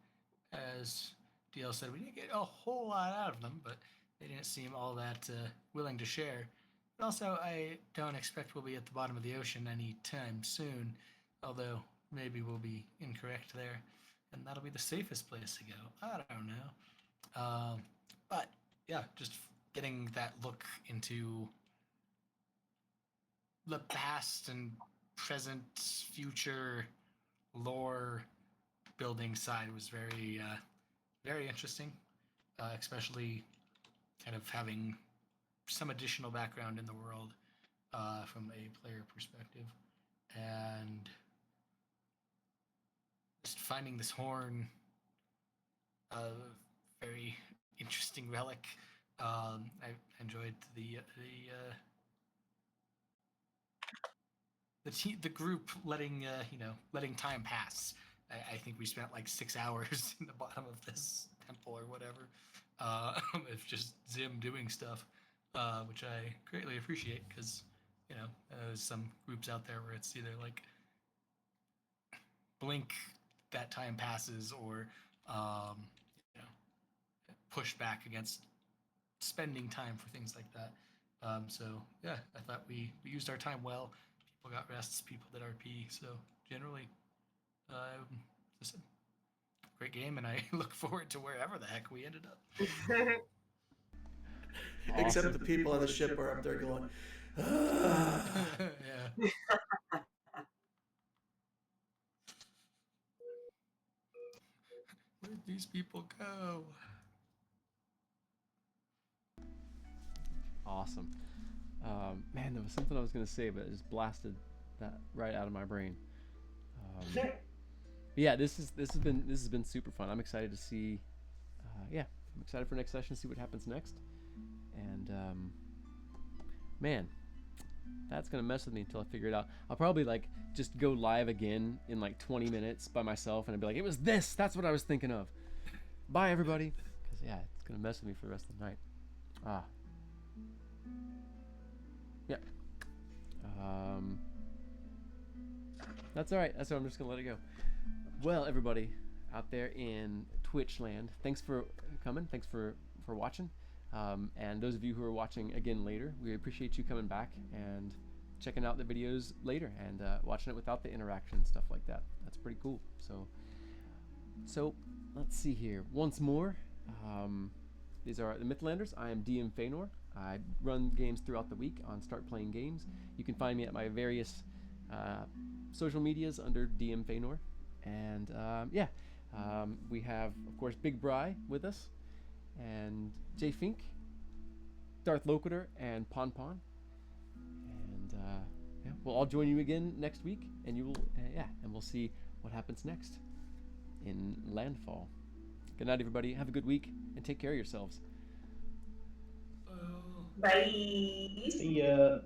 as DL said, we didn't get a whole lot out of them, but they didn't seem all that willing to share. But also, I don't expect we'll be at the bottom of the ocean anytime soon, although maybe we'll be incorrect there, and that'll be the safest place to go. I don't know. But yeah, just getting that look into the past and present, future lore building side was very, very interesting, especially kind of having some additional background in the world from a player perspective, and just finding this horn, very interesting relic. I enjoyed the group letting letting time pass. I think we spent like 6 hours in the bottom of this temple or whatever, of just Zim doing stuff, which I greatly appreciate because there's some groups out there where it's either like blink, that time passes, or you know push back against spending time for things like that. So yeah, I thought we used our time well. People got rests, people did RP. So generally, just a great game, and I look forward to wherever the heck we ended up. Awesome. Except the people on the ship are up there going, ah. Yeah. Where'd these people go? Awesome. Man, there was something I was going to say, but it just blasted that right out of my brain. Yeah, this has been super fun. I'm excited to see. I'm excited for next session. See what happens next. And man, that's gonna mess with me until I figure it out. I'll probably like just go live again in like 20 minutes by myself, and I'll be like, "It was this. That's what I was thinking of." Bye, everybody. Because yeah, it's gonna mess with me for the rest of the night. Yeah. That's all right. That's all. I'm just gonna let it go. Well, everybody out there in Twitch land, thanks for coming. Thanks for watching. And those of you who are watching again later, we appreciate you coming back and checking out the videos later and watching it without the interaction and stuff like that. That's pretty cool. So let's see here. Once more, these are the Mythlanders. I am DM Feanor. I run games throughout the week on Start Playing Games. You can find me at my various social medias under DM Feanor. And we have, of course, Big Bry with us, and Jay Fink, Darth Loquitur, and Pon Pon. And we'll all join you again next week, and you will, and we'll see what happens next in Landfall. Good night, everybody. Have a good week, and take care of yourselves. Bye. See ya.